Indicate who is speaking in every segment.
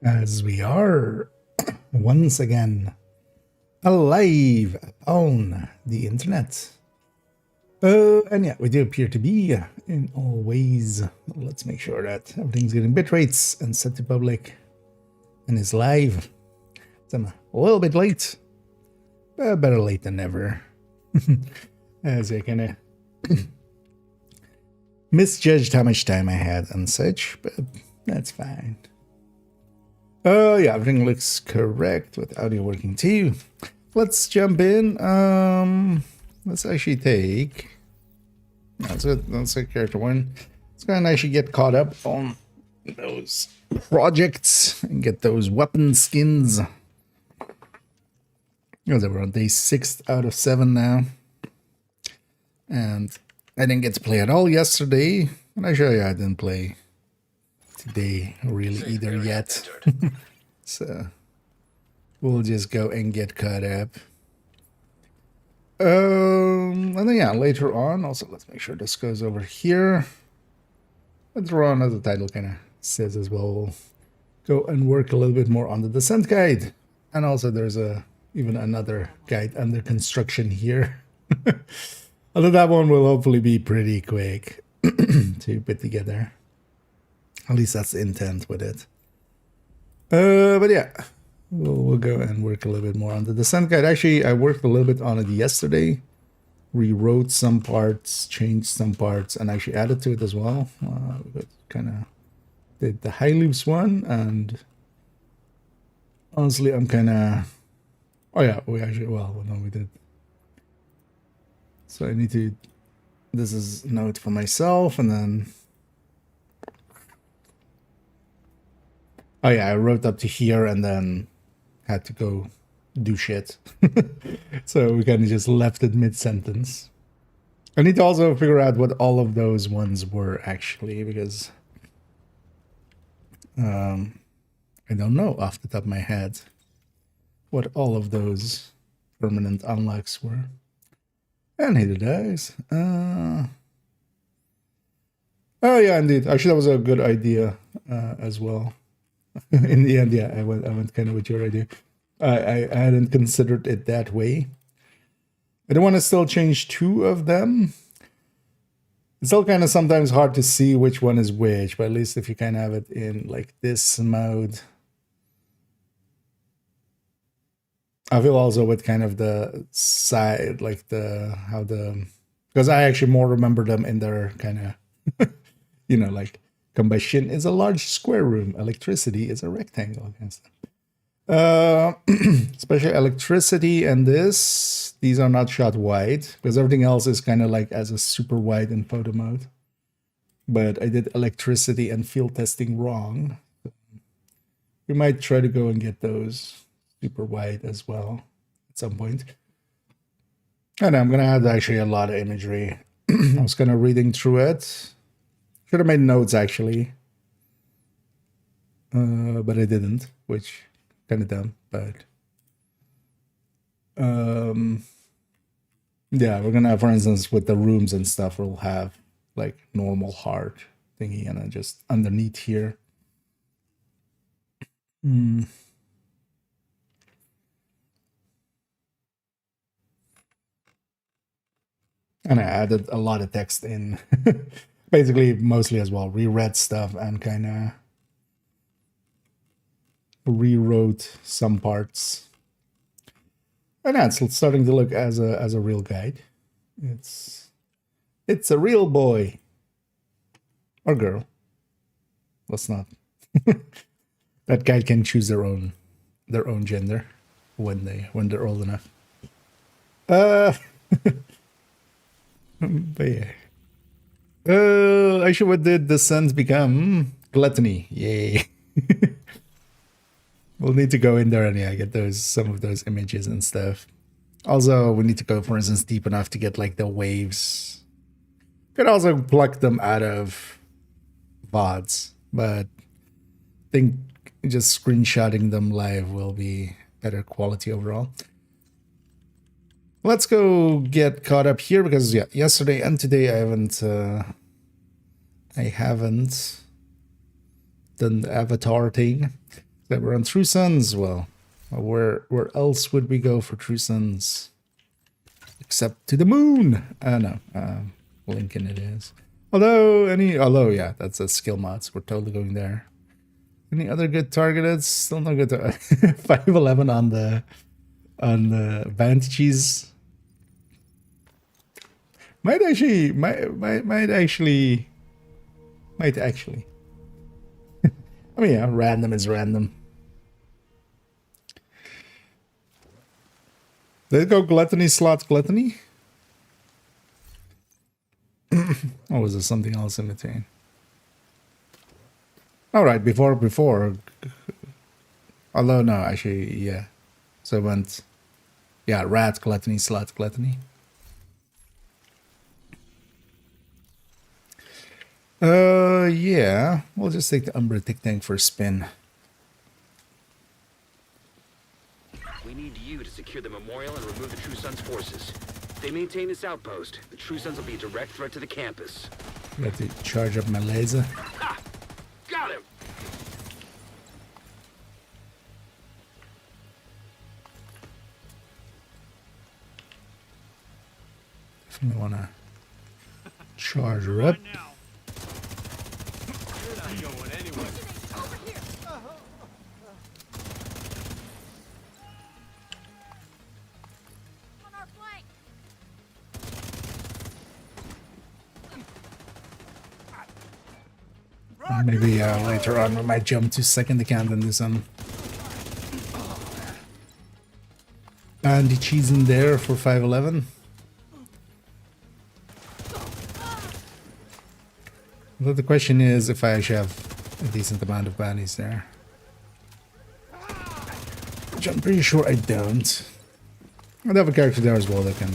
Speaker 1: as we are once again alive on the internet. And yeah, we do appear to be in all ways. Let's make sure that everything's getting bit rates and set to public and is live. So I'm a little bit late, but better late than never. As I kind of misjudged how much time I had and such, but that's fine. Oh yeah, everything looks correct with audio working too. Let's jump in. Let's actually take... That's a character one. Let's go and actually get caught up on those projects and get those weapon skins. Because we're on day 6 out of 7 now. And I didn't get to play at all yesterday. And actually, I didn't play today really either yet. So we'll just go and get caught up. And then yeah, later on, also let's make sure this goes over here. Later on, as the title kind of says as well, we'll go and work a little bit more on the descent guide. And also there's even another guide under construction here. Although that one will hopefully be pretty quick to put together. At least that's the intent with it. But yeah, we'll go and work a little bit more on the descent guide. Actually, I worked a little bit on it yesterday. Rewrote some parts, changed some parts, and actually added to it as well. Kind of did the high loops one, and honestly, I'm kind of... Oh yeah, we actually... Well, no, we did. So I need to... This is note for myself, and then... Oh yeah, I wrote up to here and then had to go do shit. So we kind of just left it mid-sentence. I need to also figure out what all of those ones were actually, because I don't know off the top of my head what all of those permanent unlocks were. And here it is. Oh yeah, indeed. Actually, that was a good idea as well. In the end, yeah, I went kind of with your idea. I hadn't considered it that way. I don't want to still change 2 of them. It's still kind of sometimes hard to see which one is which, but at least if you kind of have it in like this mode. I feel also with kind of the side, like because I actually more remember them in their kind of, you know, like combustion is a large square room, electricity is a rectangle. Especially electricity and these are not shot wide, because everything else is kind of like as a super wide in photo mode. But I did electricity and field testing wrong. We might try to go and get those super wide as well at some point. And I'm gonna add actually a lot of imagery. I was kind of reading through it. Should have made notes actually, but I didn't, which kind of dumb. But yeah, we're gonna have, for instance, with the rooms and stuff, we'll have like normal heart thingy, and then just underneath here. And I added a lot of text in. Basically, mostly as well, reread stuff and kind of rewrote some parts. And yeah, it's starting to look as a real guide. It's a real boy or girl. Let's not. That guide can choose their own gender when they're old enough. But yeah. Actually, what did the sons become? Gluttony. Yay. We'll need to go in there and yeah, get some of those images and stuff. Also, we need to go, for instance, deep enough to get like the waves. Could also pluck them out of VODs, but I think just screenshotting them live will be better quality overall. Let's go get caught up here because yeah, yesterday and today I haven't done the avatar thing. Okay, we're on True Sons. Well, where else would we go for True Sons? Except to the moon. No, Lincoln it is. Although yeah, that's a skill mods. We're totally going there. Any other good targeted? Still no good. 511 on the bounties. Might actually. I mean, yeah, random is random. Did it go gluttony slot gluttony? Or was there something else in between? All right, before. Although no, actually, yeah. So it went, yeah, rat gluttony slot gluttony. Yeah, we'll just take the Umbra Tick Tank for a spin.
Speaker 2: We need you to secure the memorial and remove the True Sons forces. If they maintain this outpost, the True Sons will be a direct threat to the campus.
Speaker 1: Got to charge up my laser.
Speaker 2: Ha! Got him!
Speaker 1: Definitely want to charge her up. Maybe later on we might jump to second account and do some bandy cheese in there for 511. But the question is if I actually have a decent amount of bandies there. Which I'm pretty sure I don't. I have a character there as well that can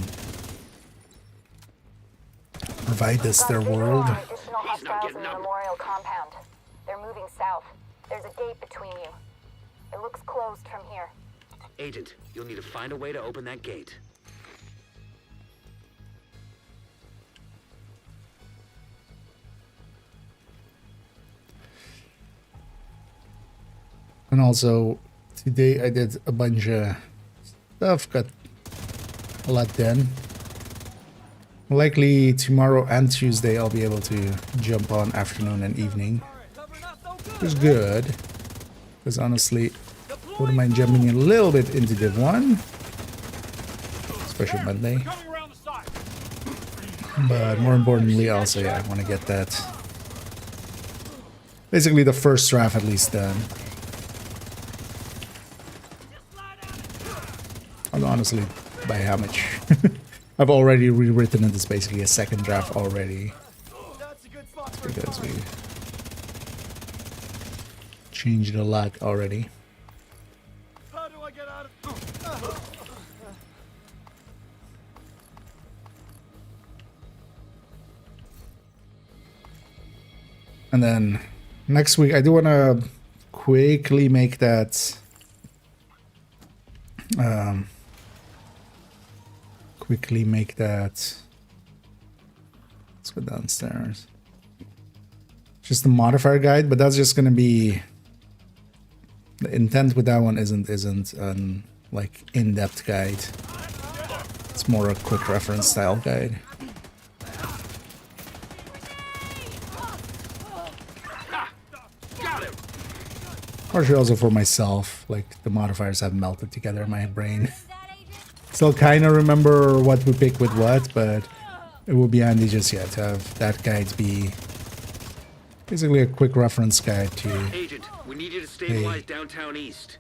Speaker 1: provide us their world.
Speaker 2: He's not getting up.
Speaker 3: Memorial compound. They're moving south. There's a gate between you. It looks closed from here.
Speaker 2: Agent, you'll need to find a way to open that gate.
Speaker 1: And also, today I did a bunch of stuff, got a lot done. Likely tomorrow and Tuesday I'll be able to jump on afternoon and evening. Which is good. Because honestly, I wouldn't mind jumping a little bit into Div 1. Especially Monday. But more importantly also, yeah, I want to get that. Basically the first draft at least done. And honestly, by how much? I've already rewritten it. It's basically a second draft already. Because we changed a lot already. And then next week I do want to quickly make that let's go downstairs. Just the modifier guide, but that's just gonna be the intent with that one isn't like in-depth guide. It's more a quick reference style guide. Partially also for myself, like the modifiers have melted together in my brain. Still kind of remember what we pick with what, but it would be handy just yet to have that guide be basically a quick reference guide to.
Speaker 2: Agent, we need you to stabilize downtown east.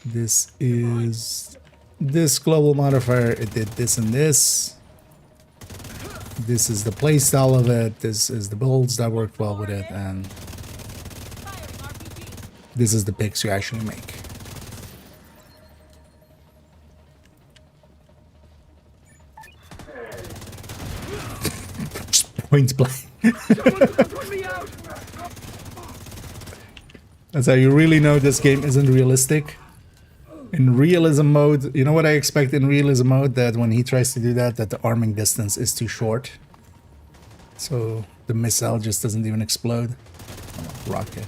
Speaker 1: This is this global modifier. It did this and this. This is the playstyle of it. This is the builds that worked well with it, and this is the picks you actually make. Point blank. That's how you really know this game isn't realistic. In realism mode, you know what I expect in realism mode? That when he tries to do that the arming distance is too short. So the missile just doesn't even explode. Rocket.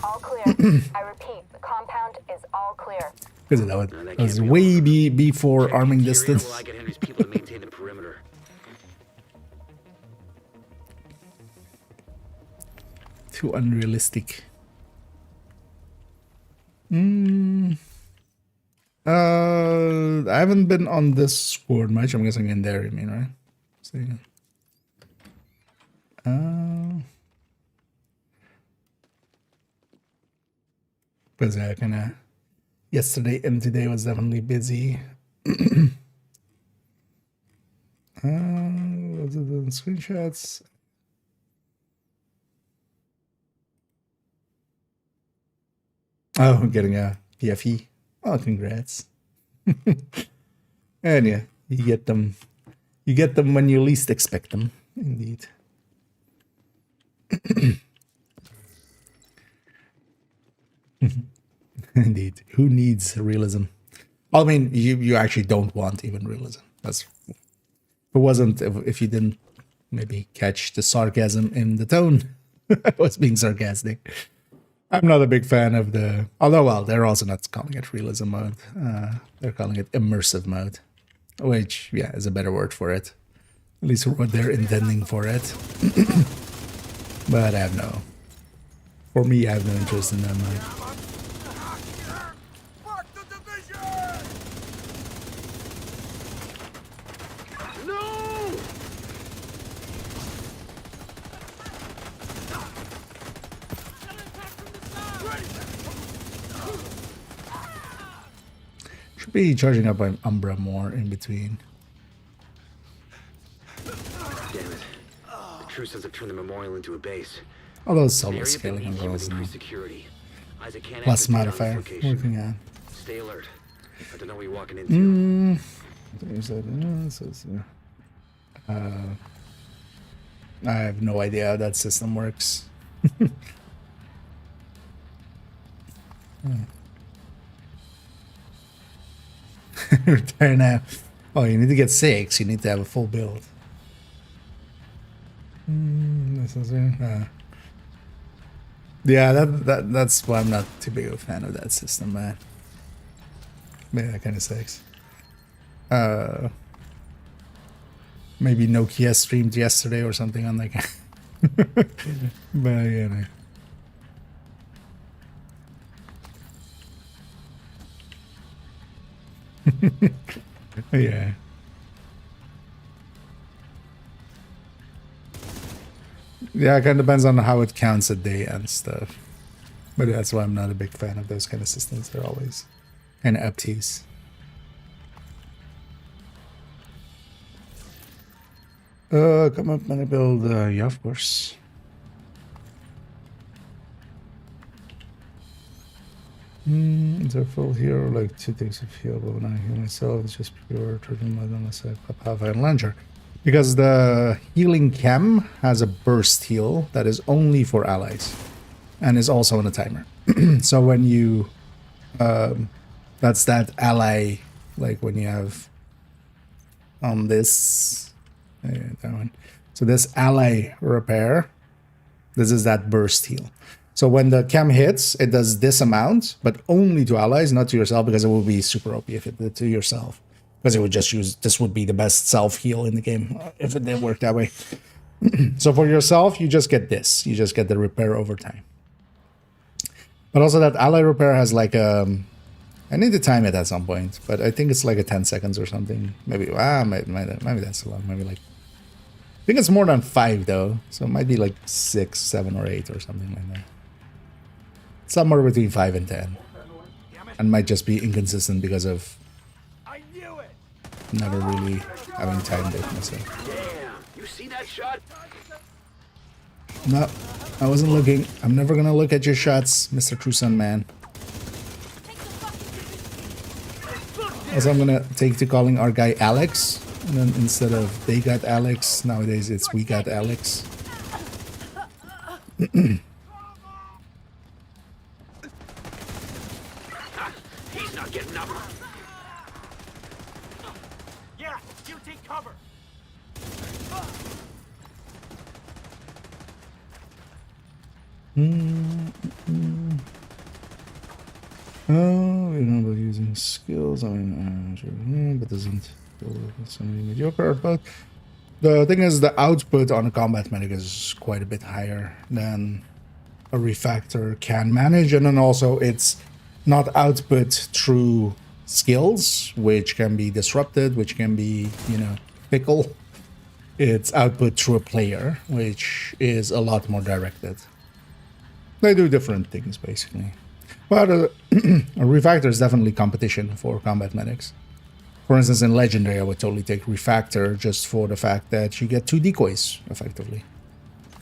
Speaker 3: All clear. clear. I repeat, the compound is all clear.
Speaker 1: Because
Speaker 2: No,
Speaker 1: that
Speaker 2: that
Speaker 1: was
Speaker 2: can't be
Speaker 1: way
Speaker 2: allowed.
Speaker 1: before
Speaker 2: Check the
Speaker 1: arming
Speaker 2: interior
Speaker 1: distance.
Speaker 2: while I get Henry's people to maintain the perimeter.
Speaker 1: Too unrealistic. I haven't been on this squad much. I'm guessing in there, you mean, right? So, because yeah, kind of yesterday and today was definitely busy. Was it the screenshots? Oh, I'm getting a PFE. Oh, congrats. And yeah, you get them. You get them when you least expect them. Indeed. Indeed. Who needs realism? I mean, you actually don't want even realism. That's if it wasn't if you didn't maybe catch the sarcasm in the tone. I was being sarcastic. I'm not a big fan of the. Although, well, they're also not calling it realism mode. They're calling it immersive mode, which yeah is a better word for it. At least what they're intending for it. But I have no. For me, I have no interest in that mode.
Speaker 2: No!
Speaker 1: Should be charging up on Umbra more in between.
Speaker 2: Damn it. The True Sons have turned the memorial into a base.
Speaker 1: Although
Speaker 2: The
Speaker 1: solo
Speaker 2: area
Speaker 1: scaling
Speaker 2: beneath
Speaker 1: as
Speaker 2: you
Speaker 1: well
Speaker 2: with
Speaker 1: as now.
Speaker 2: increased security. Isaac can't
Speaker 1: Plus
Speaker 2: access data on this
Speaker 1: modifier
Speaker 2: location.
Speaker 1: working on.
Speaker 2: Stay alert. I don't know what you're walking into.
Speaker 1: I have no idea how that system works. Retire now. Oh, you need to get 6. You need to have a full build. This is it. Yeah, that's why I'm not too big of a fan of that system, man. Maybe that kind of sucks. Maybe Nokia streamed yesterday or something on like. But you know. Yeah. Yeah, it kind of depends on how it counts a day and stuff. But that's why I'm not a big fan of those kind of systems. They're always kind of obtuse. Come up and build, yeah, of course. They're full here, like 2 takes of heal, but when I heal myself, it's just pure turning mud unless I pop Pathfinder Launcher. Because the healing chem has a burst heal that is only for allies and is also on a timer. So when you, that's that ally, like when you have this, that one. So this ally repair, this is that burst heal. So when the chem hits, it does this amount, but only to allies, not to yourself, because it will be super OP if it did to yourself. Because it would just use, this would be the best self-heal in the game if it didn't work that way. So for yourself, you just get this. You just get the repair over time. But also that ally repair has like I need to time it at some point, but I think it's like a 10 seconds or something. Maybe, maybe that's too long. Maybe like, I think it's more than 5 though. So it might be like 6, 7, or 8 or something like that. Somewhere between 5 and 10. And might just be inconsistent because of never really having timed it myself.
Speaker 2: Damn, you see that shot?
Speaker 1: No, I wasn't looking. I'm never gonna look at your shots, Mr. True Sun Man. Also, I'm gonna take to calling our guy Alex, and then instead of they got Alex, nowadays it's we got Alex.
Speaker 2: He's not getting up.
Speaker 4: Yeah, you take cover.
Speaker 1: Oh, we're not using skills. I mean, sure, but doesn't something mediocre. But the thing is, the output on a combat medic is quite a bit higher than a refactor can manage, and then also it's not output through skills, which can be disrupted, which can be, you know, fickle. It's output through a player, which is a lot more directed. They do different things, basically. But a refactor is definitely competition for combat medics. For instance, in Legendary, I would totally take refactor just for the fact that you get 2 decoys, effectively.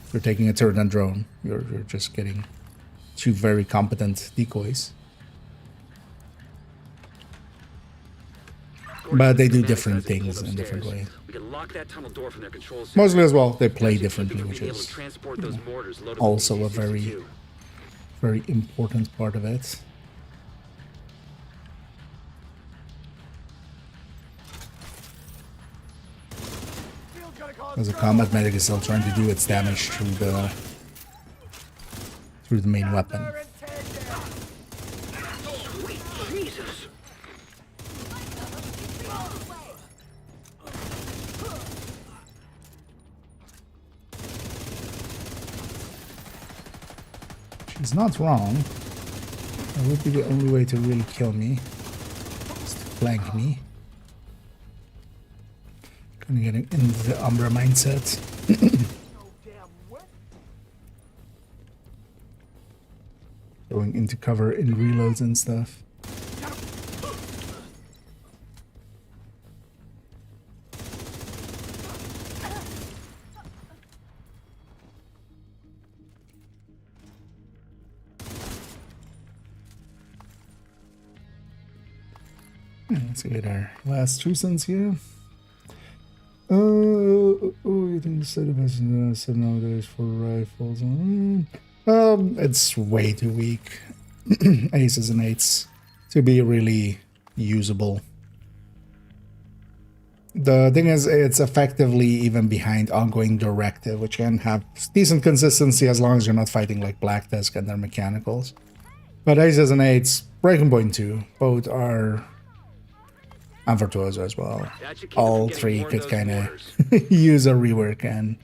Speaker 1: If you're taking a turret and drone, you're just getting 2 very competent decoys. But they do different things in different ways.
Speaker 2: We can lock that tunnel door from their control center.
Speaker 1: Mostly as well, they play differently,
Speaker 2: We'll
Speaker 1: which
Speaker 2: be able to
Speaker 1: is
Speaker 2: transport those mortars loaded with
Speaker 1: also a
Speaker 2: DC-62.
Speaker 1: very important part of it. As a combat medic is still trying to do its damage through the main weapon.
Speaker 2: Sweet Jesus!
Speaker 1: She's not wrong. That would be the only way to really kill me. Is to flank me. Kind of getting into the Umbra mindset. Going into cover in reloads and stuff. Let's get our last true sons here. You think the setup has 7 nowadays for rifles? It's way too weak. Aces and 8s to be really usable. The thing is, it's effectively even behind ongoing directive, which can have decent consistency as long as you're not fighting like Black Desk and their mechanicals. But Aces and 8s, Breaking Point 2, both are. And Virtuoso as well. All 3 could kind of use a rework and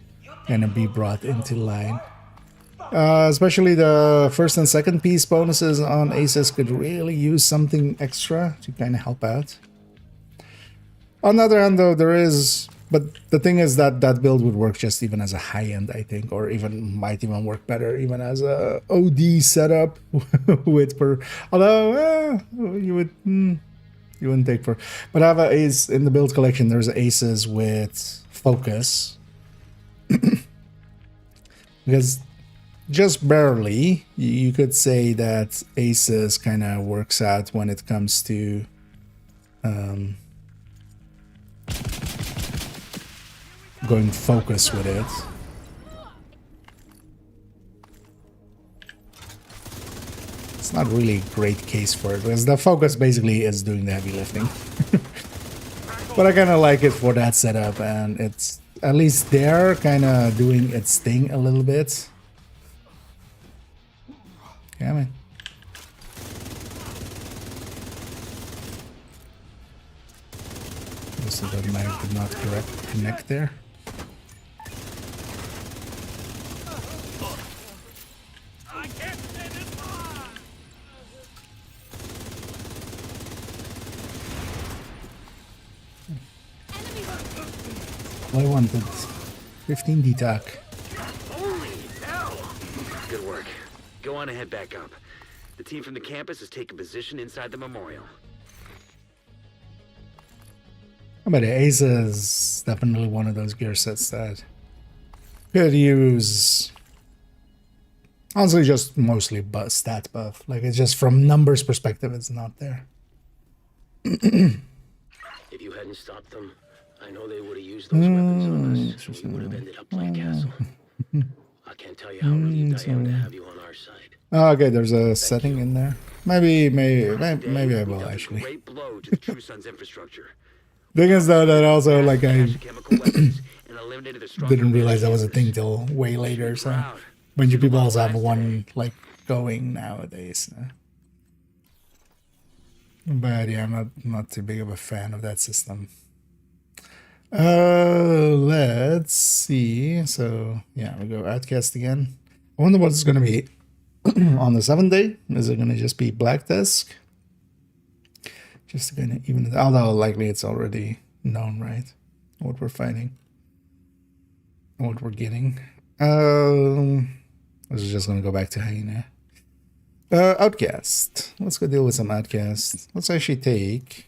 Speaker 1: kind of be brought into line. Especially the first and second piece bonuses on Aces could really use something extra to kind of help out. On the other hand, though, there is... But the thing is that that build would work just even as a high-end, I think, or even might even work better even as a OD setup with per... Although, you would... You wouldn't take for, but I have an ace in the build collection. There's aces with focus because just barely you could say that aces kind of works out when it comes to going focus with it. It's not really a great case for it because the focus basically is doing the heavy lifting. But I kind of like it for that setup, and it's at least there kind of doing its thing a little bit. Yeah, man. So that knife did not connect there. I wanted 15 DTAC.
Speaker 2: Holy hell! Good work. Go on and head back up. The team from the campus has taken position inside the memorial.
Speaker 1: But the Ace is definitely one of those gear sets that could use, honestly, just mostly stat buff. Like, it's just from numbers perspective, it's not there.
Speaker 5: If you hadn't stopped them, I know they would have used those weapons on us, and we would have ended up playing castle. I can't tell you how relieved I am to have you on our side.
Speaker 1: Oh, okay, there's a setting in there. Maybe I will actually.
Speaker 2: Great blow to the True Sun's infrastructure.
Speaker 1: Thing is though that also like I
Speaker 2: Chemical weapons and eliminated the Stronghold
Speaker 1: didn't realize that was a thing till way later. So a bunch of people also have one like going nowadays. But yeah, I'm not too big of a fan of that system. Let's see. So yeah, we go Outcast again. I wonder what it's gonna be on the 7th day. Is it gonna just be Black Desk? Just gonna even, although likely it's already known, right? What we're fighting, what we're getting. This is just gonna go back to Hyena. Outcast. Let's go deal with some Outcast. Let's actually take.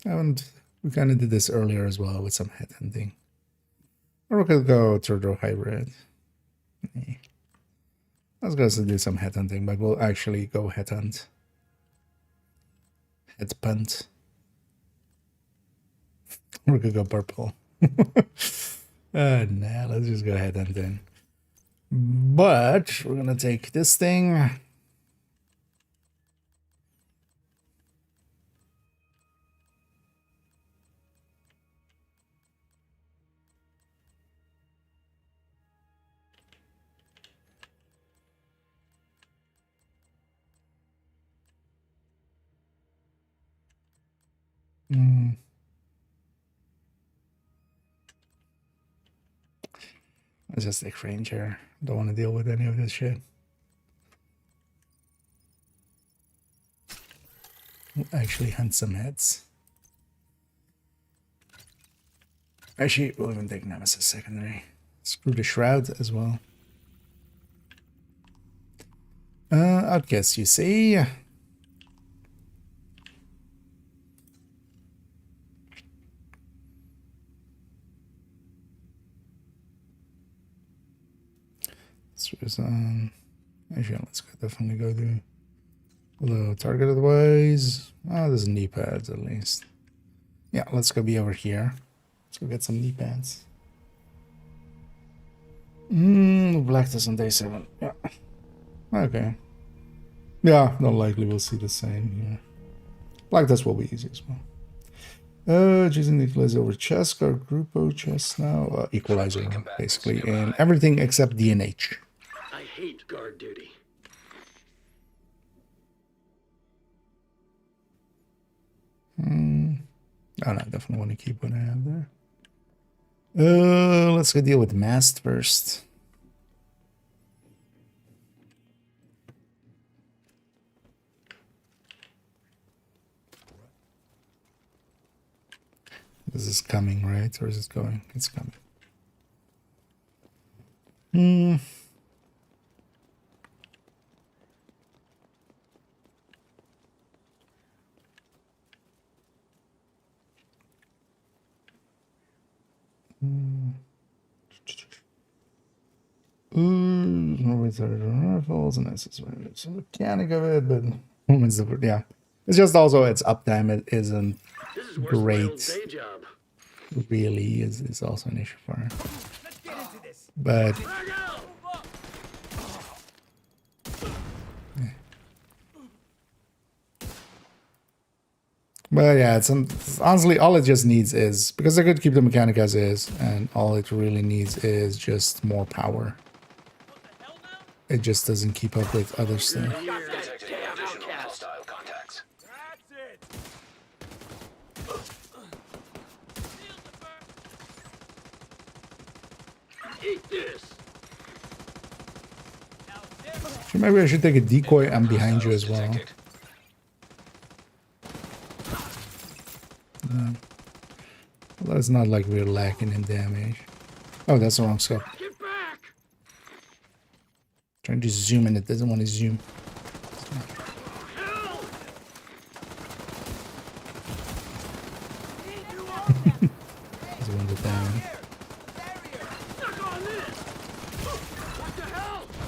Speaker 1: And we kind of did this earlier as well with some headhunting. Or we could go Turtle Hybrid. I was going to do some headhunting, but we'll actually go headhunt. Headpunt. We could go purple. Nah, let's just go headhunting. But we're going to take this thing. Let's just take Ranger. Don't want to deal with any of this shit. We'll actually hunt some heads. Actually, we'll even take Nemesis secondary. Screw the Shroud as well. Outcast, you see. Actually, let's definitely go do a little targeted ways. Oh, there's knee pads at least. Yeah, let's go be over here. Let's go get some knee pads. Black Test on day 7. Yeah. Okay. Yeah, not likely we'll see the same here. Black Test will be easy as well. Choosing the equalizer over chess, guard Grupo chess now. Equalizer, basically, and everything except DNH.
Speaker 5: I hate guard duty.
Speaker 1: Oh no, I definitely want to keep what I have there. Let's go deal with Mast first. This is coming, right? Or is it going? It's coming. Rifles, and this is a mechanic of it, but yeah, it's just also its uptime. It isn't
Speaker 5: This is worse than my old
Speaker 1: great.
Speaker 5: day job.
Speaker 1: Really, is also an issue for her. But yeah, it's honestly all it just needs is, because I could keep the mechanic as is, and all it really needs is just more power. It just doesn't keep up with other stuff.
Speaker 4: Hostile contacts. That's it.
Speaker 5: Eat this.
Speaker 1: So maybe I should take a decoy. I'm behind you as well. Although it's not like we're lacking in damage. Oh, that's the wrong scope.
Speaker 5: Get back.
Speaker 1: Trying to zoom and it doesn't want to zoom. Doesn't want to damage.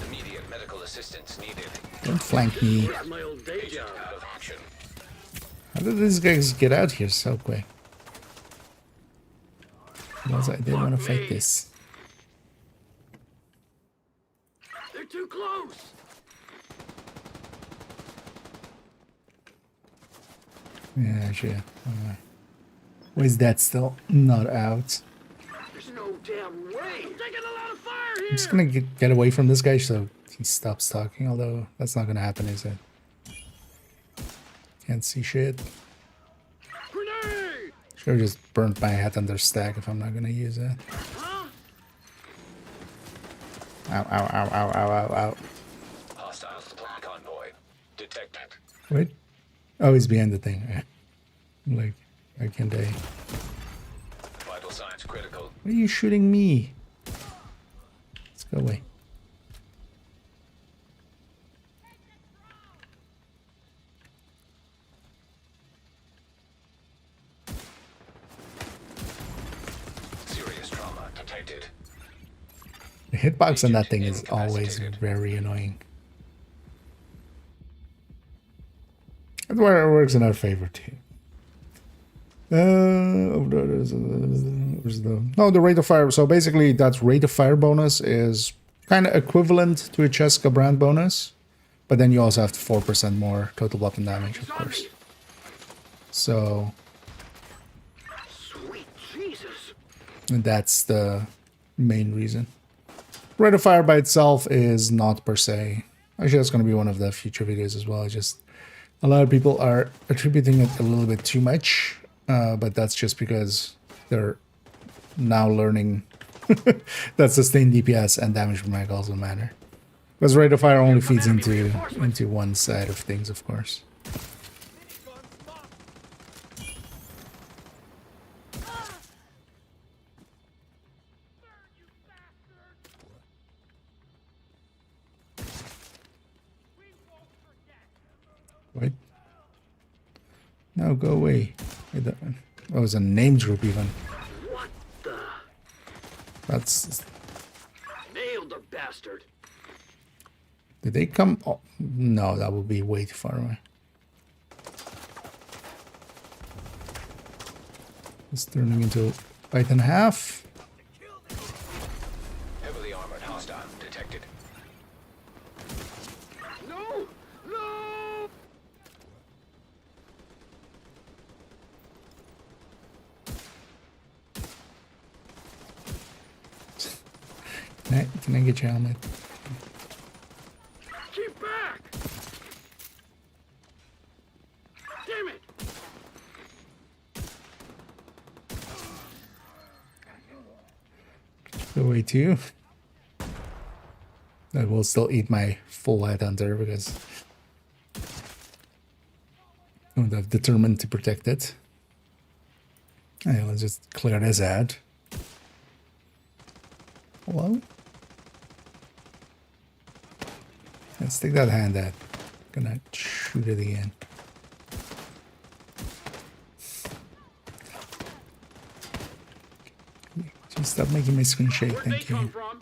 Speaker 4: Immediate medical assistance needed.
Speaker 1: Don't flank me.
Speaker 5: This is my old day job.
Speaker 4: Out of action.
Speaker 1: How did these guys get out here so quick? Because I did want to fight this.
Speaker 5: They're too close.
Speaker 1: Yeah, actually. Where's that still not out?
Speaker 5: There's no damn way. I'm taking a lot of fire here.
Speaker 1: I'm just gonna get away from this guy so he stops talking, although that's not gonna happen, is it? Can't see shit.
Speaker 2: Grenade!
Speaker 1: Should've just burnt my hat under stack if I'm not gonna use it. Ow, ow, ow, ow, ow, ow, ow.
Speaker 4: Hostile supply convoy. Detected.
Speaker 1: Wait. Oh, he's behind the thing. Like, why can't I?
Speaker 4: Vital signs critical.
Speaker 1: Why are you shooting me? Let's go away.
Speaker 4: Serious trauma detected.
Speaker 1: The hitbox on that thing is always very annoying. That's where it works in our favor too. Where's the rate of fire? So basically, that rate of fire bonus is kind of equivalent to a Cheska brand bonus, but then you also have 4% more total weapon damage, of course. So
Speaker 2: Sweet Jesus.
Speaker 1: that's the main reason. Rate of fire by itself is not per se. Actually, that's going to be one of the future videos as well. Just a lot of people are attributing it a little bit too much, but that's just because they're now learning that sustained DPS and damage per mag also matter. Because rate of fire only feeds into one side of things, of course. Wait. No, go away. Oh, it's a named group even.
Speaker 2: What the?
Speaker 1: That's...
Speaker 2: Nailed the bastard.
Speaker 1: Did they come? Oh, no, that would be way too far away. It's turning into a fight and a half.
Speaker 4: Heavily armored hostile detected.
Speaker 2: No! No!
Speaker 1: Can I get your helmet?
Speaker 2: Keep back! Damn it!
Speaker 1: Go away too. I will still eat my full headhunter because I'm determined to protect it. Alright, let's just clear this ad. Hello? Let's take that hand out. Gonna shoot it again. Just stop making my screen shake,
Speaker 2: Where'd they
Speaker 1: thank
Speaker 2: come
Speaker 1: you.
Speaker 2: from?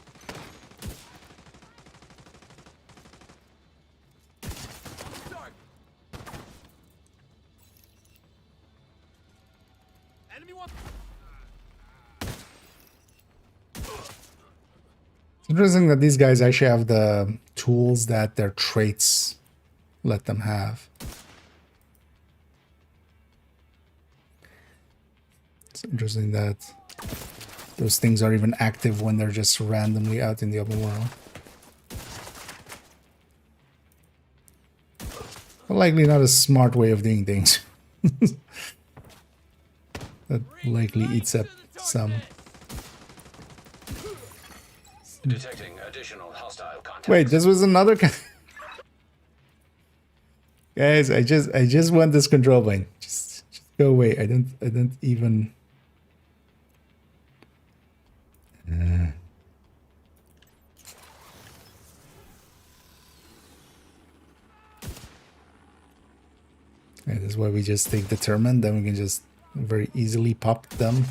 Speaker 1: It's interesting that these guys actually have the tools that their traits let them have. It's interesting that those things are even active when they're just randomly out in the open world. But likely not a smart way of doing things. That likely eats up some.
Speaker 4: Detecting additional hostile contacts.
Speaker 1: Wait, this was another guy. Guys, I just want this control plane. Just go away. I don't even. Okay, this is why we just take determined, then we can just very easily pop them.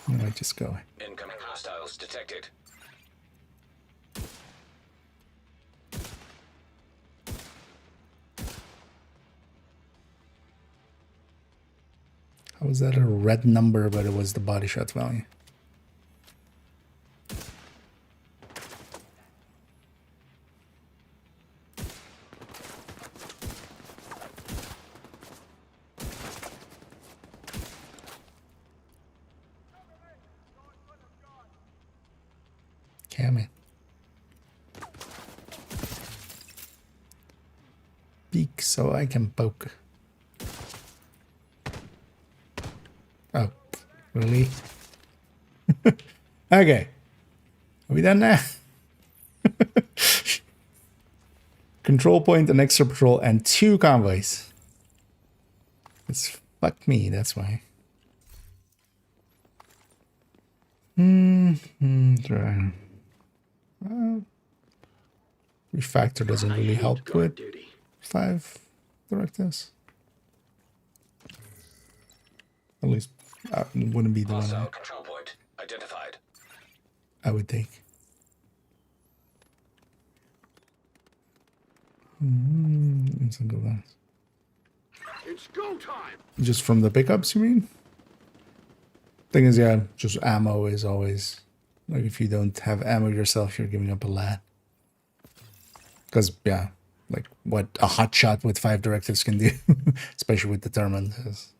Speaker 1: I might just go.
Speaker 4: Incoming hostiles detected.
Speaker 1: How was that a red number, but it was the body shot value? Damn it. mic so I can poke. Oh, really? Okay. Are we done now? Control point, an extra patrol, and 2 convoys. It's fuck me, that's why. Right. Refactor doesn't really help
Speaker 5: Guard
Speaker 1: with
Speaker 5: duty.
Speaker 1: 5 directives. At least it wouldn't be the one
Speaker 4: Hostile control point identified.
Speaker 1: I would think. Single glass.
Speaker 5: It's go time.
Speaker 1: Just from the pickups, you mean? Thing is, yeah, just ammo is always like if you don't have ammo yourself, you're giving up a lot. Because yeah, like what a hot shot with 5 directives can do, especially with determined. Is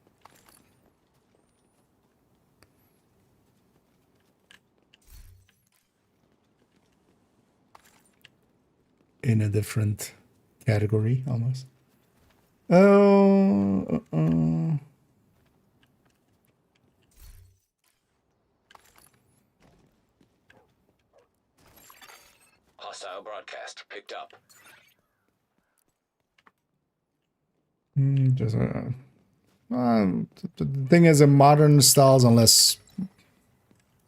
Speaker 1: in a different category almost. Oh.
Speaker 4: Hostile broadcast picked up.
Speaker 1: Just the thing is, in modern styles, unless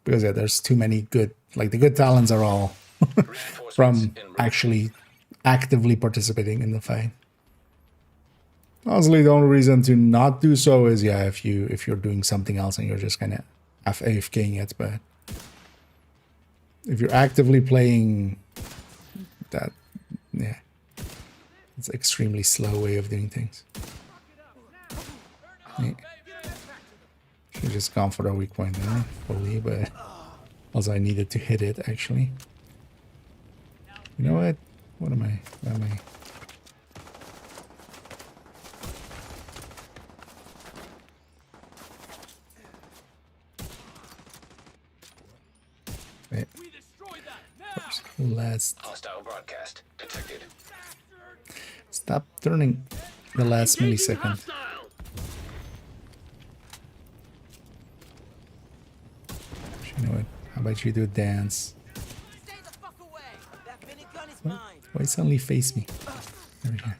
Speaker 1: because yeah, there's too many good. Like the good talents are all
Speaker 4: Reinforcements
Speaker 1: from
Speaker 4: en route.
Speaker 1: actually actively participating in the fight. Honestly, the only reason to not do so is yeah, if you're doing something else and you're just kind of AFKing it. But if you're actively playing, that yeah, it's an extremely slow way of doing things. Yeah. Should just gone for the weak point there, fully, but also I needed to hit it actually. You know what? What am I? What am I? Wait. Last.
Speaker 4: Hostile broadcast detected.
Speaker 1: Stop turning the last
Speaker 5: Engaging
Speaker 1: millisecond.
Speaker 5: hostile.
Speaker 1: You know what? How about you do a dance?
Speaker 6: Stay the fuck away. That minigun is mine.
Speaker 1: Why suddenly face me? There we go.
Speaker 6: How'd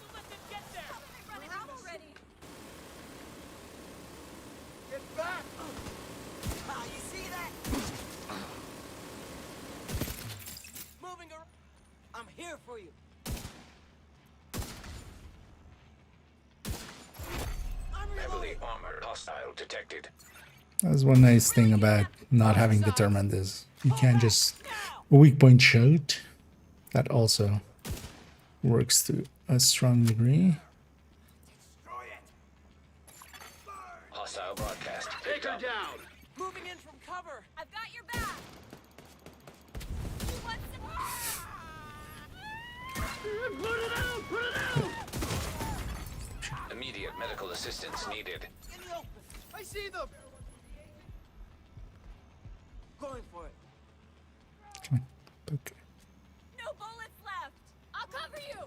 Speaker 6: you let them get there? Running out already. Get back! Ah, you see that? Moving around. I'm here for you. I'm
Speaker 4: Heavily
Speaker 6: reloading.
Speaker 4: armored hostile detected.
Speaker 1: That's one nice thing about not having determined is you can't just weak point shoot. That also works to a strong degree.
Speaker 4: Hostile broadcast
Speaker 5: Take
Speaker 4: picked
Speaker 5: her
Speaker 4: up.
Speaker 5: down.
Speaker 6: Moving in from cover.
Speaker 3: I've got your back. You want some more?
Speaker 5: Put it out. Put it out.
Speaker 4: Immediate medical assistance needed.
Speaker 6: In the open. I see them. Going for it.
Speaker 1: Come on. Okay.
Speaker 3: No bullets left. I'll cover you.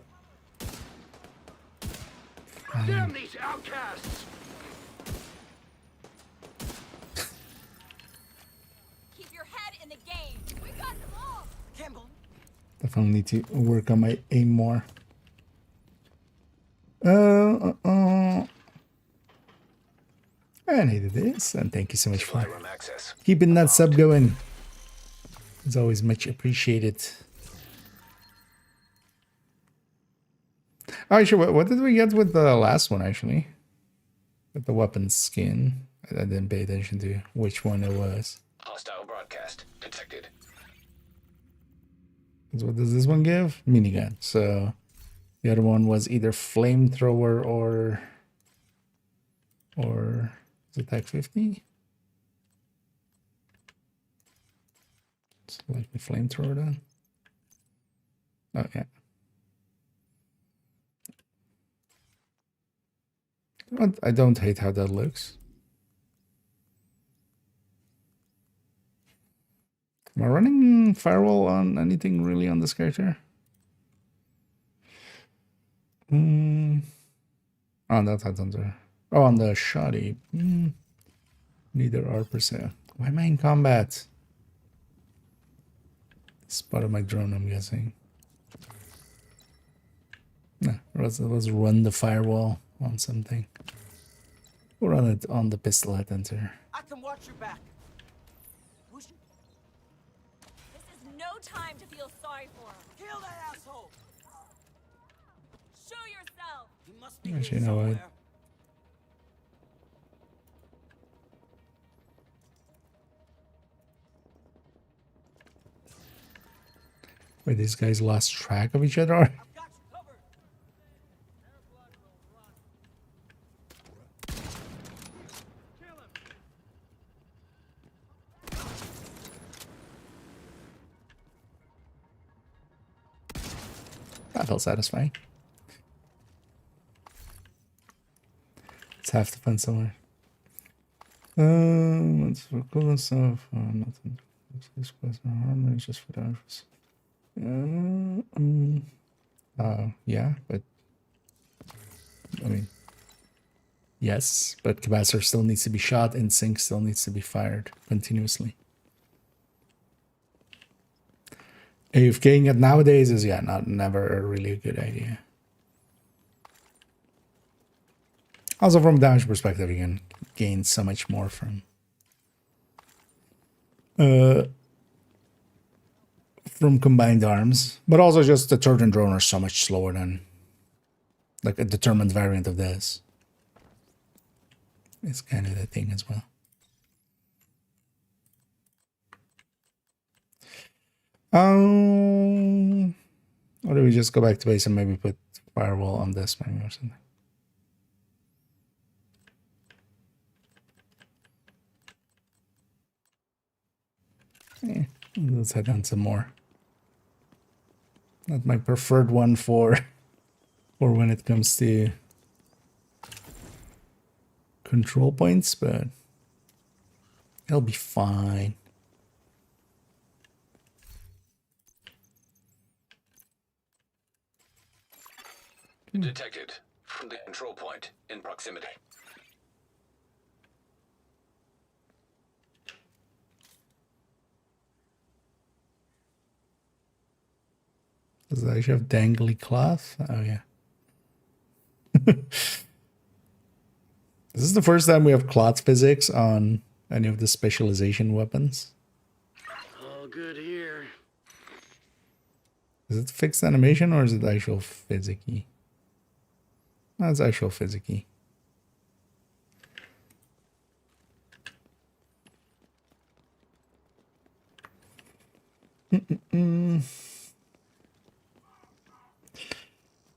Speaker 5: Damn these outcasts.
Speaker 3: Keep your head in the game. We got them all.
Speaker 6: Campbell.
Speaker 1: Definitely need to work on my aim more. I needed this, and thank you so much for
Speaker 4: Room access.
Speaker 1: keeping that sub going. It's always much appreciated. Oh, actually, what did we get with the last one, actually? With the weapon skin. I didn't pay attention to which one it was.
Speaker 4: Hostile broadcast detected.
Speaker 1: So what does this one give? Minigun. So the other one was either flamethrower or is it Tech 50? Select the flamethrower then. Oh yeah. I don't hate how that looks. Am I running firewall on anything really on this character? On that headhunter. Oh, on the shoddy. Neither are per se. Why am I in combat? It's part of my drone, I'm guessing. Nah, let's run the firewall on something. We'll run it on the pistol headhunter.
Speaker 6: I can watch your back.
Speaker 7: This is no time to feel sorry for him.
Speaker 6: Kill that asshole.
Speaker 7: Show yourself.
Speaker 6: He must be
Speaker 1: Actually,
Speaker 6: here
Speaker 1: you know what?
Speaker 6: somewhere.
Speaker 1: Wait, these guys lost track of each other?
Speaker 6: I've got you covered.
Speaker 1: That felt satisfying. Let's have to find somewhere. Let's recall stuff. Nothing. This question armor is just for the arms. Yeah, but I mean, yes, but capacitor still needs to be shot and sync still needs to be fired continuously. AFKing it nowadays is never a really good idea. Also, from a damage perspective, you can gain so much more from combined arms, but also just the turret and drone are so much slower than like a determined variant of this. It's kind of the thing as well. Or do we just go back to base and maybe put firewall on this maybe or something? Yeah, let's head on some more. Not my preferred one for when it comes to control points, but it'll be fine.
Speaker 4: Detected from the control point in proximity.
Speaker 1: Does it actually have dangly cloth? Oh yeah. This is the first time we have cloth physics on any of the specialization weapons.
Speaker 5: All good here.
Speaker 1: Is it fixed animation or is it actual physicky? No, it's actual physicky.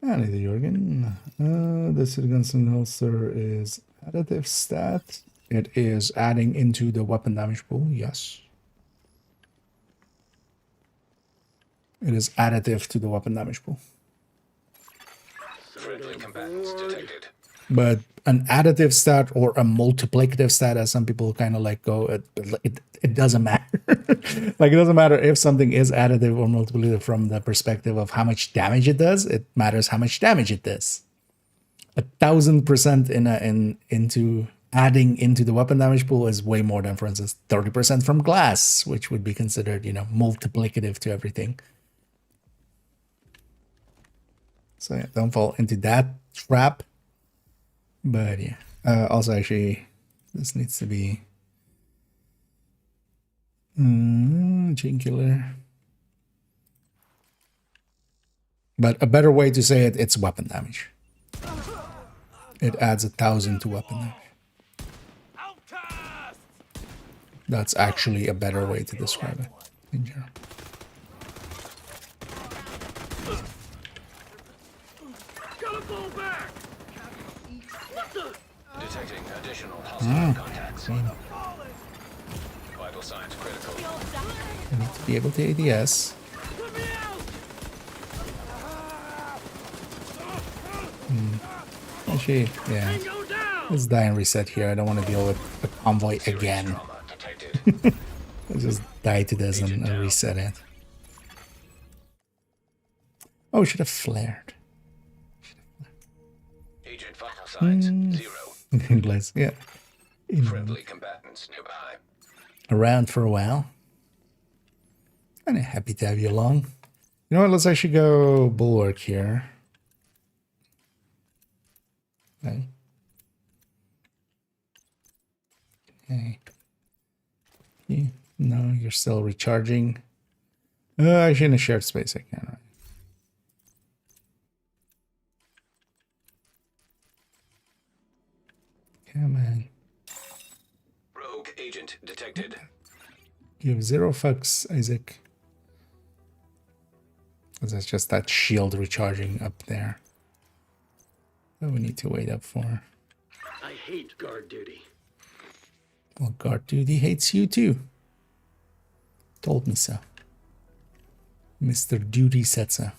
Speaker 1: Anita Jorgen. The Gunsling holster is additive stat. It is adding into the weapon damage pool. Yes. It is additive to the weapon damage pool.
Speaker 4: Friendly combatants detected.
Speaker 1: But an additive stat or a multiplicative stat, as some people kind of like go, it doesn't matter. Like, it doesn't matter if something is additive or multiplicative from the perspective of how much damage it does. It matters how much damage it does. 1,000% into adding into the weapon damage pool is way more than, for instance, 30% from glass, which would be considered, multiplicative to everything. So yeah, don't fall into that trap. But yeah, also actually, this needs to be chain killer. But a better way to say it, it's weapon damage. It adds 1,000 to weapon damage.
Speaker 6: Outcast!
Speaker 1: That's actually a better way to describe it in general.
Speaker 6: Gotta fall back!
Speaker 4: Detecting additional hostile contacts. Vital signs critical.
Speaker 1: I need to be able to ADS.
Speaker 6: Put me out!
Speaker 1: Actually, yeah.
Speaker 6: Go down!
Speaker 1: Let's die and reset here. I don't want to deal with the convoy again.
Speaker 4: Trauma detected.
Speaker 1: Let's just die to this and reset it. Oh, should have flared.
Speaker 4: Agent vital signs 0.
Speaker 1: Let's, yeah.
Speaker 4: Friendly combatants nearby.
Speaker 1: Around for a while. Kind of happy to have you along. You know what? Let's actually go bulwark here. Okay. Okay. No, you're still recharging. Actually, in a shared space, I can. Right? Come on.
Speaker 4: Rogue agent detected.
Speaker 1: Give 0 fucks, Isaac. That's just that shield recharging up there. That we need to wait up for.
Speaker 5: I hate guard duty.
Speaker 1: Well, guard duty hates you too. Told me so. Mr. Duty said so.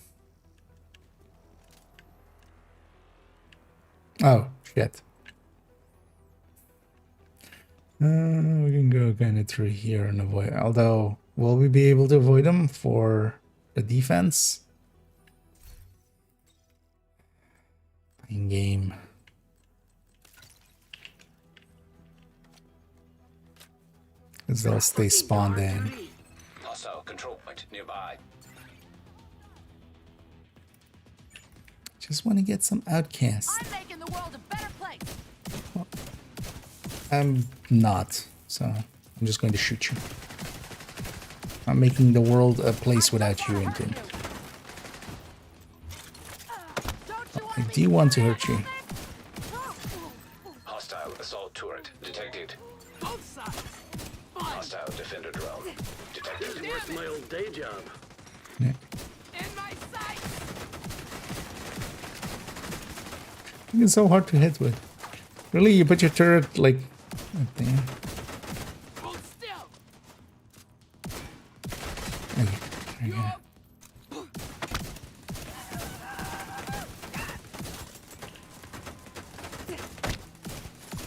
Speaker 1: Oh, shit. We can go kind of through here and avoid. Although, will we be able to avoid them for the defense? In game. Because they'll stay spawned in.
Speaker 4: Hostile control point nearby.
Speaker 1: Just want to get some outcasts.
Speaker 7: I'm making the world a better place.
Speaker 1: I'm not, so I'm just going to shoot you. I'm making the world a place without you in it. I do want to hurt you.
Speaker 4: Hostile assault turret detected. Hostile defender drone detected.
Speaker 5: It's my old day job.
Speaker 1: Yeah.
Speaker 6: In my sight!
Speaker 1: It's so hard to hit with. Really, you put your turret like up there.
Speaker 6: Hold still!
Speaker 1: Okay, there you go.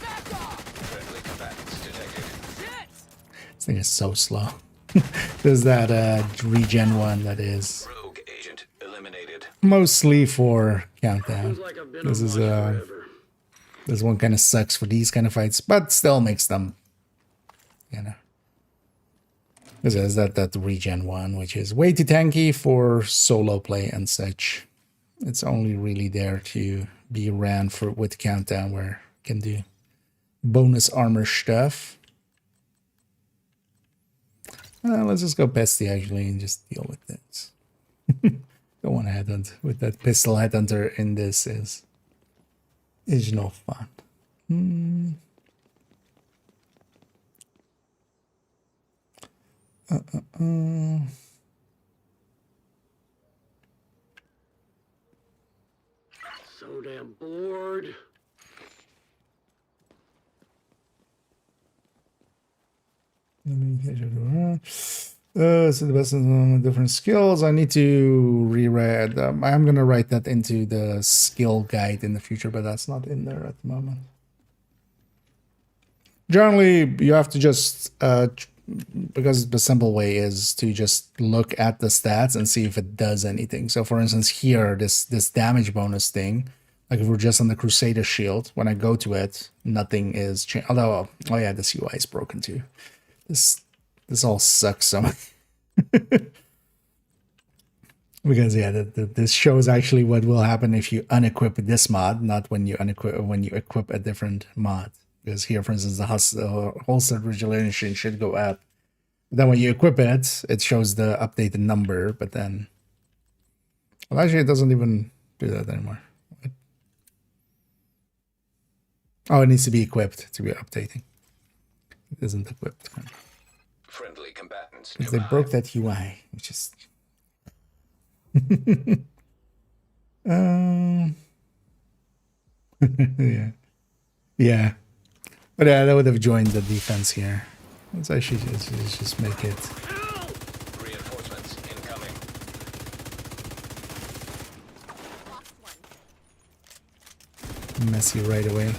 Speaker 6: Back off!
Speaker 4: Friendly combatants detected.
Speaker 6: Shit!
Speaker 1: This thing is so slow. There's that regen one that is
Speaker 4: Rogue agent eliminated.
Speaker 1: mostly for countdown.
Speaker 5: Feels like I've been
Speaker 1: This
Speaker 5: on
Speaker 1: is
Speaker 5: watch forever.
Speaker 1: this one kind of sucks for these kind of fights, but still makes them, you know. This is that regen one, which is way too tanky for solo play and such. It's only really there to be ran for with countdown where you can do bonus armor stuff. Let's just go pesty actually and just deal with this. Don't want to headhunt with that pistol headhunter in this is no fun.
Speaker 5: So damn bored.
Speaker 1: So the best of different skills. I need to rewrite. I'm gonna write that into the skill guide in the future, but that's not in there at the moment. Generally, you have to just because the simple way is to just look at the stats and see if it does anything. So, for instance, here this damage bonus thing, like if we're just on the Crusader shield, when I go to it, nothing is changed. Although, oh yeah, this UI is broken too. This all sucks so much. Because yeah, this shows actually what will happen if you unequip this mod, not when you equip a different mod. Because here, for instance, the holster regeneration should go up. But then when you equip it, it shows the updated number, but then well, actually, it doesn't even do that anymore. Oh, it needs to be equipped to be updating. It isn't equipped.
Speaker 4: Friendly combatants
Speaker 1: Because they
Speaker 4: nearby.
Speaker 1: broke that UI, which is... yeah. Yeah. But yeah, that would have joined the defense here. Let's actually just make it...
Speaker 4: Reinforcements incoming.
Speaker 7: Lost one.
Speaker 1: messy right away.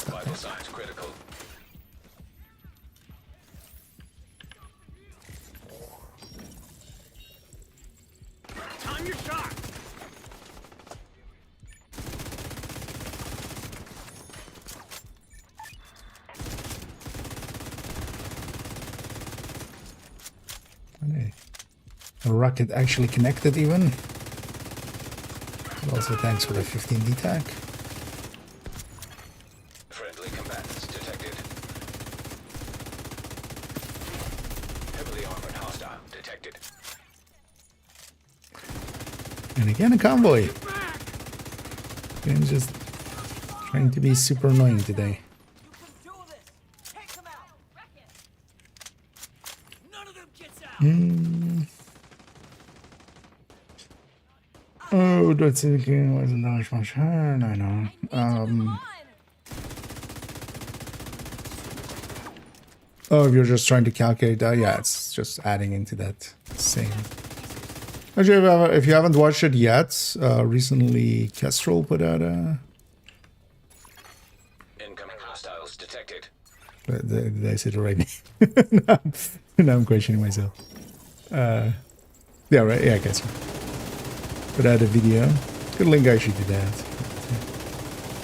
Speaker 1: stop
Speaker 4: Vital
Speaker 1: that.
Speaker 4: signs critical.
Speaker 6: Time your shot.
Speaker 1: Okay. A rocket actually connected even. Also thanks for the 15D tag.
Speaker 4: Friendly combatants detected. Heavily armored hostile detected.
Speaker 1: And again a convoy. Game's just trying to be super annoying today.
Speaker 6: You can do this. Take them out. Wreck it. None of them gets out.
Speaker 1: Oh, that's it again. Wasn't that much higher? I know. Oh, if you're just trying to calculate that, yeah, it's just adding into that same. Actually, if you haven't watched it yet, recently Kestrel put out a.
Speaker 4: Incoming hostiles detected.
Speaker 1: Did I say the right name? Now I'm questioning myself. Yeah, right. Yeah, I guess. Put out a video. Good link actually to that.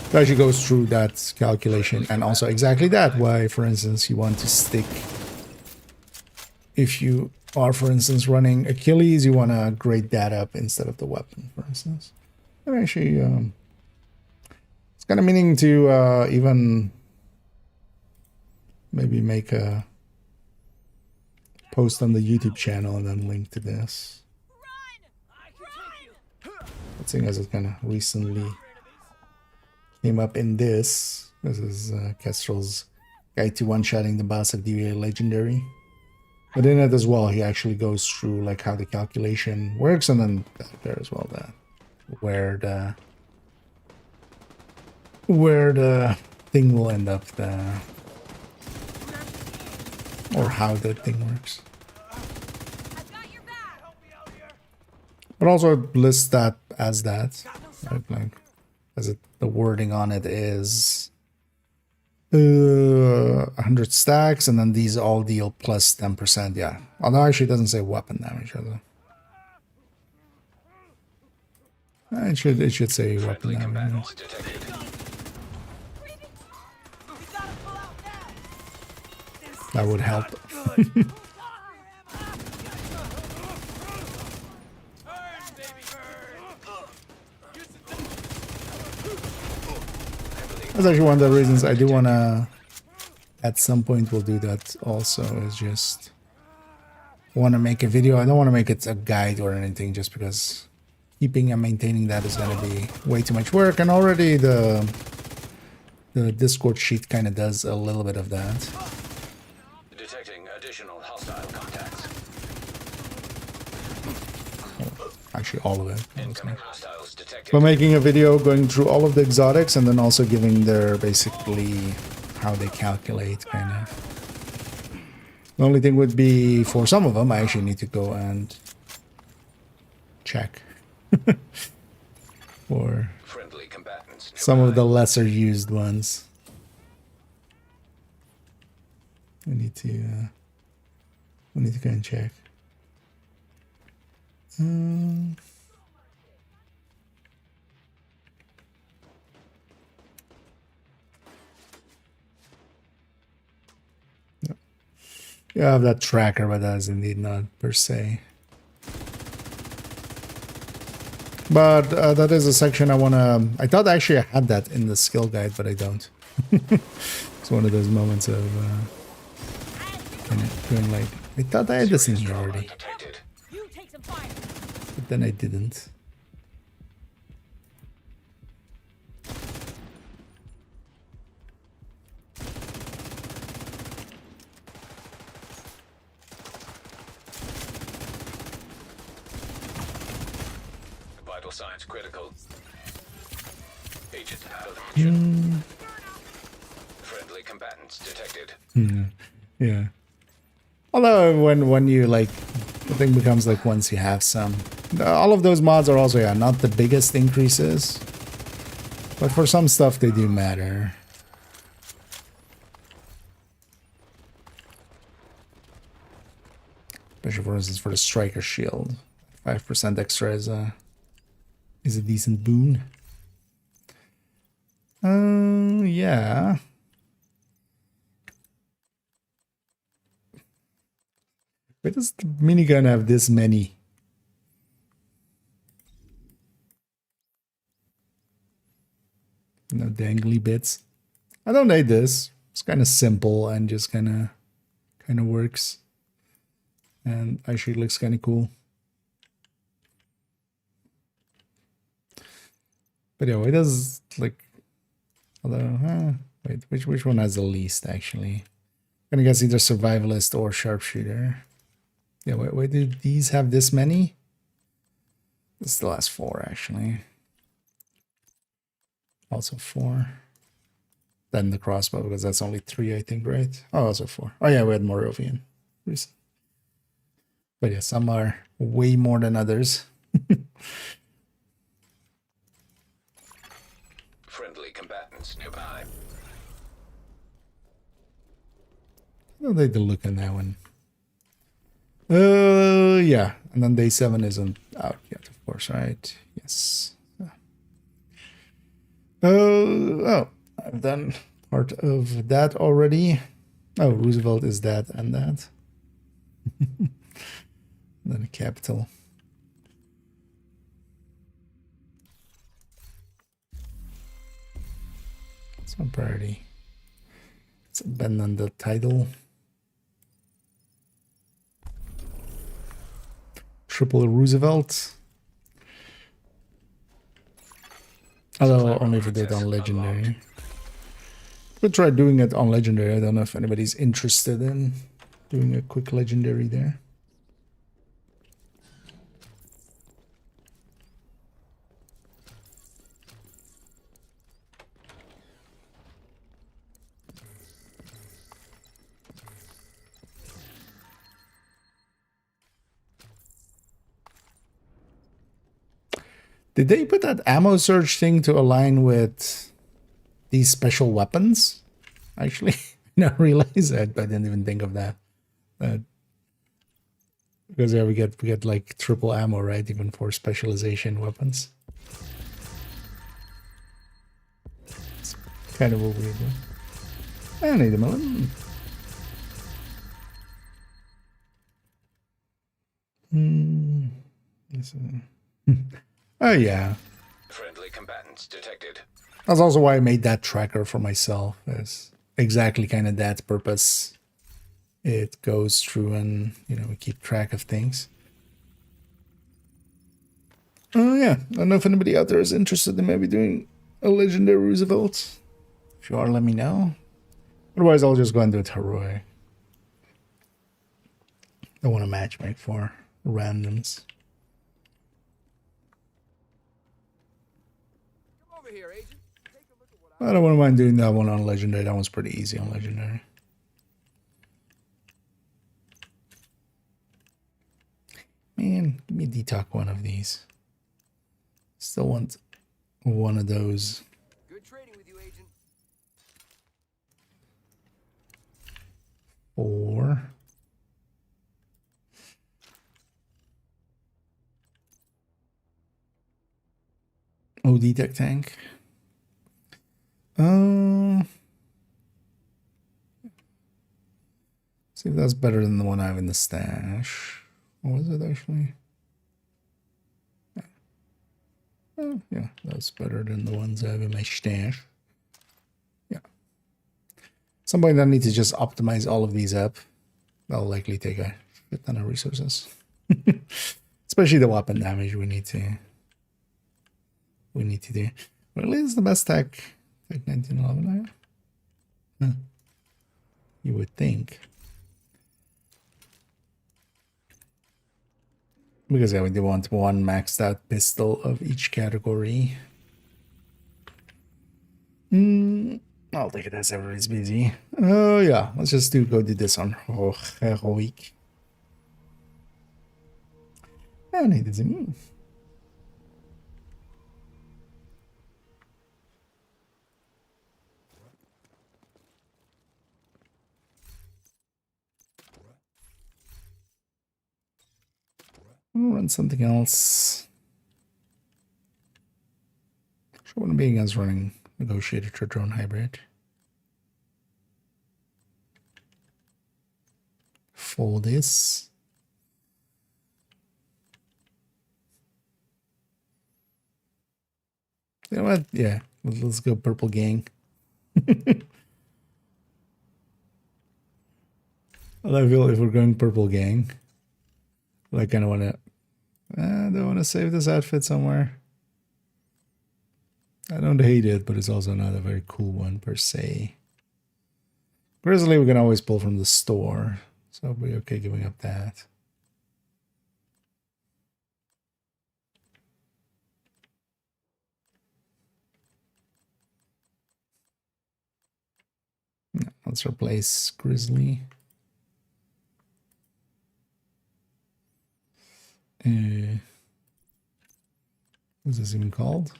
Speaker 1: It actually goes through that calculation and also exactly that. Why, for instance, you want to stick. If you are, for instance, running Achilles, you want to grade that up instead of the weapon, for instance. And actually, it's kind of meaning to even maybe make a post on the YouTube channel and then link to this. But seeing as it kind of recently came up in this. This is Kestrel's guide to one-shotting the boss of DVA Legendary. But in it as well, he actually goes through like how the calculation works, and then there as well that where the thing will end up, or how the thing works. But also it lists that as that, right? Like, as it, the wording on it is 100 stacks, and then these all deal plus 10%. Yeah, although actually it doesn't say weapon damage. Although it should say weapon damage. That would help. That's actually one of the reasons I do want to, at some point we'll do that also, is just want to make a video. I don't want to make it a guide or anything, just because keeping and maintaining that is going to be way too much work, and already the Discord sheet kind of does a little bit of that.
Speaker 4: Detecting additional hostile contacts.
Speaker 1: Actually, all of it.
Speaker 4: Incoming hostiles detected.
Speaker 1: But making a video going through all of the exotics and then also giving their basically how they calculate kind of. The only thing would be for some of them, I actually need to go and check. For
Speaker 4: Friendly combatants
Speaker 1: some of the
Speaker 4: nearby.
Speaker 1: lesser used ones. We need to go and check. You have that tracker, but that is indeed not per se. But that is a section I want to... I thought actually I had that in the skill guide, but I don't. It's one of those moments of kind of going like, I thought I had this in here already,
Speaker 4: Detected.
Speaker 7: You take some fire.
Speaker 1: but then I didn't.
Speaker 4: Vital signs critical. Agent out of mission. Friendly combatants detected.
Speaker 1: Yeah. Although when you like, the thing becomes like once you have some, all of those mods are also not the biggest increases, but for some stuff they do matter. Especially for instance for the striker shield. 5% extra is a decent boon. Yeah. Why does the minigun have this many? No dangly bits. I don't hate this. It's kind of simple and just kind of works. And actually looks kind of cool. But yeah, it does like. Although, wait, which one has the least actually? I'm gonna guess either survivalist or sharpshooter. Yeah, wait, do these have this many? This still has 4 actually. Also 4. Then the crossbow, because that's only 3, I think, right? Oh, also 4. Oh yeah, we had Moravian. But yeah, some are way more than others.
Speaker 4: Friendly combatants nearby.
Speaker 1: I don't like the look on that one. Yeah. And then day 7 isn't out yet, of course, right? Yes. Oh, I've done part of that already. Oh, Roosevelt is that and that. Then a capital. It's my priority. It's been on the title. Triple Roosevelt. Although only if we do it on legendary. We'll try doing it on legendary. I don't know if anybody's interested in doing a quick legendary there. Did they put that ammo surge thing to align with these special weapons? Actually, I didn't realize that. I didn't even think of that. Because yeah, we get like triple ammo, right? Even for specialization weapons. It's kind of a weird one. I need a melon. Oh yeah.
Speaker 4: Friendly combatants detected.
Speaker 1: That's also why I made that tracker for myself. It's exactly kind of that purpose. It goes through and, you know, we keep track of things. Oh yeah, I don't know if anybody out there is interested in maybe doing a legendary Roosevelt. If you are, let me know. Otherwise, I'll just go and do it heroic. I want to matchmake for randoms. I don't mind doing that one on legendary. That one's pretty easy on legendary. Man, give me a detalk one of these. Still want one of those.
Speaker 6: Good trading with you, Agent.
Speaker 1: 4. OD tech tank. See if that's better than the one I have in the stash. What was it actually? Oh, yeah, that's better than the ones I have in my stash. Yeah. Somebody that needs to just optimize all of these up. That'll likely take a shit ton of resources. Especially the weapon damage we need to do. But at least the best tech 1911. Huh. You would think. Because yeah, we do want one maxed out pistol of each category. I'll take it as everybody's busy. Oh yeah, let's just go do this on heroic. And it doesn't mean. We'll run something else. Sure, one being as running negotiator to drone hybrid. For this. You know what? Yeah, let's go purple gang. I feel if we're going purple gang, I kind of want to. I don't want to save this outfit somewhere. I don't hate it, but it's also not a very cool one per se. Grizzly, we can always pull from the store, so I'll be okay giving up that. No, let's replace Grizzly. What's this even called?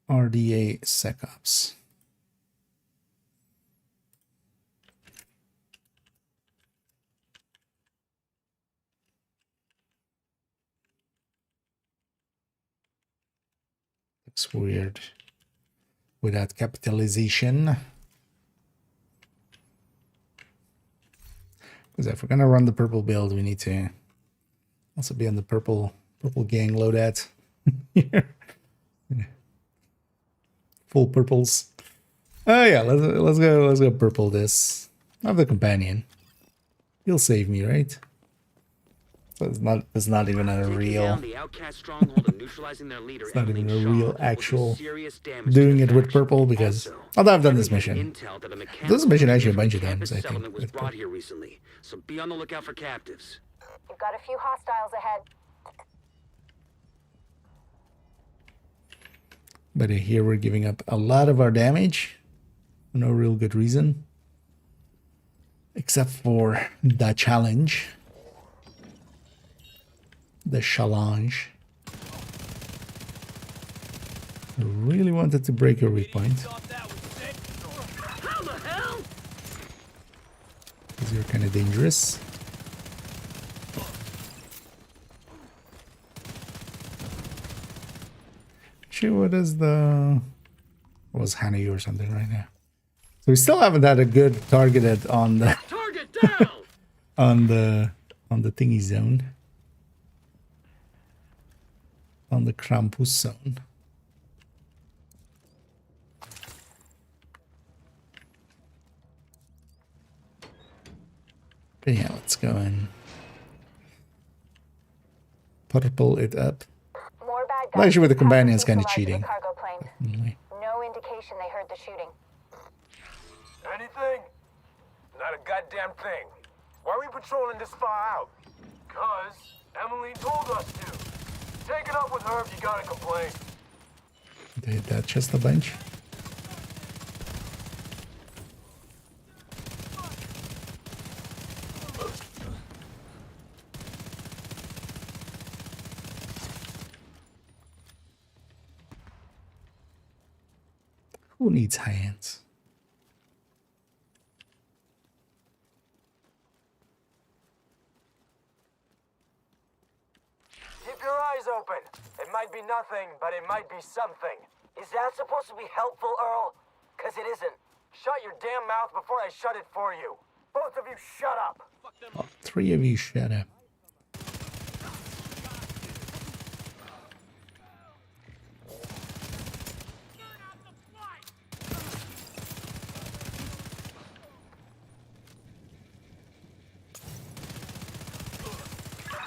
Speaker 1: RDA SecOps. Looks weird without capitalization. Because if we're gonna run the purple build, we need to also be on the purple gang loadout here. Full purples. Oh yeah, let's go purple this. I have the companion. He'll save me, right? So it's not even a real.
Speaker 2: The Outcast Stronghold and neutralizing their leader.
Speaker 1: It's not even a
Speaker 2: Emily
Speaker 1: real
Speaker 2: Shaw will do
Speaker 1: actual
Speaker 2: serious damage
Speaker 1: doing
Speaker 2: to
Speaker 1: it
Speaker 2: the
Speaker 1: with
Speaker 2: faction.
Speaker 1: purple because
Speaker 2: Also,
Speaker 1: although I've done this
Speaker 2: Emily had
Speaker 1: mission.
Speaker 2: intel that a
Speaker 1: This
Speaker 2: mechanical
Speaker 1: mission actually a
Speaker 2: engineer
Speaker 1: bunch of
Speaker 2: from
Speaker 1: times,
Speaker 2: campus
Speaker 1: I think.
Speaker 2: settlement was
Speaker 1: with
Speaker 2: brought
Speaker 1: purple.
Speaker 2: here recently, so be on the lookout for captives.
Speaker 3: You've got a few hostiles ahead.
Speaker 1: But here we're giving up a lot of our damage for no real good reason. Except for the challenge. The challenge. I really wanted to break your weak point.
Speaker 2: How the hell?
Speaker 1: Because you're kind of dangerous. Actually, what is the... What was Hanayu or something right now? So we still haven't had a good targeted on the...
Speaker 2: Target down!
Speaker 1: on the thingy zone. On the Krampus zone. But yeah, let's go and purple it up.
Speaker 3: More bad
Speaker 1: Well,
Speaker 3: guys.
Speaker 1: actually, with the
Speaker 3: Have
Speaker 1: companion, it's kind of
Speaker 3: neutralized the
Speaker 1: cheating.
Speaker 3: cargo planes.
Speaker 1: Definitely.
Speaker 3: No indication they heard the shooting.
Speaker 8: Anything? Not a goddamn thing. Why are we patrolling this far out? Cause Emily told us to. Take it up with her if you got a complaint.
Speaker 1: They hit that chest a bunch. Who needs hands?
Speaker 8: Keep your eyes open. It might be nothing, but it might be something. Is that supposed to be helpful, Earl? Cause it isn't. Shut your damn mouth before I shut it for you. Both of you shut up.
Speaker 1: Oh, 3 of you shut up.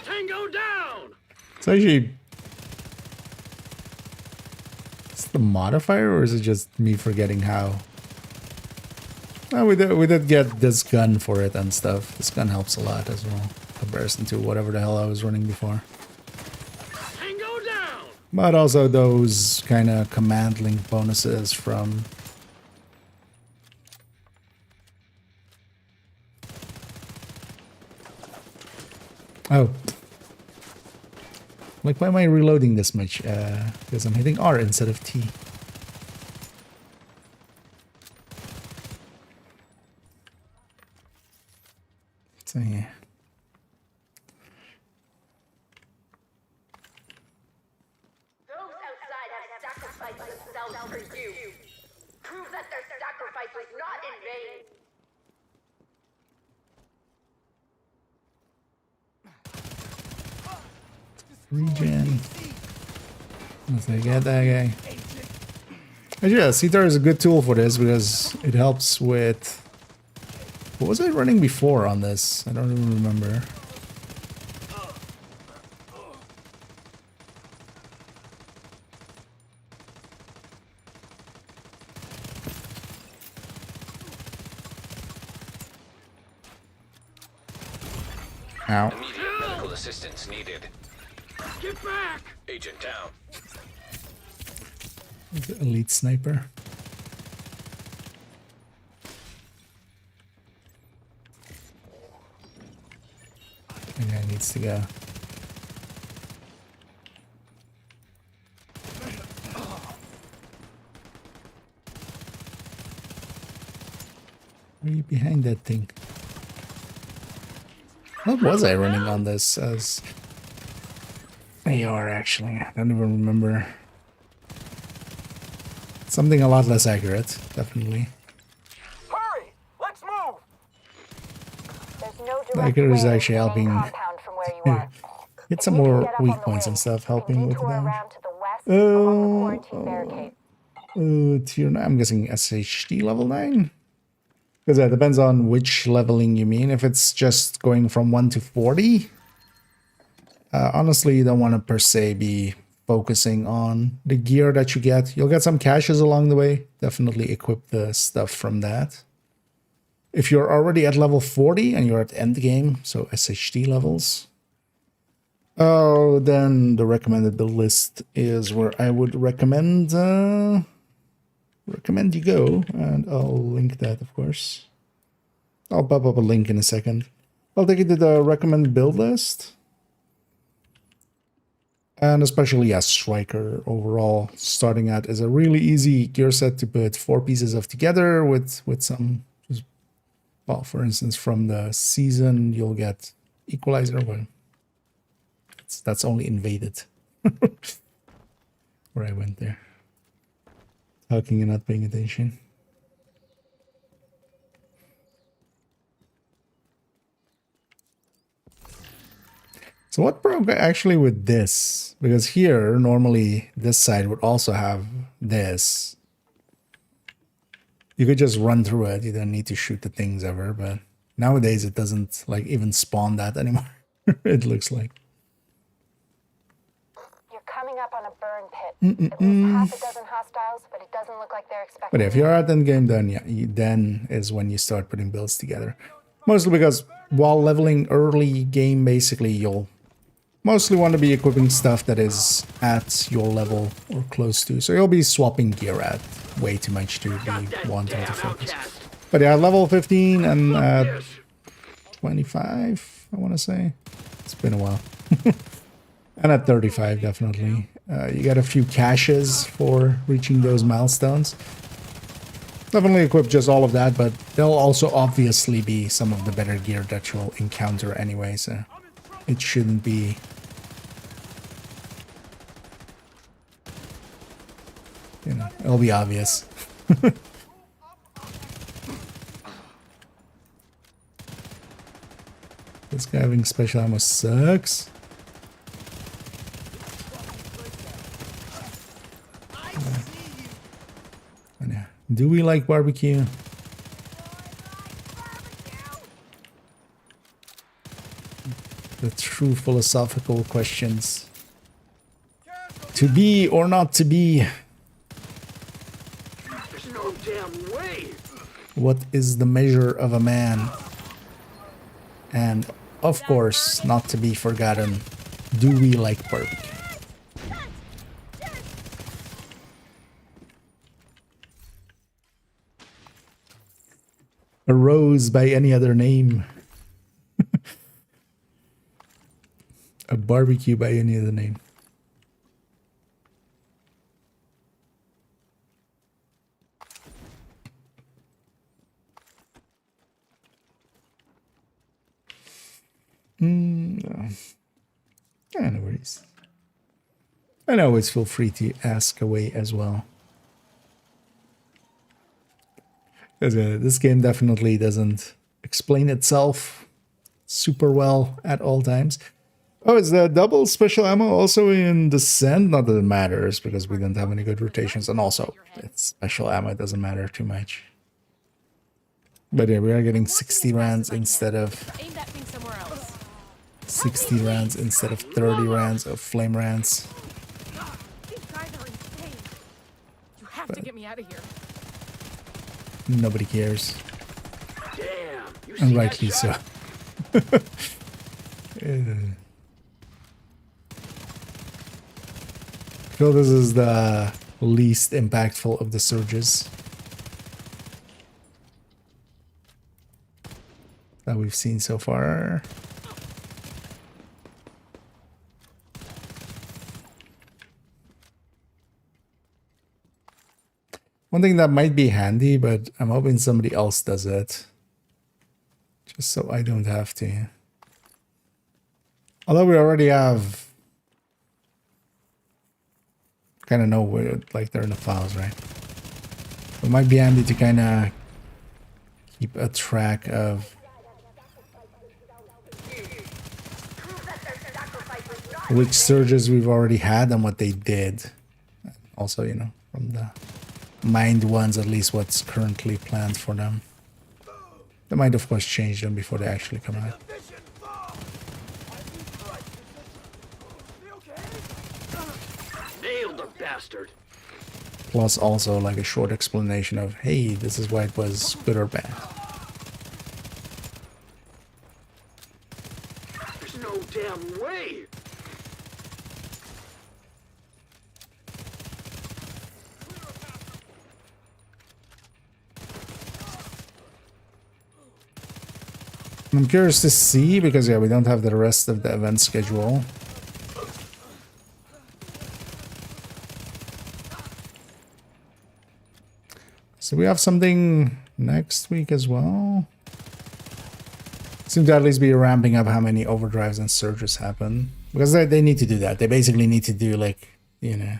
Speaker 2: Tango down!
Speaker 1: It's actually... It's the modifier, or is it just me forgetting how? Oh, we did get this gun for it and stuff. This gun helps a lot as well, in comparison to whatever the hell I was running before.
Speaker 2: Tango down!
Speaker 1: But also those kind of command link bonuses from... Oh. Like, why am I reloading this much? Because I'm hitting R instead of T. So yeah.
Speaker 3: sacrifice themselves for you. Prove that their sacrifice was not in vain.
Speaker 1: Regen. Let's get that guy. But yeah, CTAR is a good tool for this because it helps with... What was I running before on this? I don't even remember. Ow.
Speaker 4: Immediate medical assistance needed.
Speaker 2: Get back!
Speaker 4: Agent down.
Speaker 1: The elite sniper. That guy needs to go. Are you behind that thing? What was I running on this as? AR actually, I don't even remember. Something a lot less accurate, definitely.
Speaker 8: Hurry! Let's move!
Speaker 3: There's no
Speaker 1: The
Speaker 3: direct
Speaker 1: accurate is
Speaker 3: way
Speaker 1: actually
Speaker 3: to the main
Speaker 1: helping
Speaker 3: compound from where you are.
Speaker 1: get some
Speaker 3: If you can
Speaker 1: more
Speaker 3: get up
Speaker 1: weak
Speaker 3: on the
Speaker 1: points and
Speaker 3: wing,
Speaker 1: stuff,
Speaker 3: you
Speaker 1: helping
Speaker 3: can
Speaker 1: with the
Speaker 3: detour
Speaker 1: damage.
Speaker 3: around to the west along the quarantine barricade.
Speaker 1: Tier 9, I'm guessing SHD level 9? Because that depends on which leveling you mean. If it's just going from 1 to 40, honestly, you don't want to per se be focusing on the gear that you get. You'll get some caches along the way. Definitely equip the stuff from that. If you're already at level 40 and you're at endgame, so SHD levels, oh, then the recommended build list is where I would recommend you go, and I'll link that, of course. I'll pop up a link in a second. I'll take you to the recommended build list. And especially, yes, Striker overall, starting at is a really easy gear set to put 4 pieces of together with some, just, well, for instance, from the season, you'll get Equalizer, but that's only invaded. Where I went there. Talking and not paying attention. So what broke actually with this? Because here, normally, this side would also have this. You could just run through it. You don't need to shoot the things ever, but nowadays it doesn't like even spawn that anymore. It looks like.
Speaker 3: You're coming up on a burn pit. At least half a dozen hostiles, but it doesn't look like they're expecting
Speaker 1: But if
Speaker 3: you.
Speaker 1: you're at endgame, then yeah, then is when you start putting builds together. Mostly because while leveling early game, basically, you'll mostly want to be equipping stuff that is at your level or close to. So you'll be swapping gear at way too much to be wanting to focus. But yeah, level 15 and at 25, I want to say. It's been a while. And at 35, definitely. You get a few caches for reaching those milestones. Definitely equip just all of that, but there'll also obviously be some of the better gear that you'll encounter anyway, so it shouldn't be... You know, it'll be obvious. This guy having special ammo sucks. And yeah, do we like barbecue? The true philosophical questions. To be or not to be?
Speaker 2: There's no damn way!
Speaker 1: What is the measure of a man? And, of course, not to be forgotten, do we like barbecue? A rose by any other name. A barbecue by any other name. No. Yeah, no worries. And always feel free to ask away as well. Because this game definitely doesn't explain itself super well at all times. Oh, is the double special ammo also in Descent? Not that it matters, because we don't have any good rotations. And also, it's special ammo, it doesn't matter too much. But yeah, we are getting 60 rounds instead of...
Speaker 7: Aim that thing somewhere else.
Speaker 1: 60 rounds instead of 30 rounds of flame rounds.
Speaker 7: These guys are insane. You have to get me out of here.
Speaker 1: Nobody cares.
Speaker 2: Damn, you see
Speaker 1: And
Speaker 2: that
Speaker 1: rightly
Speaker 2: shot?
Speaker 1: so. I feel this is the least impactful of the surges that we've seen so far. One thing that might be handy, but I'm hoping somebody else does it. Just so I don't have to. Although we already have... kind of know where, like, they're in the files, right? It might be handy to kind of keep a track of which surges we've already had and what they did. Also, you know, from the mined ones, at least what's currently planned for them. They might, of course, change them before they actually come out.
Speaker 2: Nailed the bastard.
Speaker 1: Plus also like a short explanation of, hey, this is why it was good or bad.
Speaker 2: There's no damn way.
Speaker 1: I'm curious to see, because yeah, we don't have the rest of the event schedule. So we have something next week as well. Seems to at least be ramping up how many overdrives and surges happen. Because they need to do that. They basically need to do, like, you know...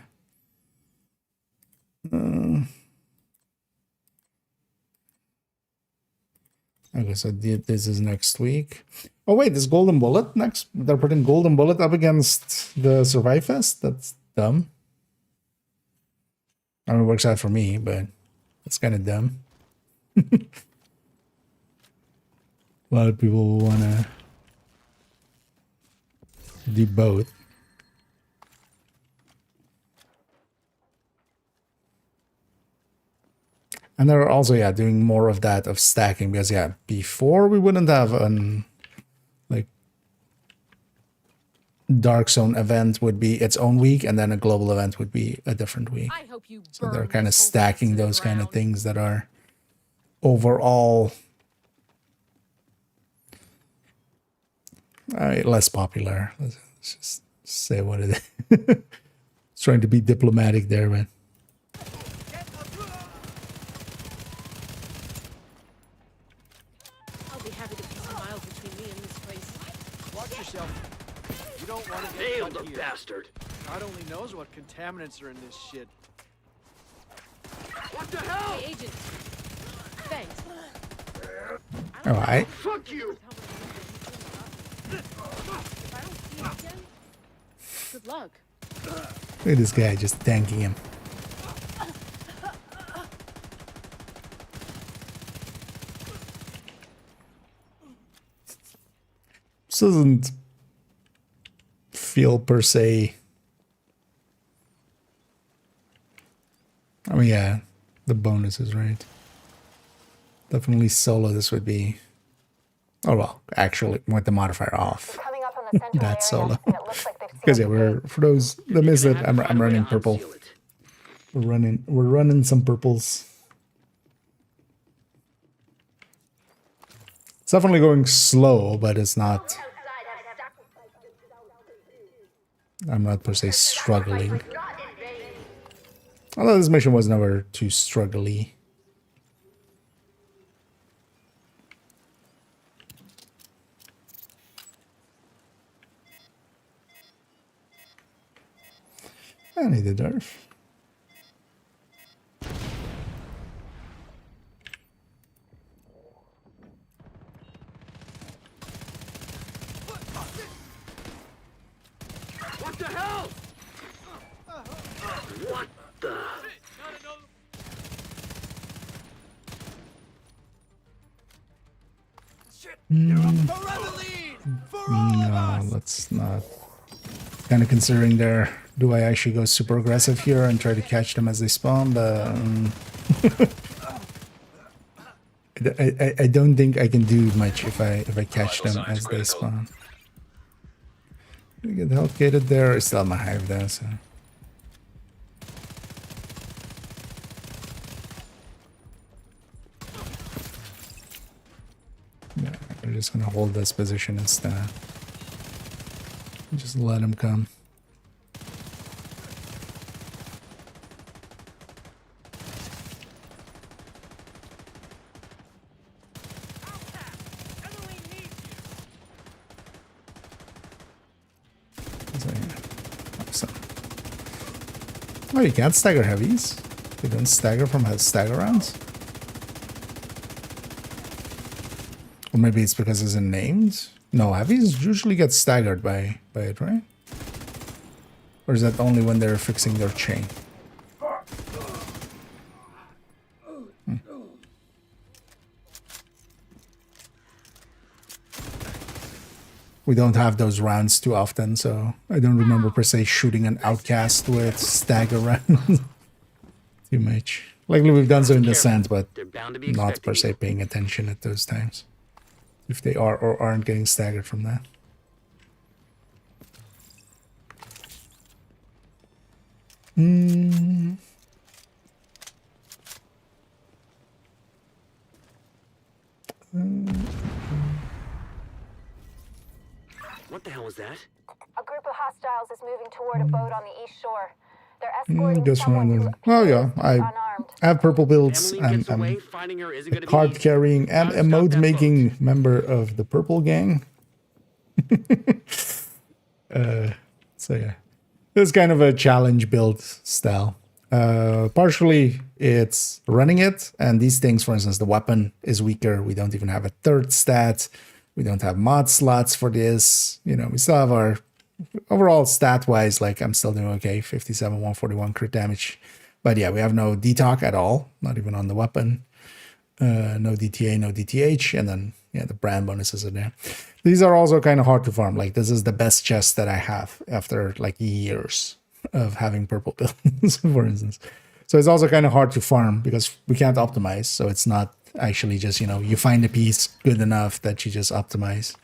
Speaker 1: Okay, so this is next week. Oh wait, this Golden Bullet next? They're putting Golden Bullet up against the Survive Fest? That's dumb. I mean, it works out for me, but it's kind of dumb. A lot of people want to do both. And they're also, yeah, doing more of that, of stacking, because, yeah, before we wouldn't have an, like, Dark Zone event would be its own week, and then a global event would be a different week.
Speaker 7: I hope you
Speaker 1: So they're
Speaker 7: burn
Speaker 1: kind of
Speaker 7: this whole
Speaker 1: stacking
Speaker 7: place to the
Speaker 1: those kind of
Speaker 7: ground.
Speaker 1: things that are overall less popular. Let's just say what it is. Trying to be diplomatic there, man.
Speaker 7: I'll be happy to put some miles between me and this place.
Speaker 6: Watch yourself. You don't want to get
Speaker 2: Nailed
Speaker 6: cut
Speaker 2: the
Speaker 6: here.
Speaker 2: bastard.
Speaker 6: God only knows what contaminants are in this shit.
Speaker 2: What the hell?
Speaker 7: Hey, Agent. Thanks.
Speaker 1: All right.
Speaker 2: Fuck you.
Speaker 7: If I don't see you again, good luck.
Speaker 1: Look at this guy just tanking him. This doesn't feel per se. I mean, yeah, the bonuses, right? Definitely solo this would be. Oh well, actually, with the modifier off.
Speaker 3: Coming up on the central
Speaker 1: That's
Speaker 3: area,
Speaker 1: solo.
Speaker 3: and it looks like they've
Speaker 1: Because yeah,
Speaker 3: sealed the
Speaker 1: for those that missed it, I'm
Speaker 2: Find a way
Speaker 1: running
Speaker 2: to
Speaker 1: purple.
Speaker 2: unseal it.
Speaker 1: We're running some purples. It's definitely going slow, but it's not. I'm not per se struggling. Although this mission was never too struggly. need a derf.
Speaker 2: What the hell? What the?
Speaker 1: No, let's not. Kind of considering there, do I actually go super aggressive here and try to catch them as they spawn? But I don't think I can do much if I catch them as they spawn. We get health gated there. I still have my hive there, so. Yeah, we're just gonna hold this position instead. Just let him come. Awesome. Oh, you can't stagger heavies? You don't stagger from stagger rounds? Or maybe it's because it's in named? No, heavies usually get staggered by it, right? Or is that only when they're fixing their chain? We don't have those rounds too often, so I don't remember per se shooting an outcast with stagger rounds too much. Likely we've done so in Descent, but not per se paying attention at those times. If they are or aren't getting staggered from that.
Speaker 2: What the hell was that?
Speaker 3: A group of hostiles is moving toward a boat on the east shore. They're escorting
Speaker 1: Just
Speaker 3: someone who
Speaker 1: random. Oh yeah,
Speaker 3: appears
Speaker 1: I
Speaker 3: unarmed.
Speaker 1: have purple builds.
Speaker 2: Emily gets
Speaker 1: I'm
Speaker 2: away, finding her isn't
Speaker 1: a
Speaker 2: gonna be
Speaker 1: card
Speaker 2: easy.
Speaker 1: carrying and
Speaker 2: Gotta
Speaker 1: a
Speaker 2: stop
Speaker 1: mode
Speaker 2: that
Speaker 1: making
Speaker 2: boat.
Speaker 1: member of the purple gang. So yeah, it's kind of a challenge build style. Partially it's running it, and these things, for instance, the weapon is weaker. We don't even have a third stat. We don't have mod slots for this. You know, we still have our overall stat wise, like I'm still doing okay, 57, 141 crit damage. But yeah, we have no detox at all, not even on the weapon. No DTA, no DTH, and then yeah, the brand bonuses are there. These are also kind of hard to farm. Like this is the best chest that I have after like years of having purple builds, for instance. So it's also kind of hard to farm because we can't optimize. So it's not actually just, you know, you find a piece good enough that you just optimize.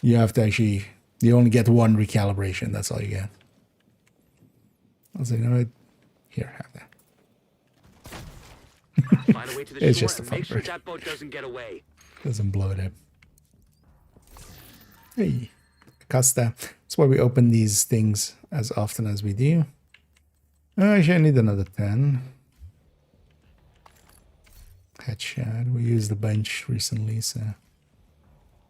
Speaker 1: You have to actually, you only get one recalibration. That's all you get. I was like, you know what? Here, have that.
Speaker 2: Find a way to the
Speaker 1: It's
Speaker 2: shore
Speaker 1: just a
Speaker 2: and
Speaker 1: fun
Speaker 2: make sure
Speaker 1: bird.
Speaker 2: that boat doesn't get away.
Speaker 1: Doesn't blow it up. Hey, Costa. That's why we open these things as often as we do. Actually, I need another 10. Headshot. We used a bunch recently, so I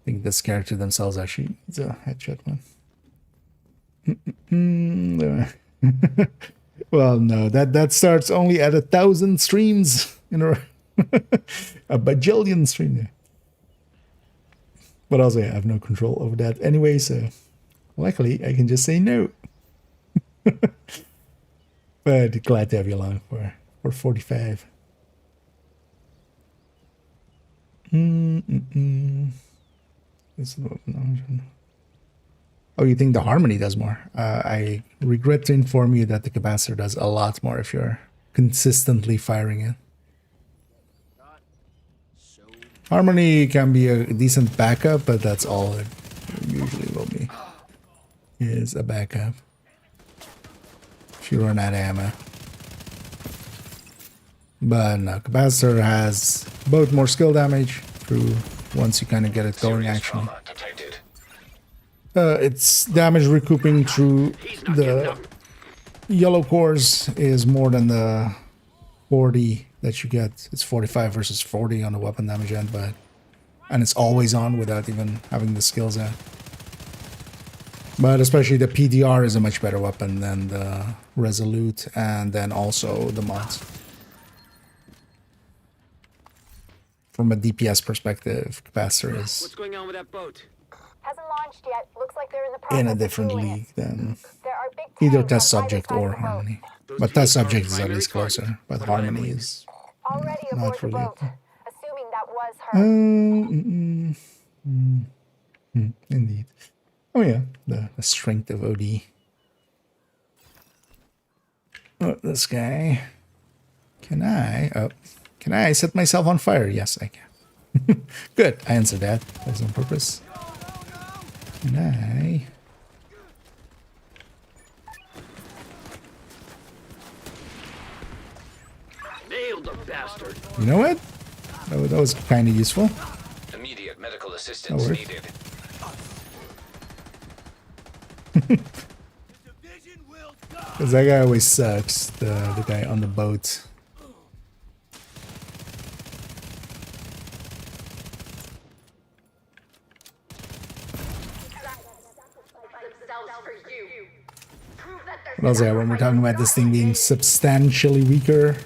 Speaker 1: think this character themselves actually needs a headshot one. Well, no, that starts only at 1,000 streams in a a bajillion stream there. But also, yeah, I have no control over that anyway, so luckily I can just say no. But glad to have you along for 45. This is what- Oh, you think the harmony does more? I regret to inform you that the capacitor does a lot more if you're consistently firing it. Harmony can be a decent backup, but that's all it usually will be. Is a backup. If you run out of ammo. But no, capacitor has both more skill damage through once you kind of get it going
Speaker 4: Serious
Speaker 1: actually.
Speaker 4: trauma detected.
Speaker 1: It's damage recouping through
Speaker 2: He's not getting
Speaker 1: the
Speaker 2: up.
Speaker 1: yellow cores is more than the 40 that you get. It's 45 versus 40 on the weapon damage end, but and it's always on without even having the skills out. But especially the PDR is a much better weapon than the Resolute, and then also the mods. From a DPS perspective, Capacitor is
Speaker 2: What's going on with that boat?
Speaker 3: Hasn't launched yet. Looks like they're in the process
Speaker 1: in a
Speaker 3: of
Speaker 1: different
Speaker 3: fueling
Speaker 1: league
Speaker 3: it.
Speaker 1: than
Speaker 3: There are big
Speaker 1: either
Speaker 3: tanks
Speaker 1: Test
Speaker 3: on either
Speaker 1: Subject
Speaker 3: side of
Speaker 1: or
Speaker 3: the boat.
Speaker 1: Harmony.
Speaker 2: Those
Speaker 1: But Test
Speaker 2: tanks are our
Speaker 1: Subject is at
Speaker 2: primary
Speaker 1: least
Speaker 2: target.
Speaker 1: closer, but
Speaker 2: What about
Speaker 1: Harmony
Speaker 2: Emily?
Speaker 1: is
Speaker 3: Already aboard
Speaker 1: not
Speaker 3: the
Speaker 1: really up
Speaker 3: boat.
Speaker 1: there.
Speaker 3: Assuming that was her.
Speaker 1: Indeed. Oh yeah, the strength of OD. Oh, this guy. Can I set myself on fire? Yes, I can. Good, I answered that. That was on purpose. Can I?
Speaker 2: Nailed the bastard.
Speaker 1: You know what? That was kind of useful.
Speaker 4: Immediate medical assistance
Speaker 1: worked.
Speaker 4: needed.
Speaker 1: Because that guy always sucks, the guy on the boat. What else I got when we're talking about this thing being substantially weaker?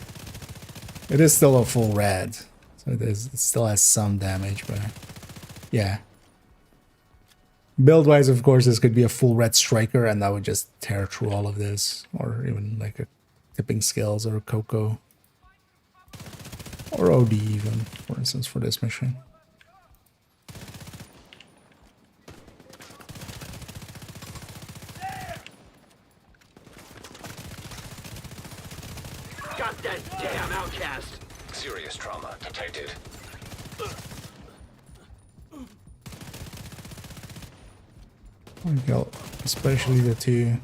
Speaker 1: It is still a full red, so it still has some damage, but yeah. Build-wise, of course, this could be a full red striker, and that would just tear through all of this, or even like a tipping skills or a Coco, or OD even, for instance, for this mission.
Speaker 2: Got that damn outcast.
Speaker 4: Serious trauma detected.
Speaker 1: Okay, especially the two.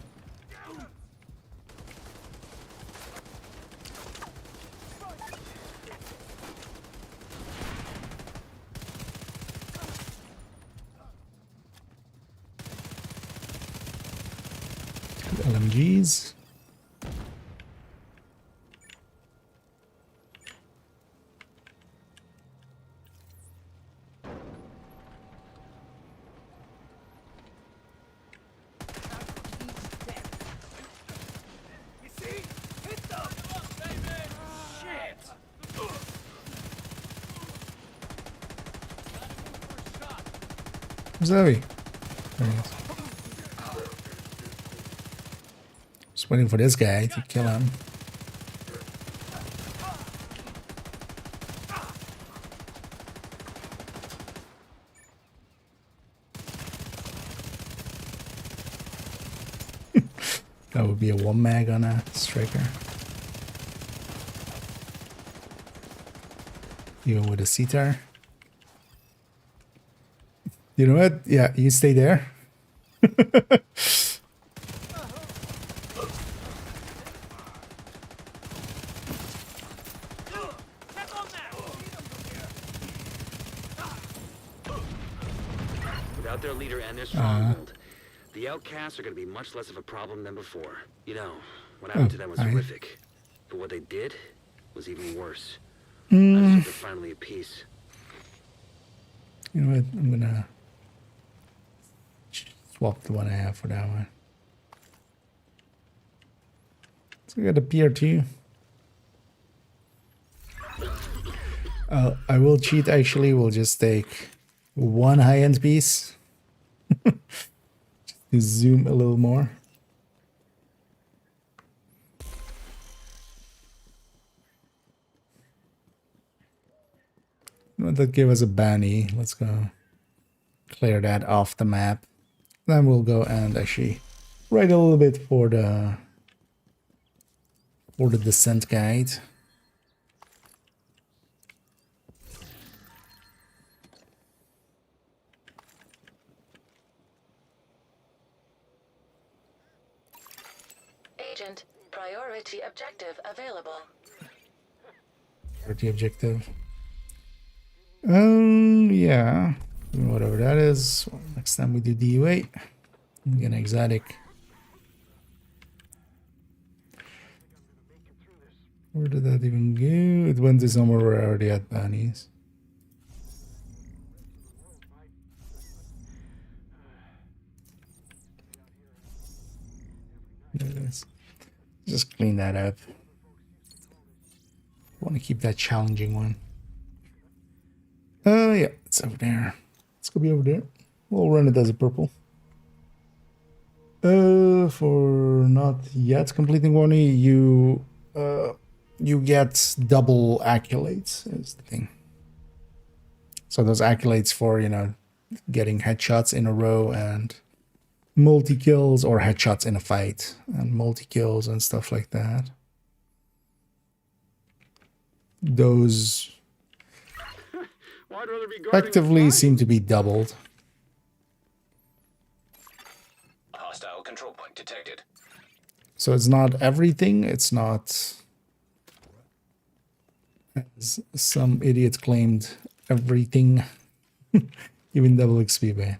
Speaker 1: LMGs. Where's Abby? There he is. Just waiting for this guy to kill him. That would be a one mag on a striker. Even with a CTAR. You know what? Yeah, you stay there.
Speaker 2: Without their leader and their stronghold, the outcasts are going to be much less of a problem than before. You know, what happened to them was horrific, but what they did was even worse. I just hope they're finally at peace.
Speaker 1: You know what? I'm gonna swap the one I have for that one. So I got a PR2. I will cheat actually. We'll just take one high-end piece. Just to zoom a little more. Well, that gave us a bounty. Let's go clear that off the map. Then we'll go and actually write a little bit for the descent guide.
Speaker 9: Agent, priority objective available.
Speaker 1: Priority objective. Yeah. Whatever that is. Next time we do DU8, we get an exotic. Where did that even go? It went to somewhere where I already had bounties. Just clean that up. Want to keep that challenging one. Yeah, it's over there. It's gonna be over there. We'll run it as a purple. For not yet completing one, you get double accolades is the thing. So those accolades for, you know, getting headshots in a row and multi-kills, or headshots in a fight and multi-kills and stuff like that. Those effectively seem to be doubled.
Speaker 4: Hostile control point detected.
Speaker 1: So it's not everything. It's not, as some idiots claimed, everything. Even double XP ban.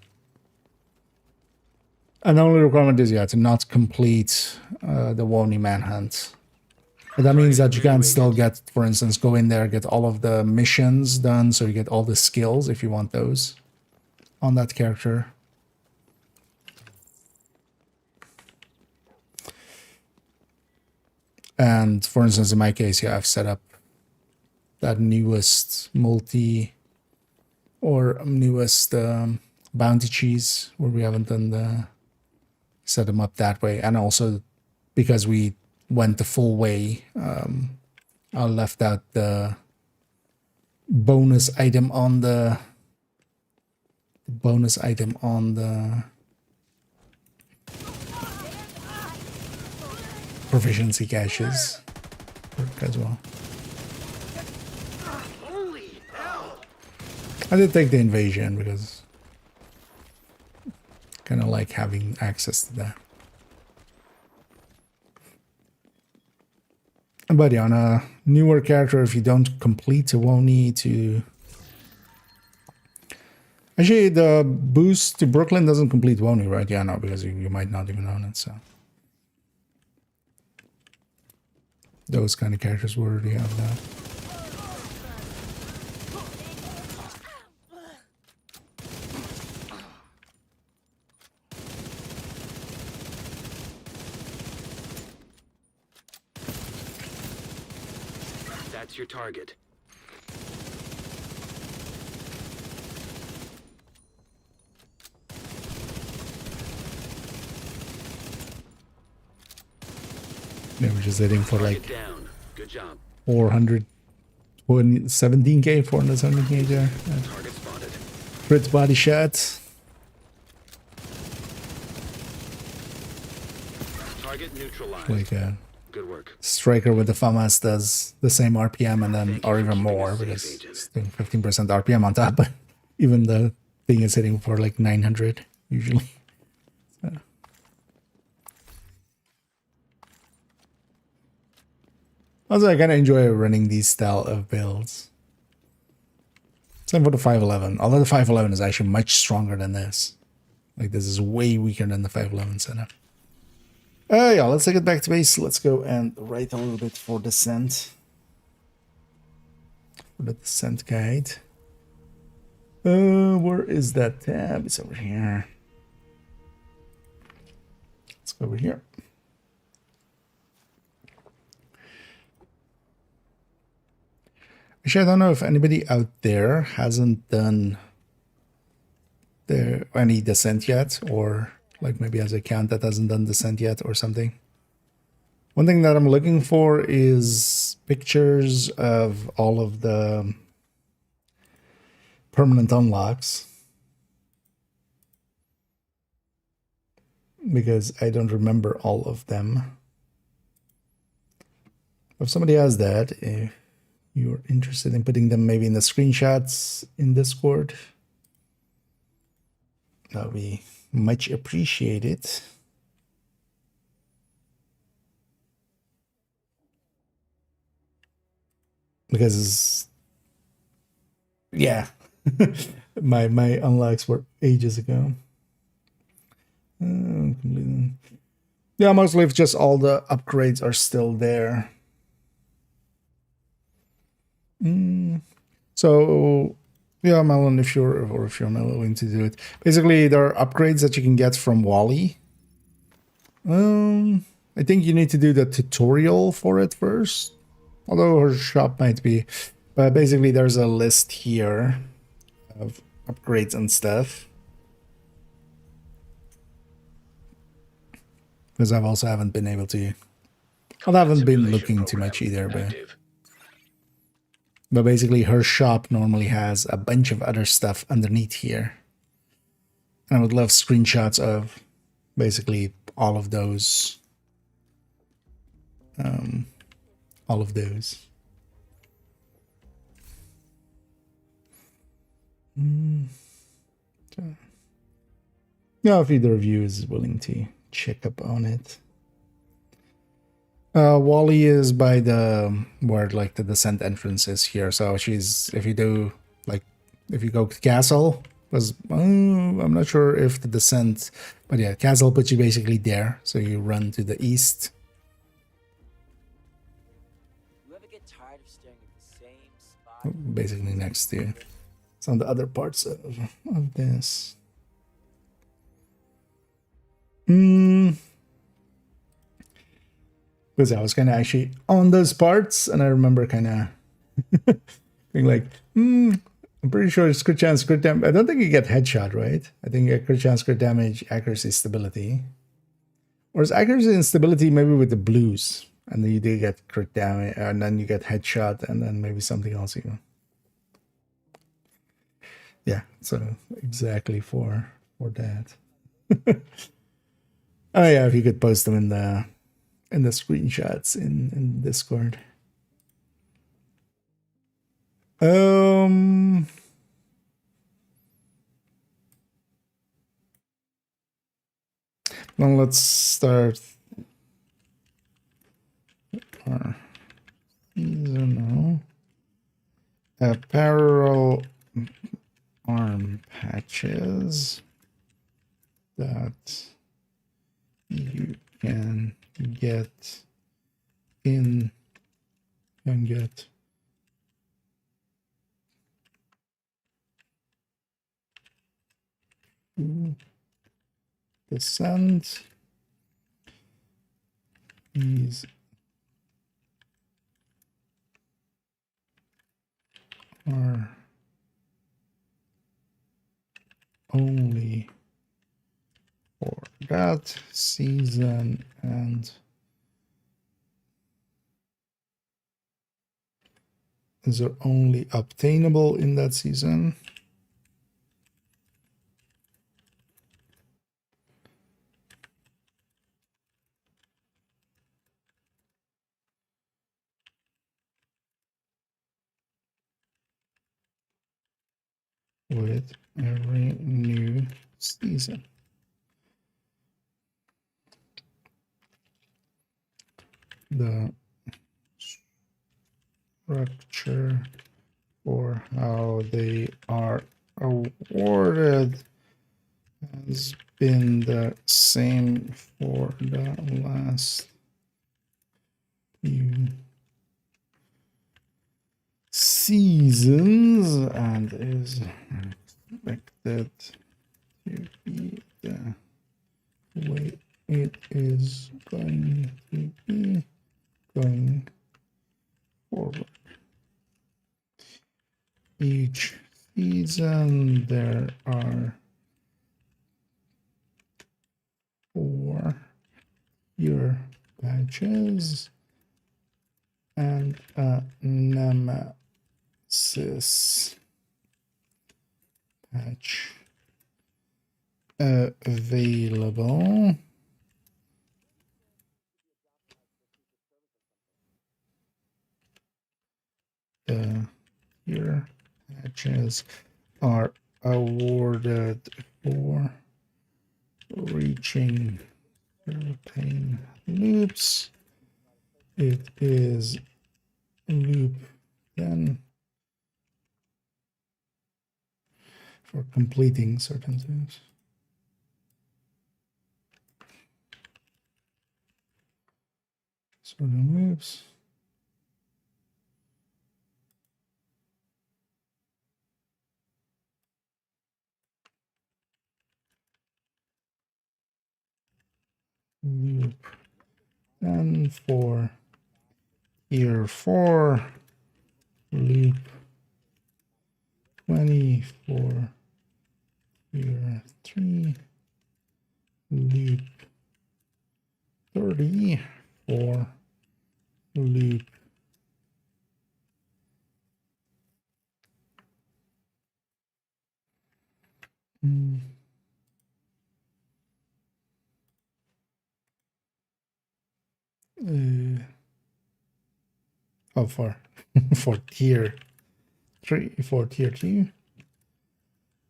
Speaker 1: And the only requirement is, yeah, to not complete the Wony manhunt. But that means that you can still get, for instance, go in there, get all of the missions done, so you get all the skills if you want those on that character. And for instance, in my case, yeah, I've set up that newest newest bounty cheese where we haven't done the set them up that way. And also because we went the full way, I left out the bonus item on the proficiency caches as well. I did take the invasion because kind of like having access to that. But yeah, on a newer character, if you don't complete, you won't need to. Actually, the boost to Brooklyn doesn't complete Wony, right? Yeah, no, because you might not even own it, so. Those kind of characters will already have that.
Speaker 2: That's your target.
Speaker 1: They were just hitting for like
Speaker 2: Down. Good job.
Speaker 1: 417k, 417k there.
Speaker 2: Target spotted.
Speaker 1: Crit body shot.
Speaker 2: Target neutralized.
Speaker 1: Like a
Speaker 2: Good work.
Speaker 1: striker with the FAMAS does the same RPM and then, or even more, because it's doing 15% RPM on top, but even the thing is hitting for like 900 usually. So. Also, I kind of enjoy running these style of builds. Same for the 511, although the 511 is actually much stronger than this. Like, this is way weaker than the 511 setup. Yeah, let's take it back to base. Let's go and write a little bit for descent. For the descent guide. Where is that tab? It's over here. Let's go over here. Actually, I don't know if anybody out there hasn't done any descent yet, or like maybe has an account that hasn't done descent yet or something. One thing that I'm looking for is pictures of all of the permanent unlocks, because I don't remember all of them. If somebody has that, if you're interested in putting them maybe in the screenshots in Discord, that would be much appreciated. Because, yeah, my unlocks were ages ago. Yeah, mostly if just all the upgrades are still there. So yeah, Melon, if you're willing to do it. Basically, there are upgrades that you can get from Wally. I I think you need to do the tutorial for it first. Although her shop might be. But basically there's a list here of upgrades and stuff. Because I've also haven't been able to. Well, I haven't been looking too much either, but basically her shop normally has a bunch of other stuff underneath here. And I would love screenshots of basically all of those. All of those. Now, if either of you is willing to check up on it. Wally is by the where like the descent entrance is here. So she's if you go to castle, was I'm not sure if the descent, but yeah, castle puts you basically there. So you run to the east.
Speaker 6: You ever get tired of staring at the same spot?
Speaker 1: Basically next to some of the other parts of this. Because I was kind of actually on those parts, and I remember kind of being like, I'm pretty sure it's crit chance, crit damage. I don't think you get headshot, right? I think you get crit chance, crit damage, accuracy, stability. Or is accuracy and stability maybe with the blues? And then you do get crit damage, and then you get headshot, and then maybe something else even. Yeah, so exactly for that. Oh yeah, if you could post them in the screenshots in Discord. Now let's start our seasonal apparel arm patches that you can get descent. These are only for that season, and these are only obtainable in that season. With every new season. The structure for how they are awarded has been the same for the last few seasons and is expected to be the way it is going to be going forward. Each season there are 4 year patches and a nemesis patch available. The year patches are awarded for reaching certain loops. It is loop 10 for completing certain things. Certain loops. Loop and for here 4 loop 20 for here 3 loop 30 for loop for for tier 3 for tier 2,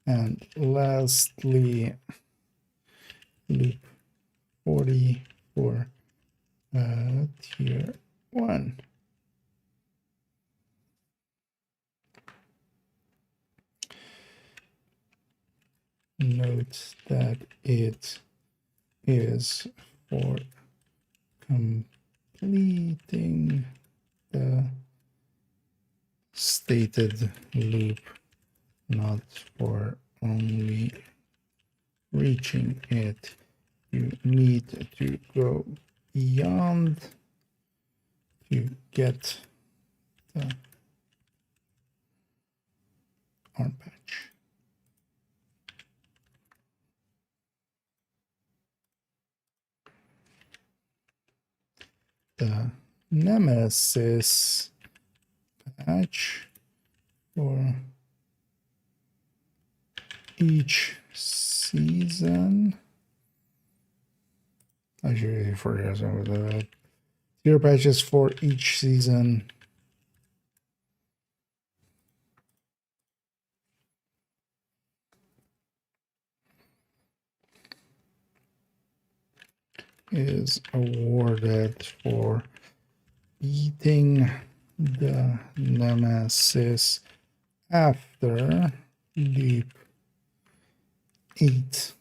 Speaker 1: and lastly loop 40 for tier 1. Note that it is for completing the stated loop, not for only reaching it. You need to go beyond to get the arm patch. The Nemesis patch for each season. I should forget some of the tier patches for each season. Is awarded for beating the Nemesis after loop 8.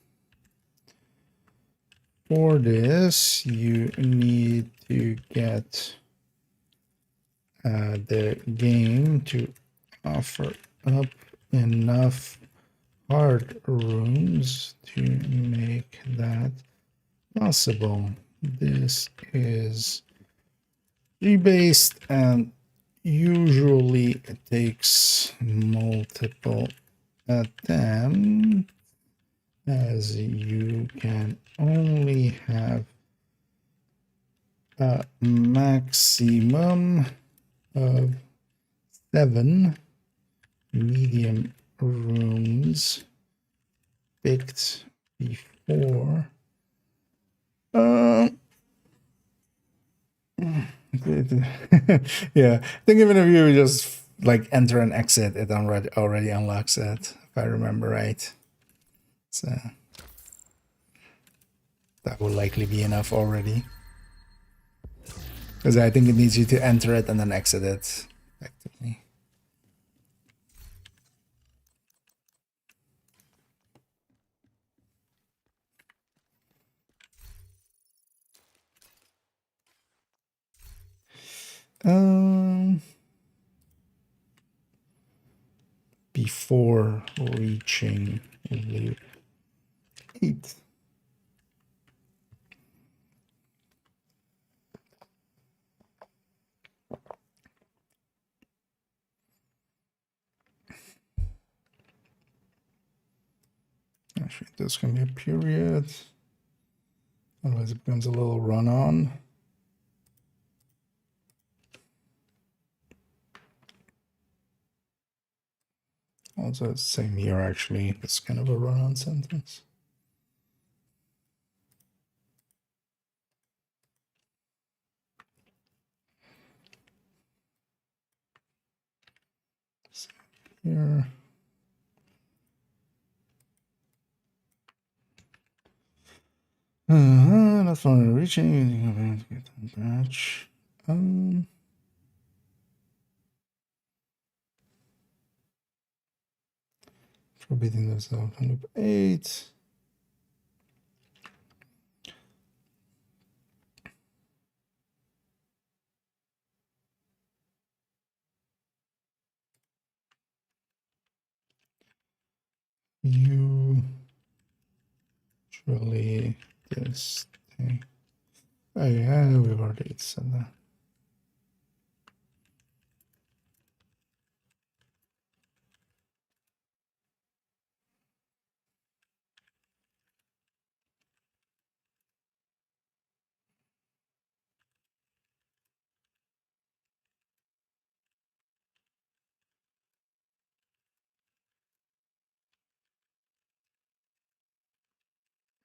Speaker 1: For this, you need to get the game to offer up enough hard rooms to make that possible. This is rebased and usually it takes multiple attempts, as you can only have a maximum of 7 medium rooms picked before yeah, I think even if you just like enter and exit, it already unlocks it, if I remember right. So that will likely be enough already, because I think it needs you to enter it and then exit it effectively. Before reaching loop 8. Actually, this can be a period. Otherwise, it becomes a little run-on. Also, same here, actually. It's kind of a run-on sentence. So here. That's one reaching. Match. For beating themselves on loop 8. Usually this thing. Oh yeah, we've already said that.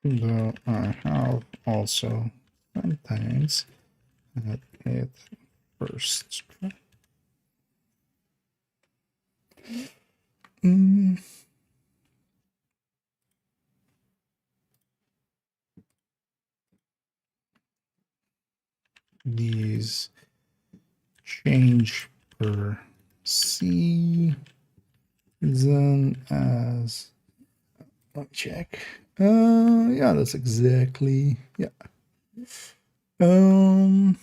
Speaker 1: Though I have also sometimes had it first. These change per season as let me check. Yeah, that's exactly yeah. Oh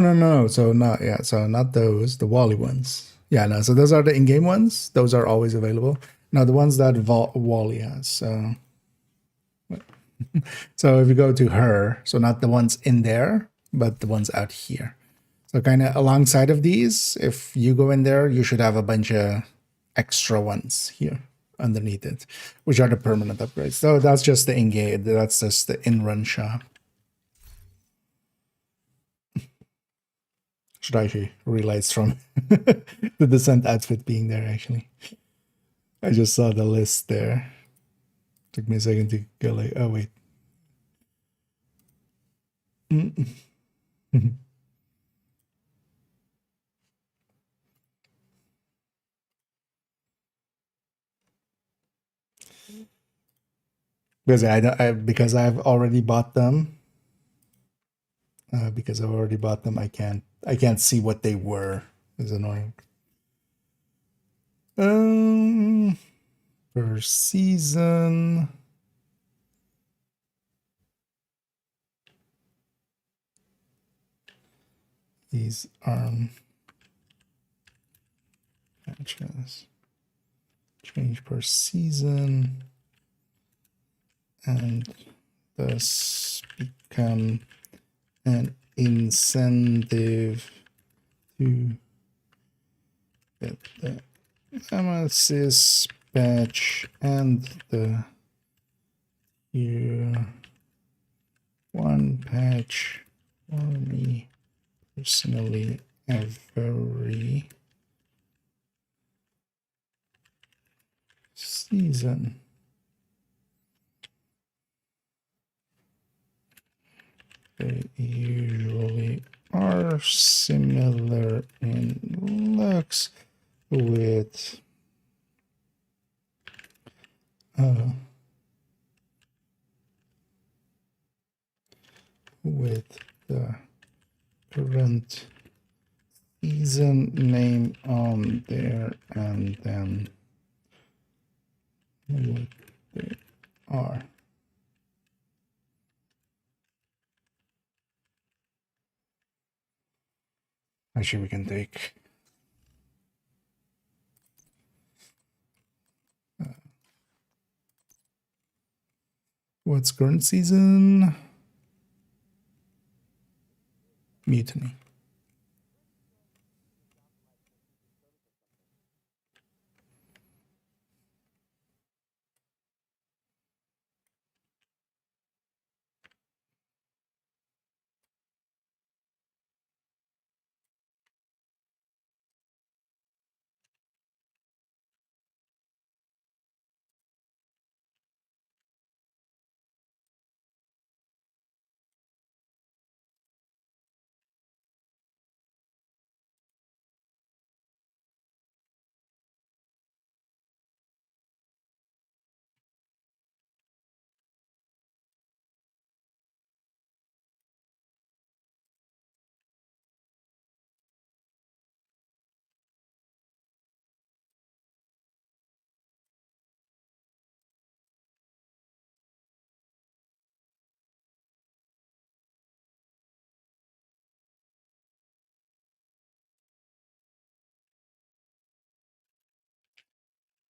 Speaker 1: no. So not yeah, so not those, the Wally ones. Yeah, no, so those are the in-game ones. Those are always available. Now the ones that Wally has. So if you go to her, so not the ones in there, but the ones out here. So kind of alongside of these, if you go in there, you should have a bunch of extra ones here underneath it, which are the permanent upgrades. So that's just the in-game, that's just the in-run shop. Should actually realize from the Descent outfit being there, actually. I just saw the list there. Took me a second to go like, oh wait. Because I've already bought them. Because I've already bought them, I can't see what they were. It's annoying. Per season. These arm patches change per season, and thus become an incentive to get the Immersive patch and the year one patch for me personally every season. They usually are similar in looks with the current season name on there, and then what they are. Actually, we can take what's current season? Mutiny.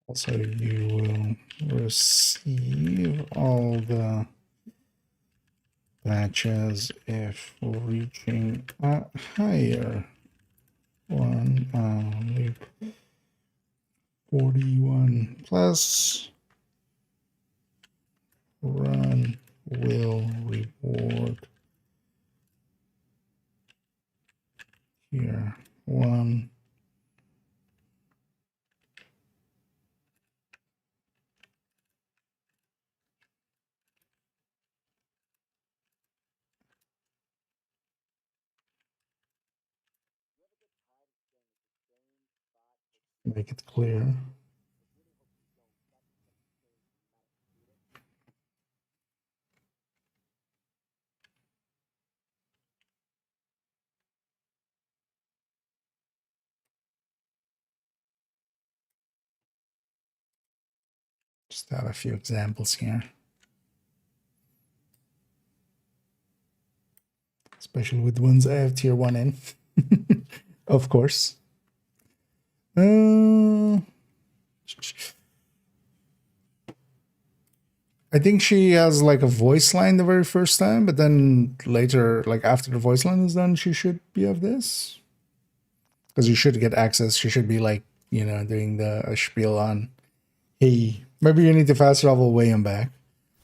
Speaker 1: Also, you will receive all the patches if reaching a higher one. Loop 41 plus run will reward here one. Make it clear. Just add a few examples here, especially with ones I have tier 1 in, of course. I think she has like a voice line the very first time, but then later, like after the voice line is done, she should be of this. Because you should get access. She should be like, you know, doing the spiel on, hey, maybe you need to fast travel way and back.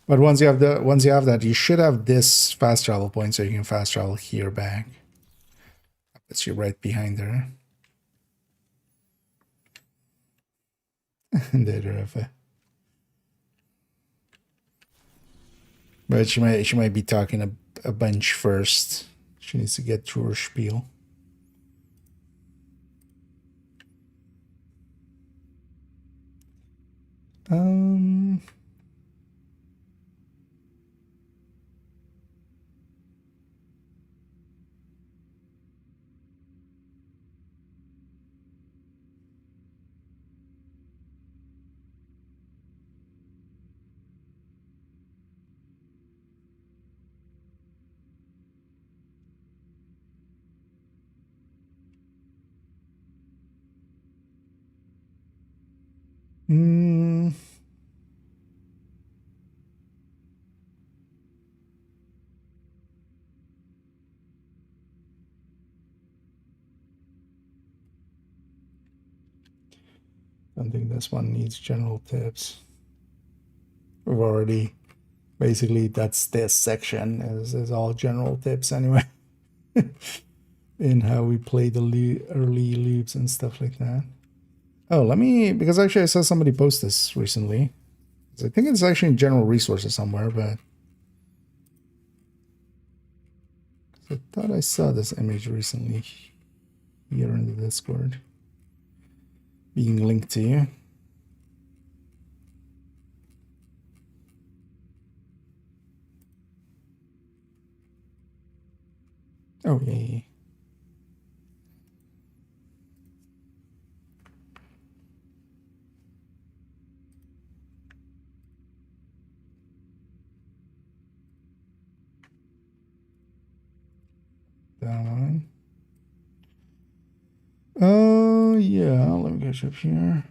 Speaker 1: But once you have that, you should have this fast travel point so you can fast travel here back. That's you right behind her. But she might be talking a bunch first. She needs to get through her spiel. I think this one needs general tips. We've already, basically, that's this section is all general tips anyway. In how we play the early loops and stuff like that. Oh, let me, because actually I saw somebody post this recently. I think it's actually in general resources somewhere, but I thought I saw this image recently here in the Discord being linked to you. Oh, yeah. Down. Oh, yeah. Let me catch up here.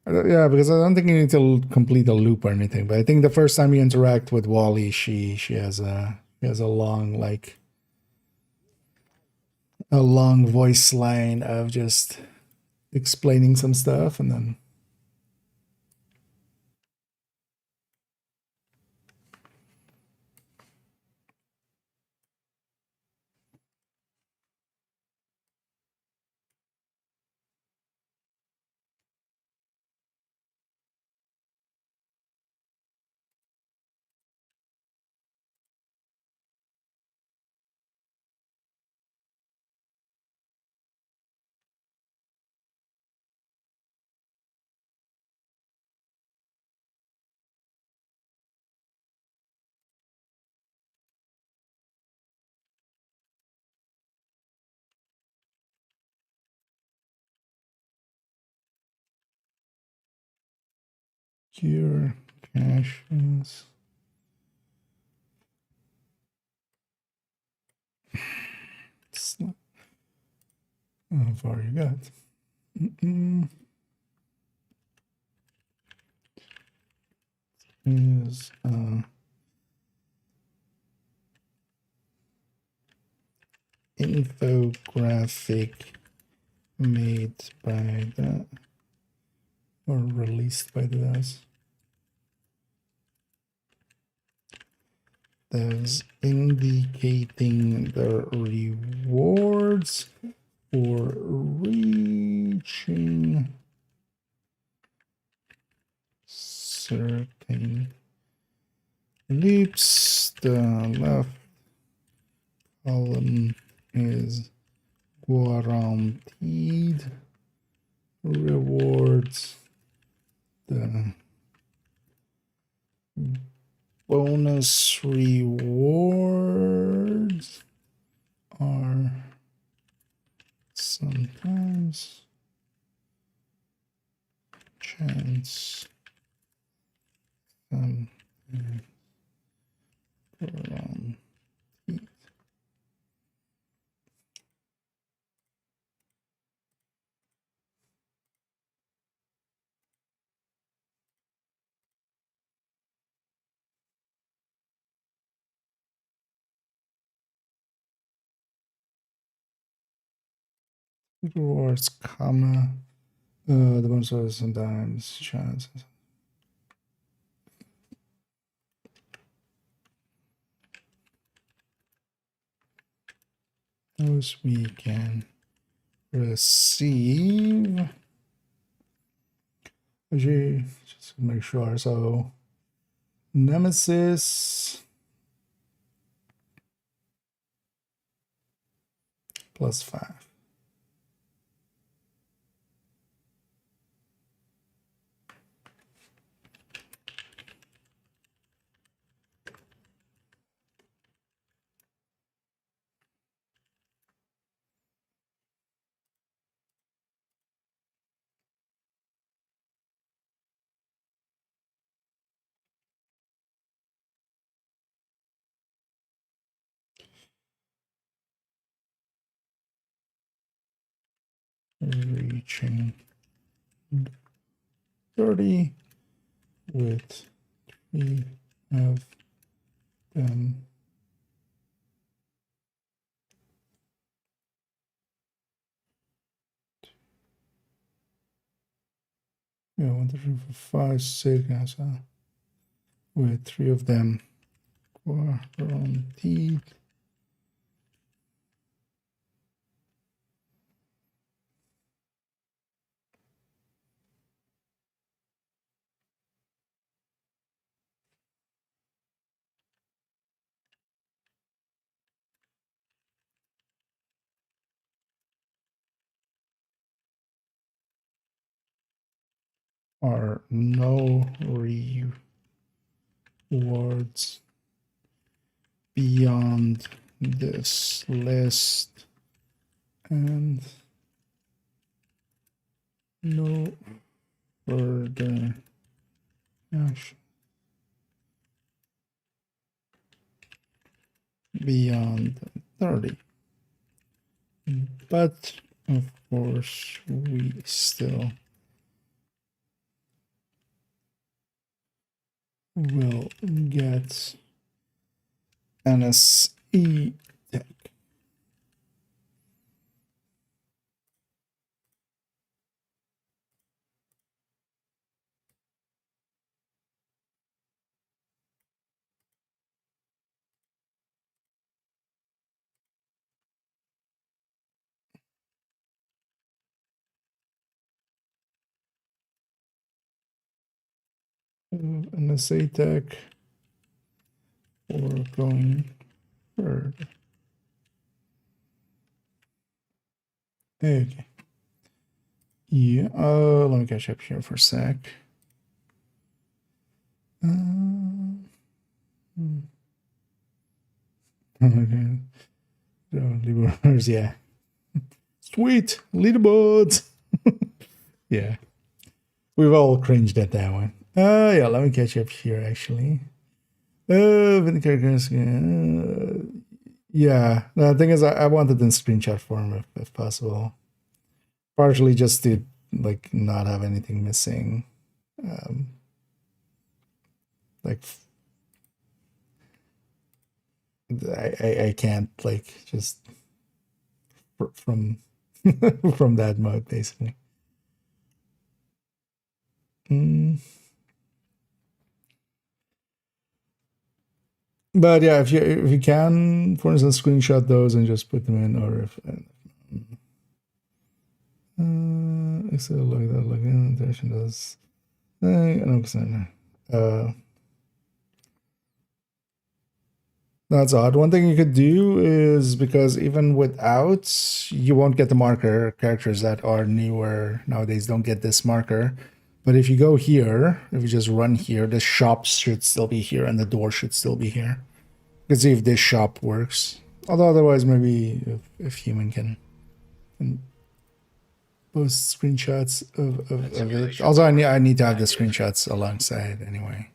Speaker 1: Yeah, because I don't think you need to complete a loop or anything. But I think the first time you interact with Wally, she has a long a long voice line of just explaining some stuff, and then cure caches. How far you got? Is infographic made by the or released by the devs indicating the rewards for reaching certain leaps. The left column is guaranteed rewards. The bonus rewards are sometimes chance guaranteed. Rewards, comma, the bonus are sometimes chances. Those we can receive. Actually, just make sure. So, Nemesis +5. Reaching 30 with 3 of them. Yeah, 1, 2, 3, 4, 5, 6. So with 3 of them guaranteed. Are no rewards beyond this list and no further action beyond 30. But of course we still will get NSE tech. NSA tech for going further. Okay. Yeah, let me catch up here for a sec. Okay. So, leaderboards, yeah. Sweet, leaderboards. Yeah. We've all cringed at that one. Yeah, let me catch up here actually. Yeah, the thing is I wanted in screenshot form if possible. partially just to like not have anything missing. Like I can't like just from from that mode basically. But yeah, if you can, for instance, screenshot those and just put them in, or if so like that, like intention does. That's odd. One thing you could do is, because even without, you won't get the marker. Characters that are newer nowadays don't get this marker. But if you go here, if you just run here, the shops should still be here and the door should still be here. You can see if this shop works. Although otherwise, maybe if human can post screenshots of it. Also, I need to have the screenshots alongside anyway.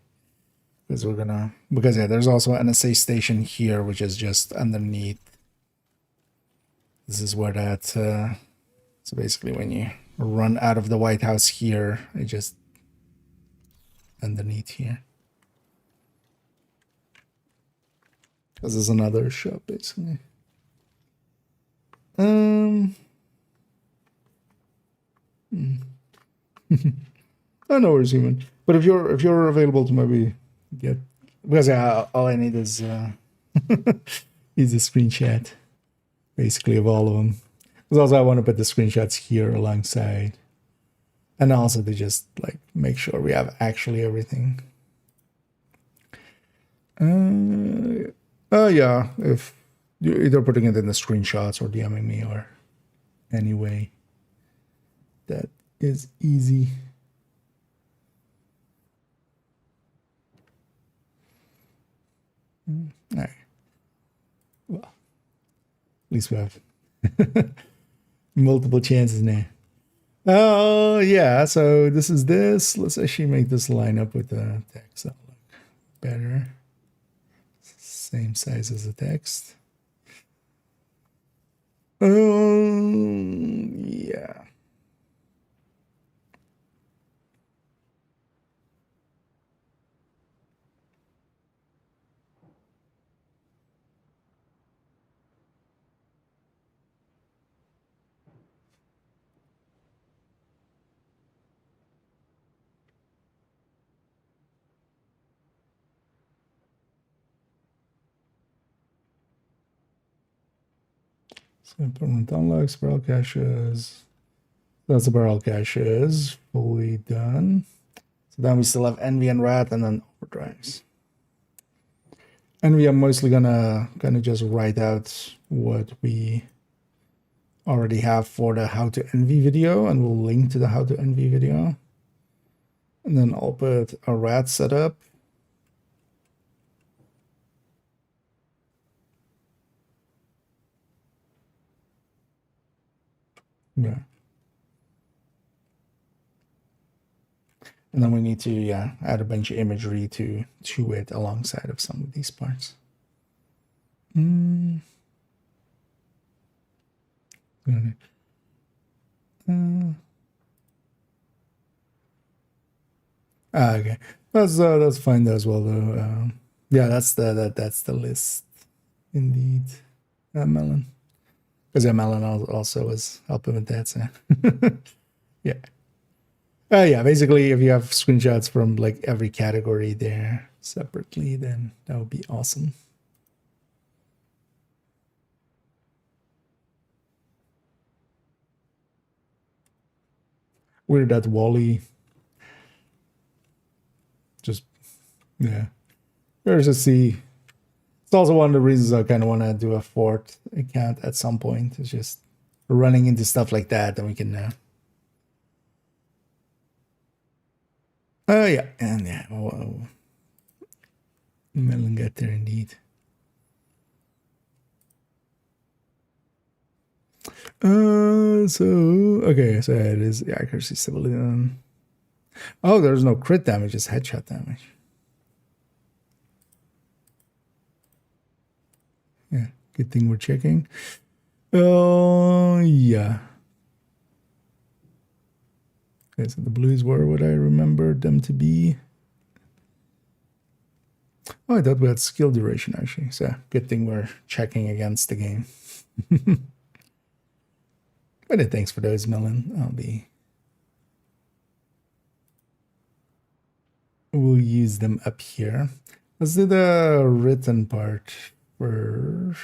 Speaker 1: Because yeah, there's also an NSA station here, which is just underneath. This is where that, so basically when you run out of the White House here, it just underneath here. This is another shop, basically. I know where's human, but if you're available to maybe get, because yeah, all I need is is a screenshot, basically, of all of them. Because also I want to put the screenshots here alongside, and also to just like make sure we have actually everything. Yeah, if you're either putting it in the screenshots or DMing me or anyway, that is easy. All right. Well, at least we have multiple chances now. Oh, yeah. So this is this. Let's actually make this line up with the text. That'll look better. Same size as the text. Yeah. So implement unlocks, barrel caches. That's the barrel caches fully done. So then we still have Envy and Rat and then Overdrives. Envy, I'm mostly gonna just write out what we already have for the How to Envy video, and we'll link to the How to Envy video. And then I'll put a Rat setup. Yeah. And then we need to add a bunch of imagery to it alongside of some of these parts. Okay, that's fine as well though. Yeah, that's the list indeed. Melon, because Melon also was helping with that. So yeah. Yeah, basically, if you have screenshots from like every category there separately, then that would be awesome. Weird that Wally just, yeah. There's a C. It's also one of the reasons I kind of want to do a fourth account at some point. It's just running into stuff like that, and we can. Oh yeah, and yeah, Melon got there indeed. So okay, so it is the accuracy stability. Oh, there's no crit damage, it's headshot damage. Yeah, good thing we're checking. Oh yeah. Okay, so the blues were what I remembered them to be. Oh, I thought we had skill duration actually. So good thing we're checking against the game. But thanks for those, Melon. We'll use them up here. Let's do the written part first.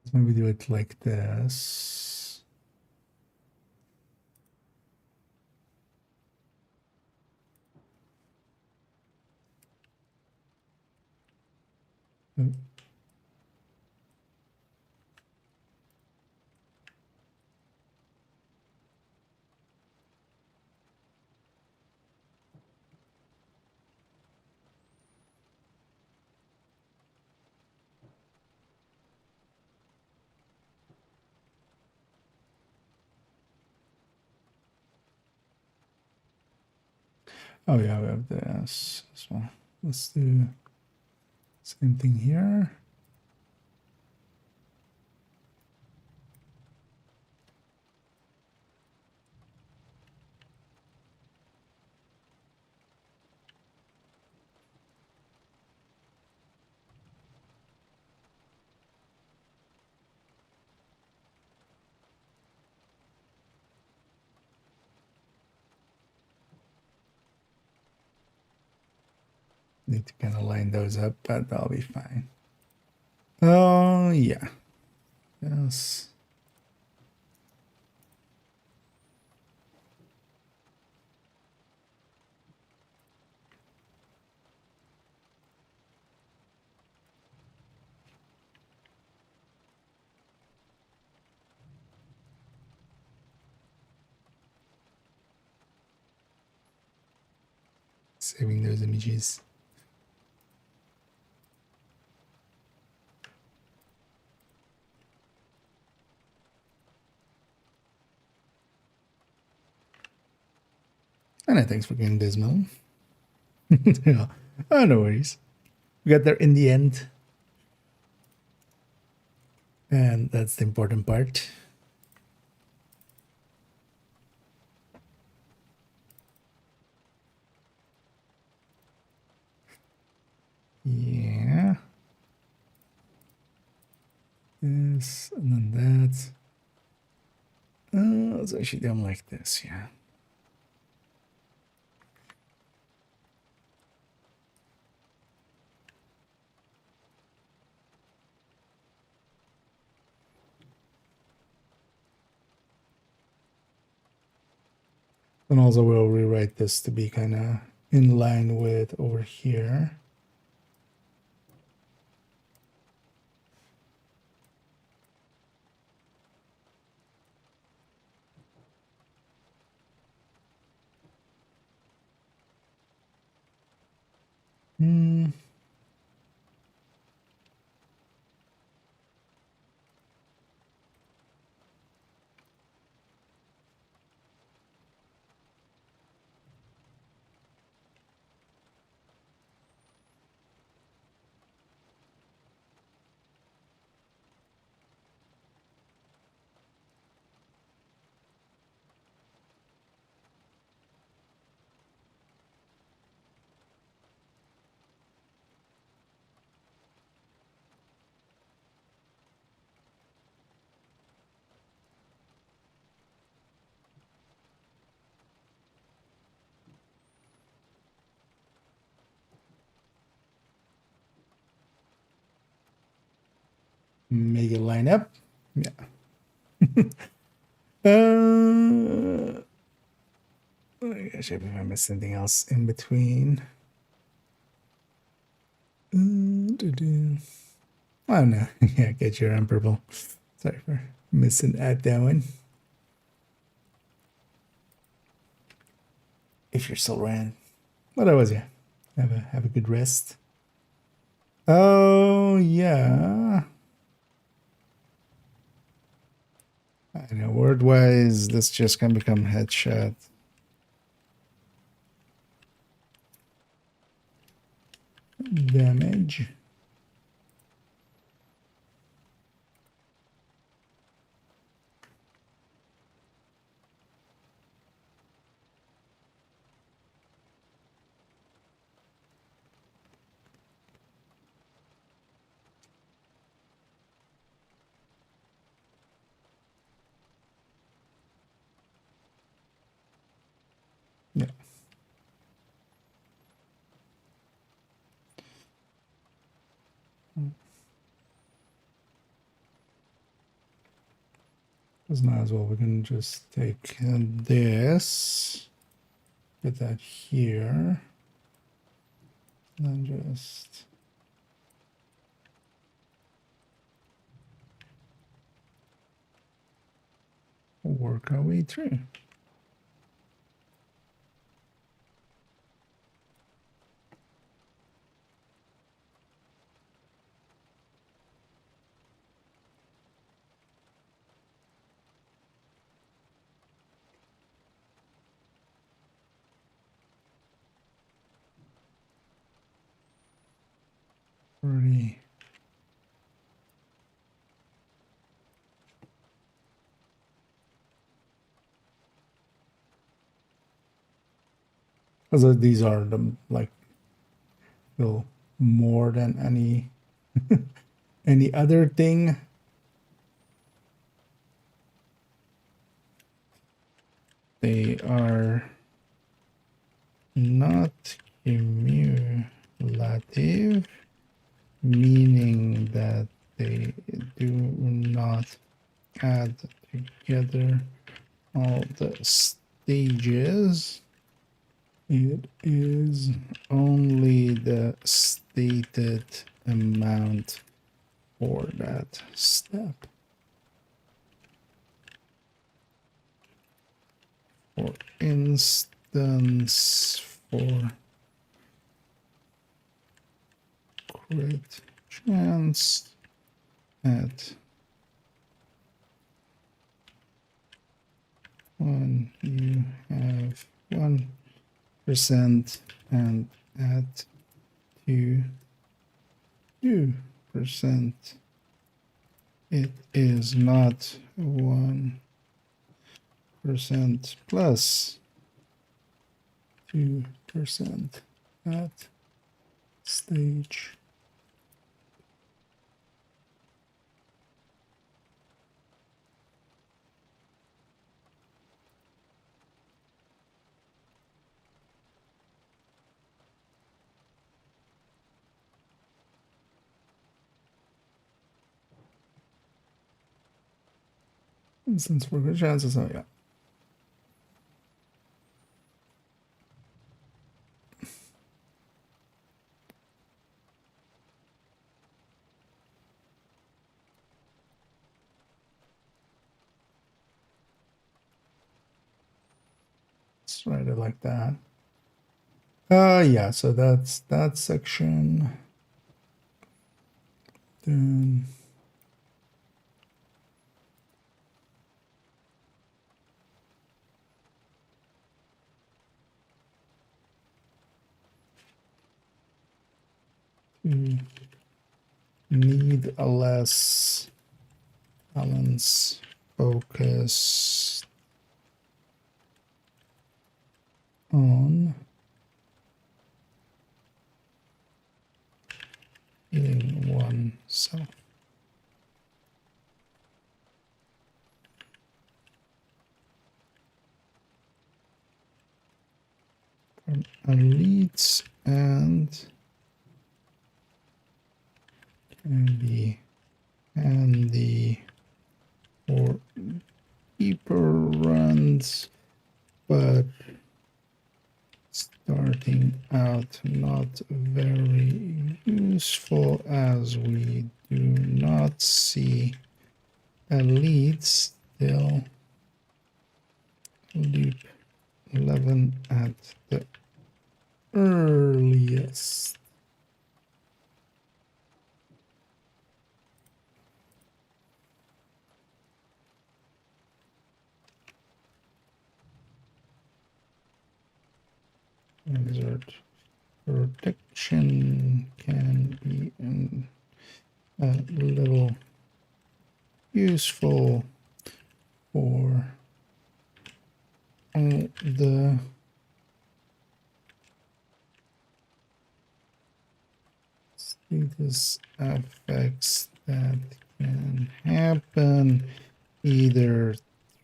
Speaker 1: Let's maybe do it like this. Oh. Oh yeah, we have this as well. Let's do same thing here. Need to kind of line those up, but that'll be fine. Oh yeah. Yes. Saving those images. And thanks for getting this, Mel. Yeah. Oh, no worries. We got there in the end. And that's the important part. Yeah. This and then that. Let's actually do them like this, yeah. And also we'll rewrite this to be kind of in line with over here. Hmm. Make it line up. Yeah. I should if I missed something else in between. Oh no. Yeah, get your purple. Sorry for missing at that one. If you're still around. But I was, yeah. Have a good rest. Oh yeah. I know, word-wise, this just can become headshot. Damage. Yeah. Because now as well, we can just take this, put that here, and then just work our way through. Pretty. Because these are the like feel more than any other thing. They are not cumulative, meaning that they do not add together all the stages. It is only the stated amount for that step. For instance, for crit chance at when you have 1% and at 2%, it is not 1% plus 2% at stage. Instance for good chances, oh yeah. Let's write it like that. Yeah, so that's that section. Then you need a less balance focus on in oneself. Elites and can be handy for deeper runs, but starting out not very useful as we do not see elites still loop 11 at the earliest. Exert protection can be a little useful for all the status effects that can happen either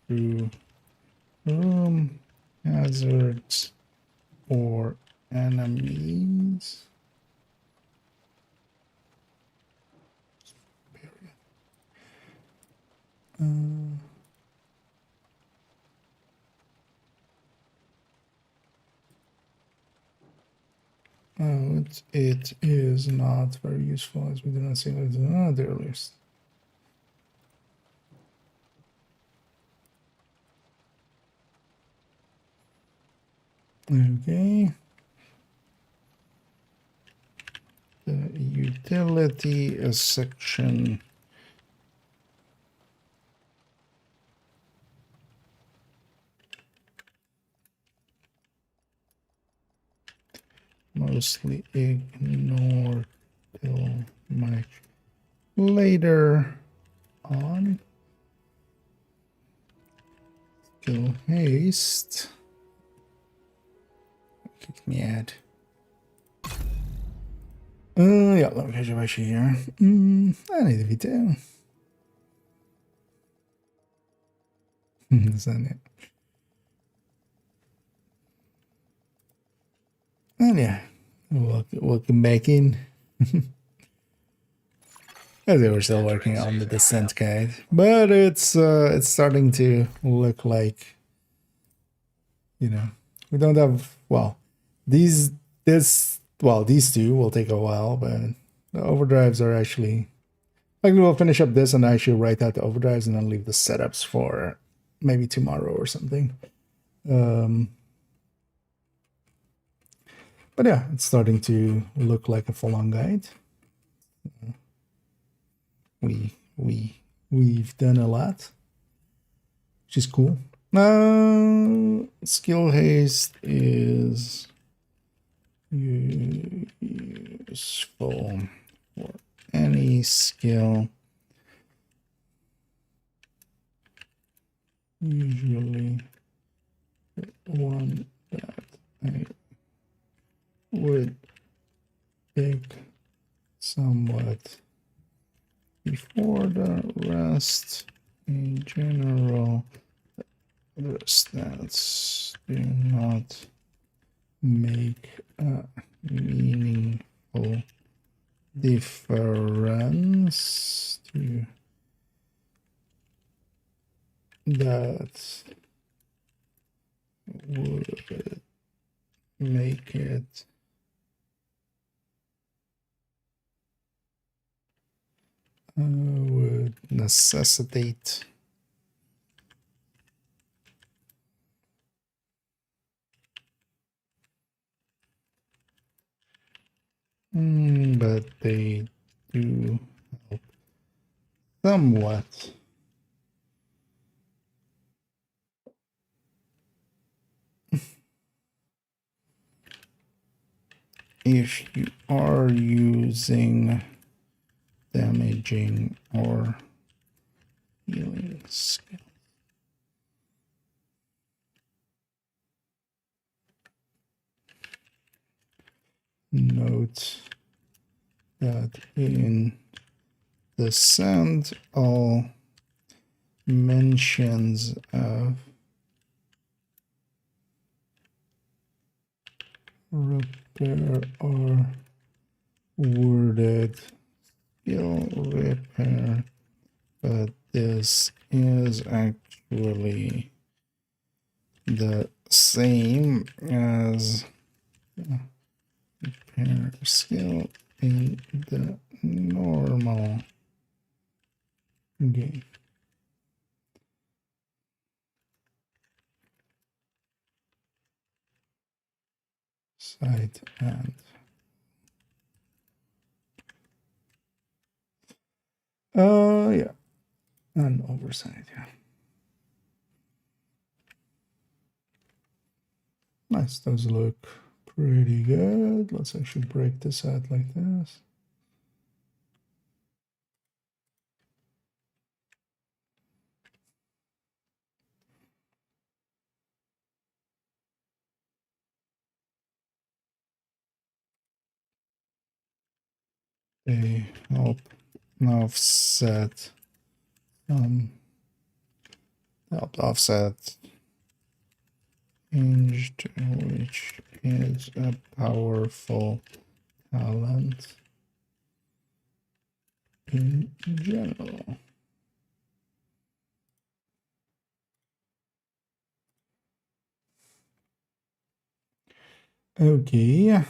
Speaker 1: through room hazards or enemies. Oh, it is not very useful as we do not see what is the earliest. Okay. The utility section. Mostly ignore till much later on. Skill haste. Kick me out. Ja, let me catch up here. I need a V2. Is that it? And yeah, welcome back in. As they were still working on the descent guide, but it's starting to look like, you know, we don't have, well, these two will take a while, but the overdrives are actually, like, we'll finish up this and actually write out the overdrives and then leave the setups for maybe tomorrow or something. But yeah, it's starting to look like a full-on guide. We've done a lot, which is cool. Skill haste is useful for any skill. Usually one that I would pick somewhat before the rest. In general, the stats do not make a meaningful difference to that would make it would necessitate but they do help somewhat. If you are using damaging or healing skill. Note that in the send all mentions of repair are worded skill repair, but this is actually the same as repair skill in the normal game. side and yeah, and overside, yeah. Nice, those look pretty good. Let's actually break this out like this. They help offset hinged, which is a powerful talent in general. Okay.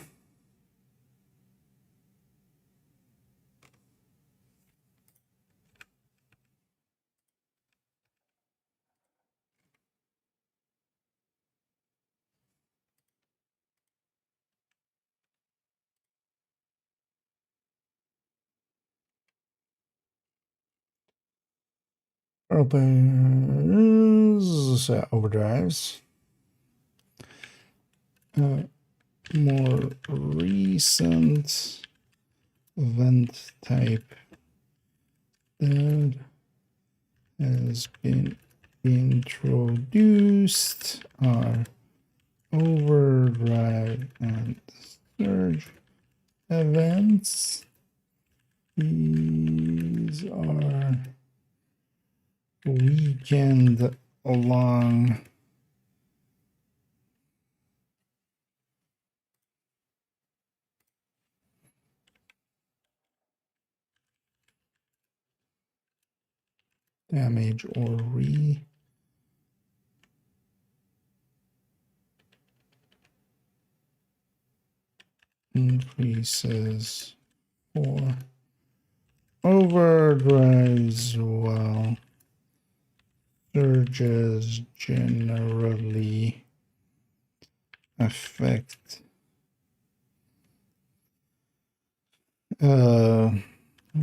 Speaker 1: Opens overdrives. More recent event type that has been introduced are overdrive and surge events. These are weekend long damage or increases for overdrives, while surges generally affect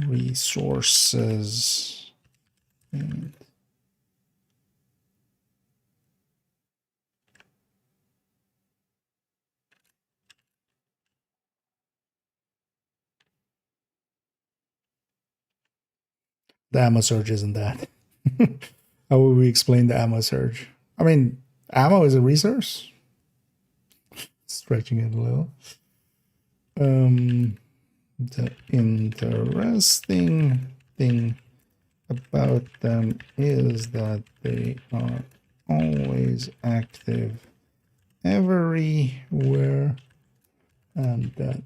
Speaker 1: resources and the ammo surge isn't that. How would we explain the ammo surge? I mean, ammo is a resource. Stretching it a little. The interesting thing about them is that they are always active everywhere, and that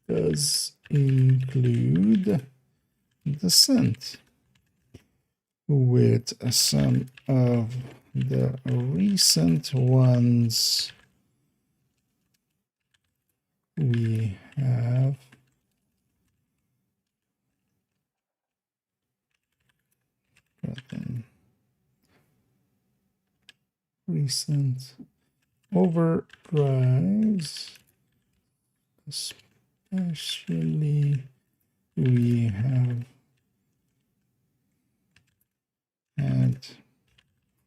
Speaker 1: does include descent, with some of the recent ones we have gotten recent overdrives, especially we have had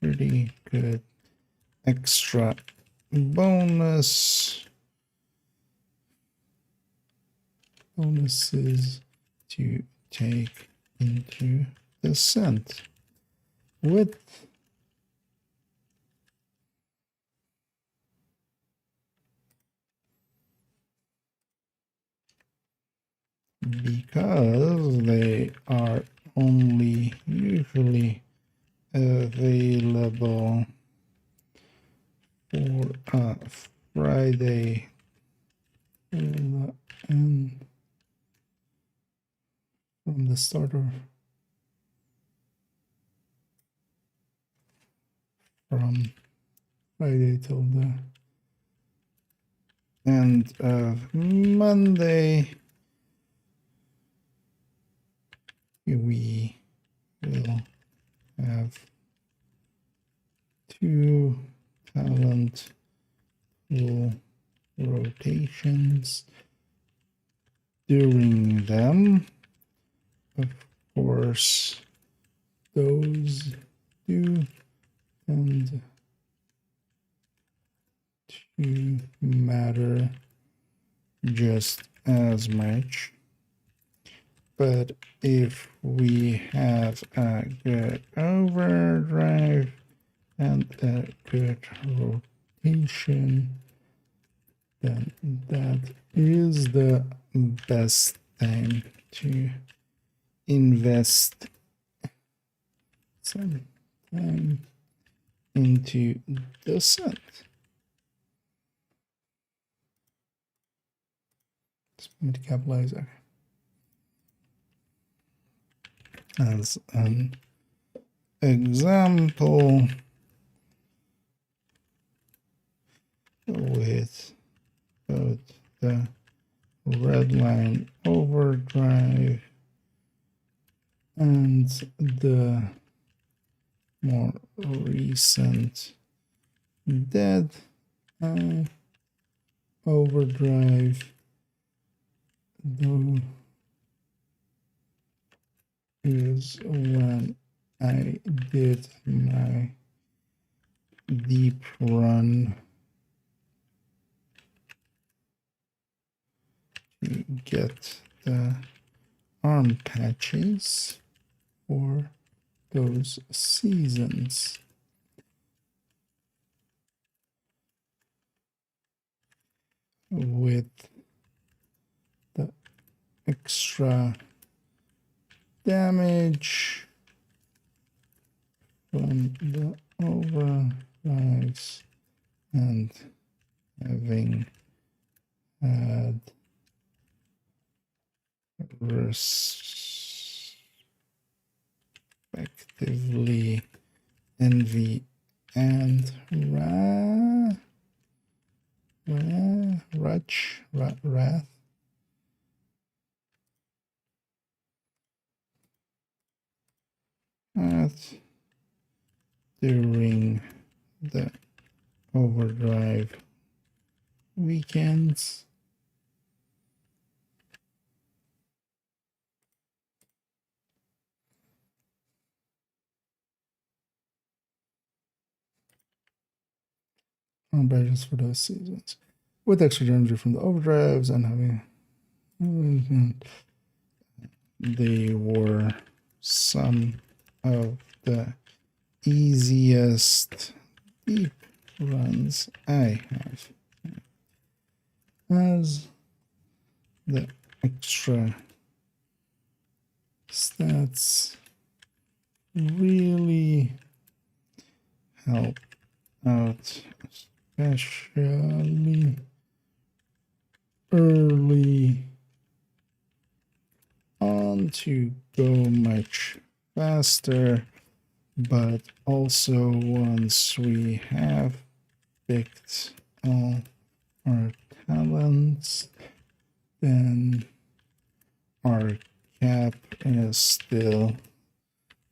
Speaker 1: pretty good extra bonuses to take into descent with because they are only usually available for Friday and from the start of from Friday till the end of Monday. We will have 2 talent pool rotations during them. Of course, those do tend to matter just as much. But if we have a good overdrive and a good rotation, then that is the best time to invest some time into descent. Just need to capitalize that. As an example, with both the redline overdrive and the more recent dead overdrive, though, is when I did my deep run to get the arm patches for those seasons. With the extra damage from the overdrives and having had respectively envy and wrath. During the overdrive weekends. On badges for those seasons. With extra energy from the overdrives and having they were some of the easiest deep runs I have, as the extra stats really help out, especially early on to go much faster, but also once we have picked all our talents, then our cap is still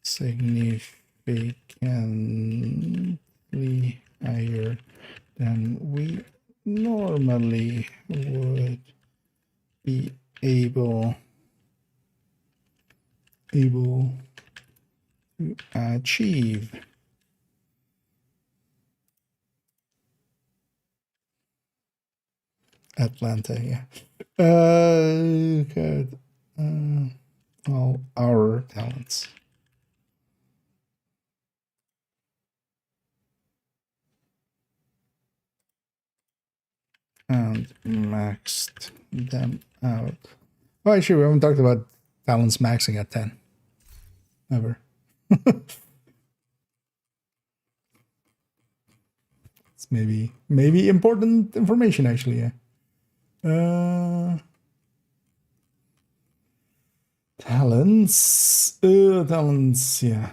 Speaker 1: significantly higher than we normally would be able to achieve. Atlanta, yeah. Good. All our talents. And maxed them out. Oh, actually, we haven't talked about talents maxing at 10. Ever. It's maybe important information, actually, yeah. Talents, yeah.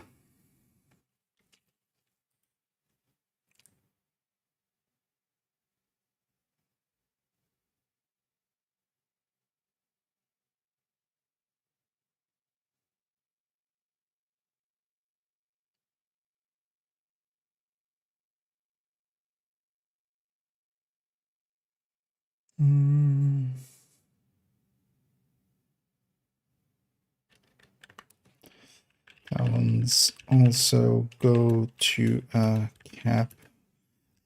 Speaker 1: Talents also go to a cap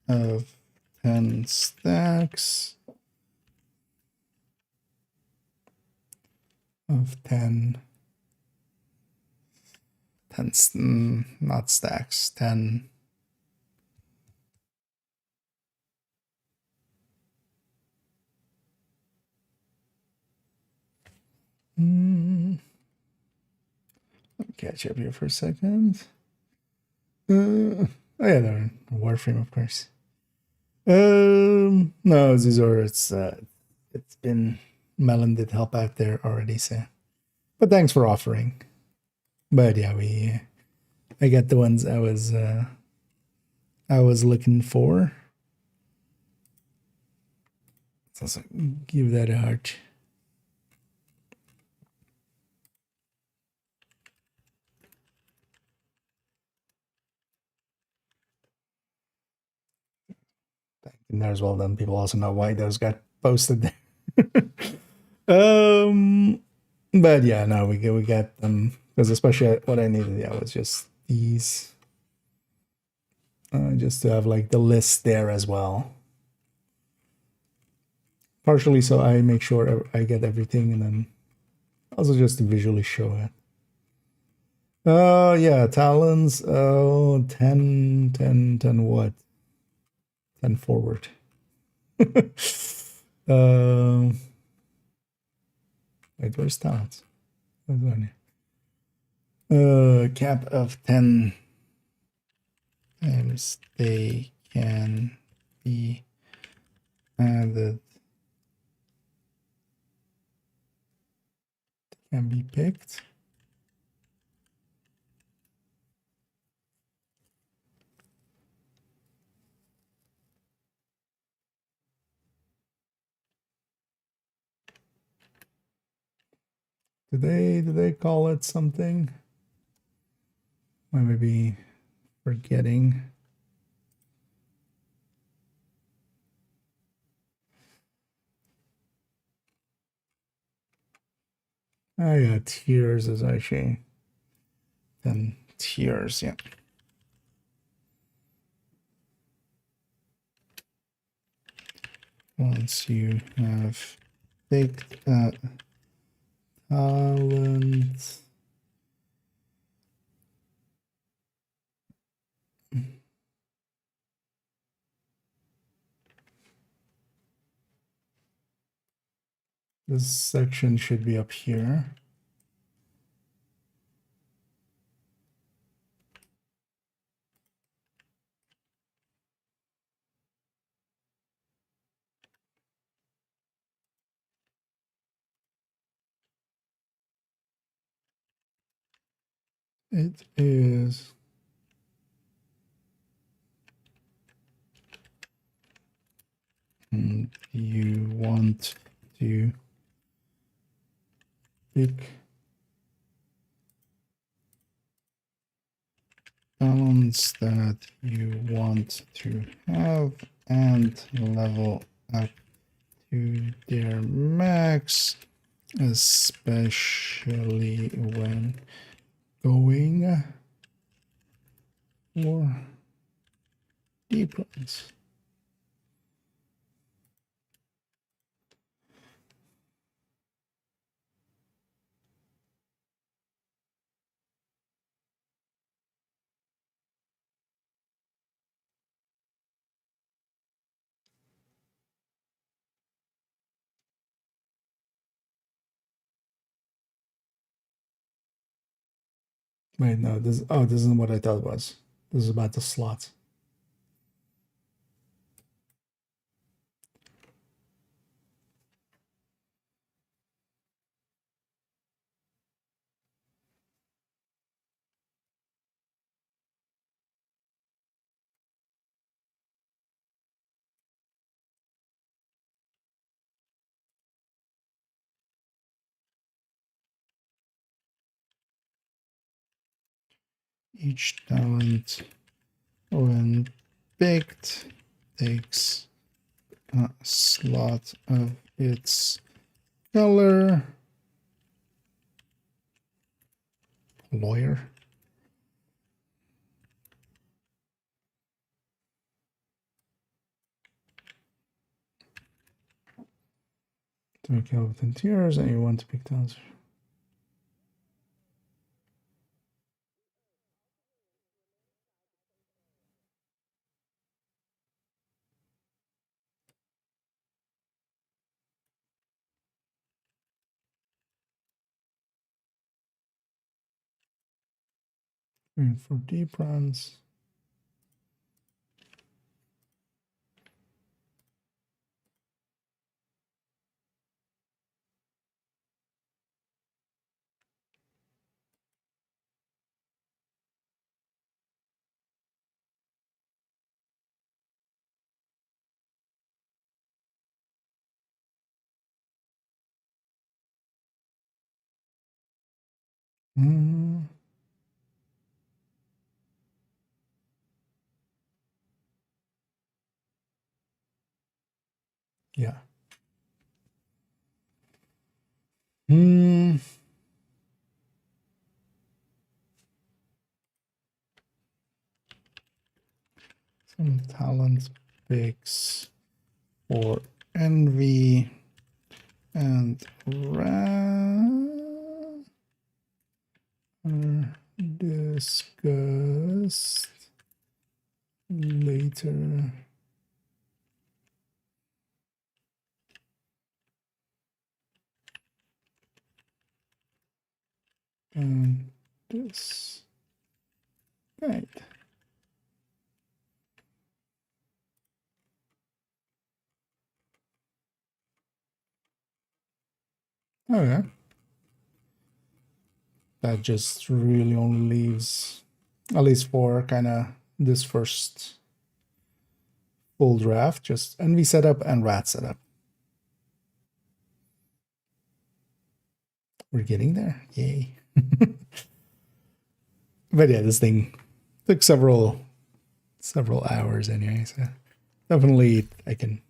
Speaker 1: of 10 stacks of 10 not stacks, 10 Let me catch up here for a second. Oh yeah, they're Warframe, of course. No, these are it's been Melon did help out there already, so but thanks for offering. But yeah, I got the ones I was looking for. Let's also give that a heart. And there as well, then people also know why those got posted there. But yeah, no, we got them because especially what I needed, yeah, was just these, just to have like the list there as well. Partially so I make sure I get everything, and then also just to visually show it. Oh yeah, talents. Oh, 10 what? 10 forward. Wait, where's talents? Cap of 10 times they can be added, can be picked. Did they call it something? I may be forgetting. Oh yeah, tiers is actually 10 tiers, yeah. Once you have picked a talent, this section should be up here. It is you want to pick talents that you want to have and level up to their max, especially when going for deep runs. Wait, no, this isn't what I thought it was. This is about the slots. Each talent, when picked, takes slot of its color. Lawyer. To kill within tiers, and you want to pick down. And for deep runs. Yeah. Some talent picks for envy and discussed later. And this guide. Okay. That just really only leaves, at least for kind of this first full draft, just envy setup and rat setup. We're getting there. Yay. But yeah, this thing took several hours anyway, so definitely I can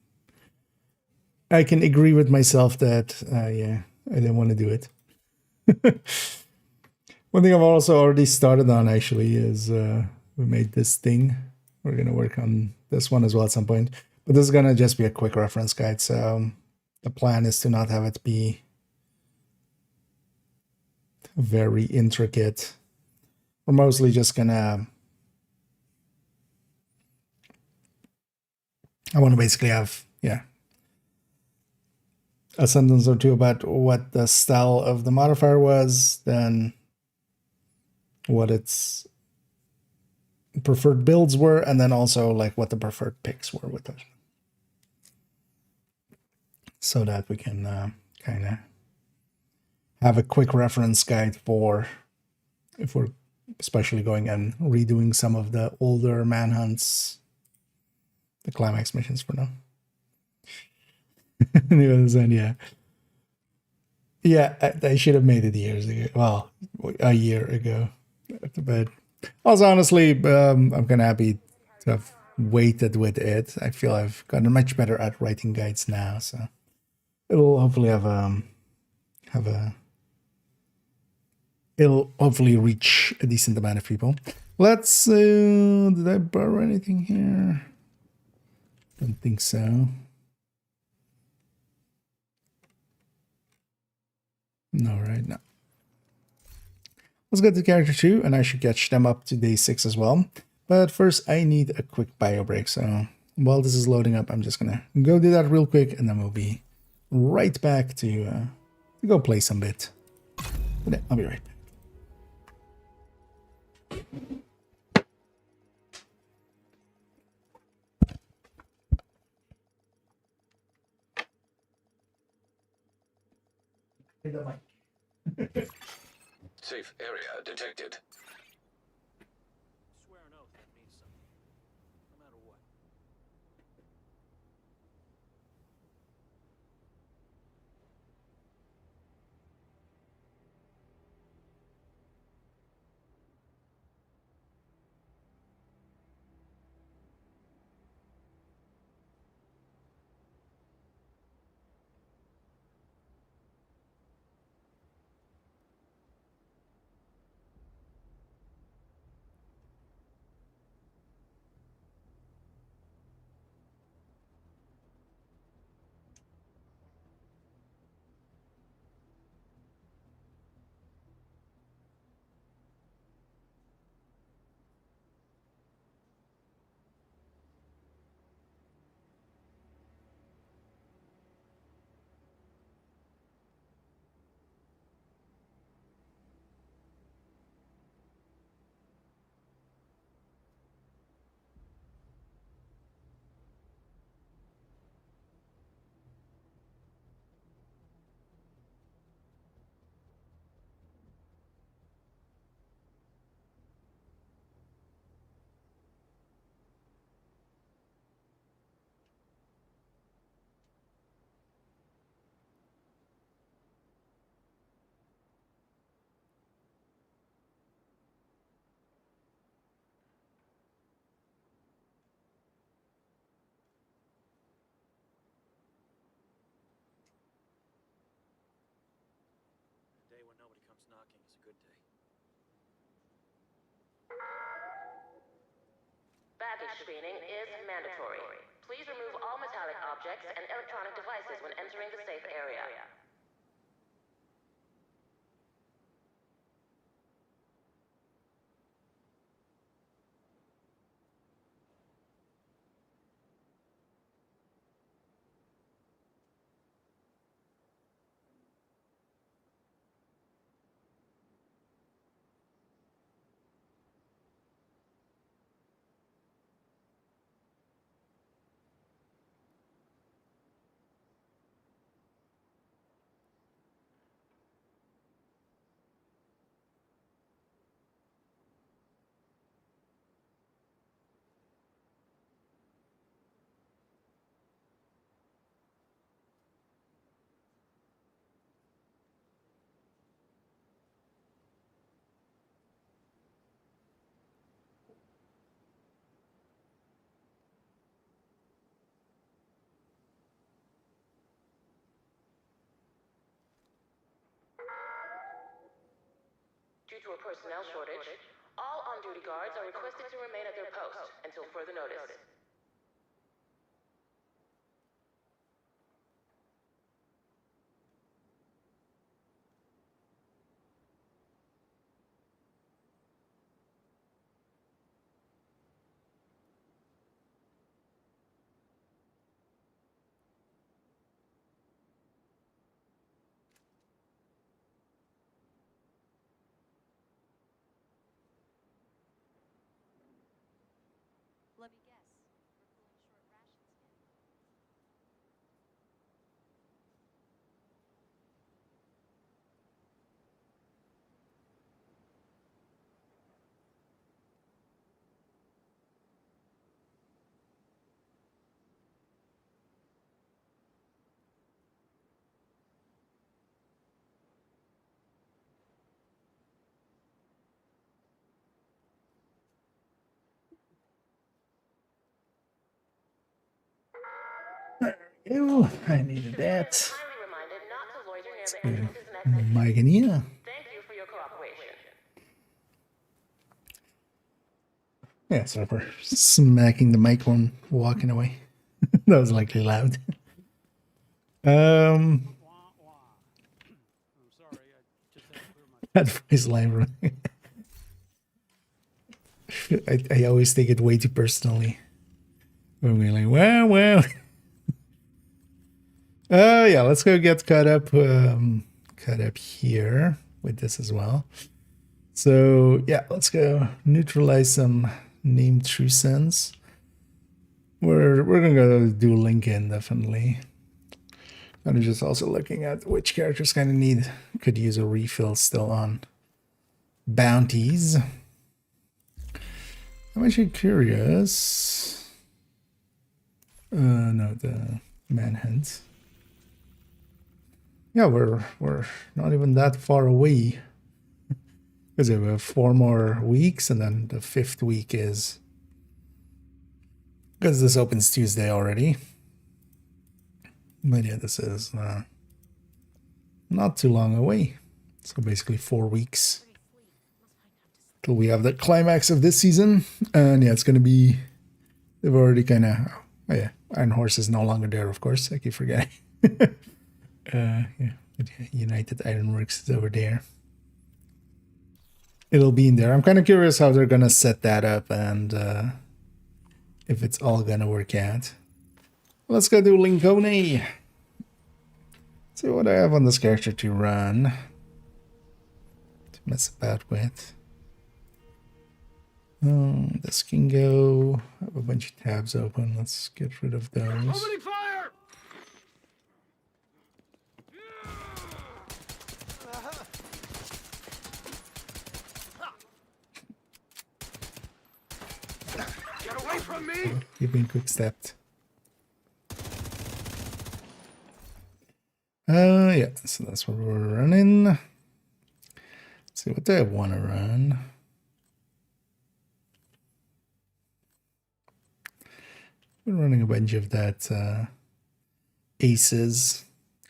Speaker 1: agree with myself that yeah, I didn't want to do it. One thing I've also already started on actually is we made this thing. We're gonna work on this one as well at some point, but this is gonna just be a quick reference guide. So the plan is to not have it be very intricate. We're mostly just gonna, I want to basically have, yeah, a sentence or two about what the style of the modifier was, then what its preferred builds were, and then also like what the preferred picks were with it, so that we can kind of have a quick reference guide for if we're especially going and redoing some of the older manhunts, the climax missions for now. And yeah, I should have made it years ago. Well, a year ago. But also, honestly, I'm kind of happy to have waited with it. I feel I've gotten much better at writing guides now, so it'll hopefully it'll hopefully reach a decent amount of people. Let's did I borrow anything here? Don't think so. No, right now. Let's get to character 2, and I should catch them up to day 6 as well. But first, I need a quick bio break. So while this is loading up, I'm just gonna go do that real quick, and then we'll be right back to go play some bit. But yeah, I'll be right back.
Speaker 4: Safe area detected.
Speaker 6: Swear an oath that means something. No matter what.
Speaker 9: screening is mandatory. Please remove all metallic objects and electronic devices when entering the safe area. Due to a personnel shortage, all on-duty guards are requested to remain at their post until further notice.
Speaker 7: Let me guess. We're pulling short rations again.
Speaker 1: Ew, I needed that.
Speaker 9: Kindly reminded not to loiter near the
Speaker 1: So,
Speaker 9: entrances and exits.
Speaker 1: Magania.
Speaker 9: Thank you for your cooperation.
Speaker 1: Yeah, sorry for smacking the mic when walking away. That was likely loud. That voice line. I always take it way too personally. When we're like, well. Yeah, let's go get caught up here with this as well. So yeah, let's go neutralize some named true sends. We're gonna go do Lincoln definitely. And just also looking at which characters kind of could use a refill still on bounties. I'm actually curious. No, the manhunt. Yeah, we're not even that far away. Because we have 4 more weeks, and then the 5th week is, because this opens Tuesday already. But yeah, this is not too long away. So basically 4 weeks till we have the climax of this season. And yeah, it's going to be, they've already kind of, oh yeah, Iron Horse is no longer there, of course. I keep forgetting. Yeah, United Ironworks is over there. It'll be in there. I'm kind of curious how they're going to set that up and if it's all going to work out. Let's go do Lincoln. See what I have on this character to run. To mess about with. This can go. I have a bunch of tabs open. Let's get rid of those.
Speaker 2: Opening fire! Get away from me!
Speaker 1: You've been quick stepped. Yeah, so that's what we're running. Let's see, what do I want to run? Been running a bunch of that aces.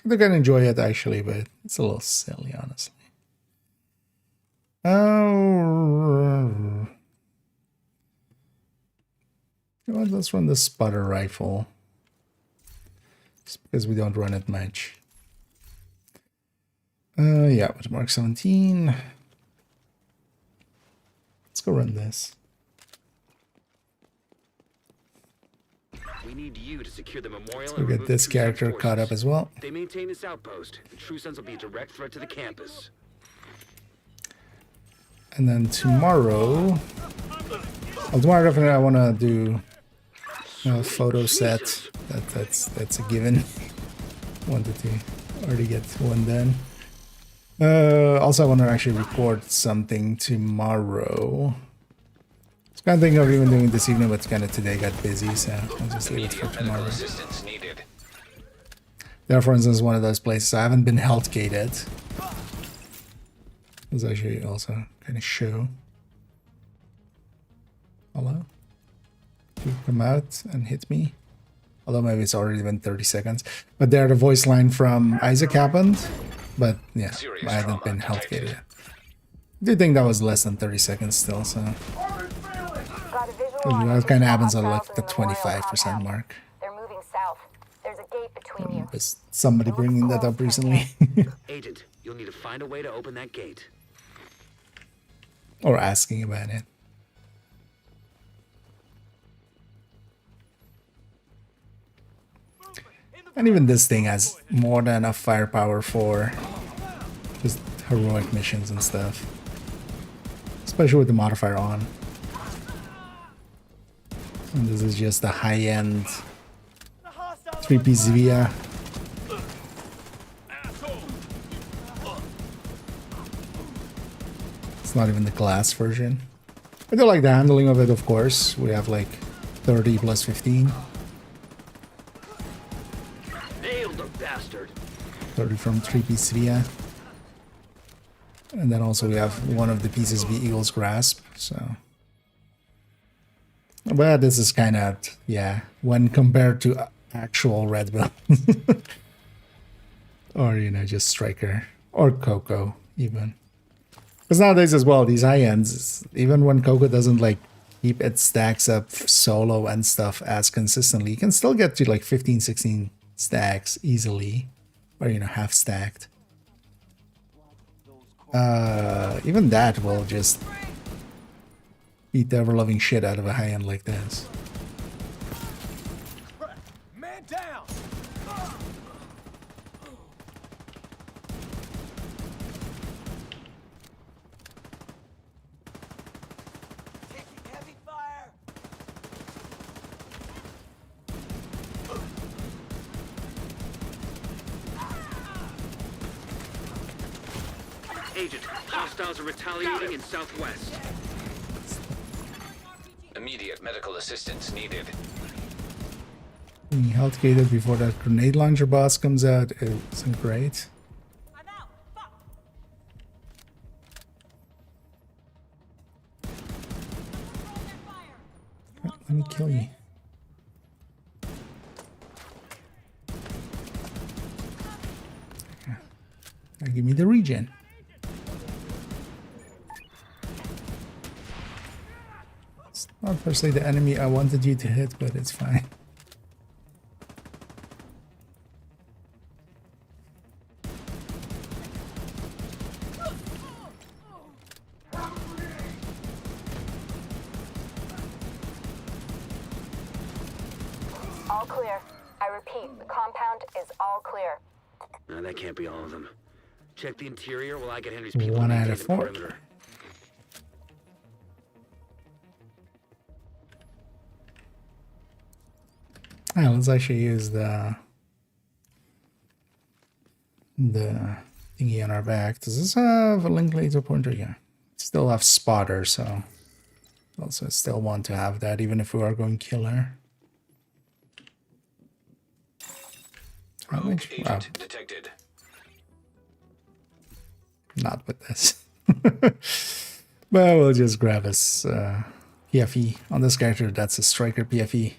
Speaker 1: They're gonna enjoy it actually, but it's a little silly, honestly. You know what, let's run the spotter rifle. Just because we don't run it much. Yeah, with Mark 17. Let's go run this.
Speaker 2: We need you to secure the memorial.
Speaker 1: Let's go
Speaker 2: and
Speaker 1: get
Speaker 2: remove
Speaker 1: this
Speaker 2: True Sun's
Speaker 1: character caught up
Speaker 2: forces.
Speaker 1: as well.
Speaker 2: If they maintain this outpost, the True Sons will be a direct threat to the campus.
Speaker 1: And then tomorrow... Well, tomorrow definitely I want to do a photo set. That's a given. Wanted to already get one done. Also, I want to actually record something tomorrow. I was kind of thinking of even doing this evening, but kind of today got busy, so I'll just leave it for tomorrow.
Speaker 4: Assistance needed.
Speaker 1: There, for instance, one of those places I haven't been health gated. Let's actually also kind of show. Hello? You come out and hit me. Although maybe it's already been 30 seconds. But there, the voice line from Isaac happened. But yeah, I haven't been health gated yet. I do think that was less than 30 seconds still, so. That kind of happens at like the 25% mark.
Speaker 3: They're moving south. There's a gate between you.
Speaker 1: Was somebody bringing that up recently?
Speaker 2: Agent, you'll need to find a way to open that gate.
Speaker 1: Or asking about it. And even this thing has more than enough firepower for just heroic missions and stuff. Especially with the modifier on. And this is just a high-end 3-piece via. It's not even the glass version. I do like the handling of it, of course. We have like 30 plus 15.
Speaker 2: Nailed the bastard.
Speaker 1: 30 from 3-piece via. And then also we have one of the pieces be Eagle's Grasp, so. But this is kind of, yeah, when compared to actual Red Bull. Or, you know, just Striker. Or Coco, even. Because nowadays as well, these high ends, even when Coco doesn't like keep its stacks up solo and stuff as consistently, you can still get to like 15, 16 stacks easily. Or, you know, half stacked. Even that will just beat the ever-loving shit out of a high end like this.
Speaker 6: Man down! Taking heavy fire!
Speaker 2: Agent, hostiles are retaliating in southwest.
Speaker 4: Immediate medical assistance needed.
Speaker 1: Being health gated before that grenade launcher boss comes out, it isn't great.
Speaker 7: I'm out. Fuck.
Speaker 1: Let me kill you. Okay. Now give me the regen. It's not per se the enemy I wanted you to hit, but it's fine.
Speaker 3: All clear. I repeat, the compound is all clear.
Speaker 2: No, that can't be all of them. Check the interior while I get Henry's people
Speaker 1: One
Speaker 2: to
Speaker 1: out
Speaker 2: maintain
Speaker 1: of
Speaker 2: the
Speaker 1: 4.
Speaker 2: perimeter.
Speaker 1: Ah, let's actually use the thingy on our back. Does this have a link laser pointer? Yeah. Still have spotter, so also still want to have that even if we are going killer. How
Speaker 4: Rogue
Speaker 1: much?
Speaker 4: agent
Speaker 1: Wow.
Speaker 4: detected.
Speaker 1: Not with this. But we'll just grab us PFE on this character. That's a striker PFE.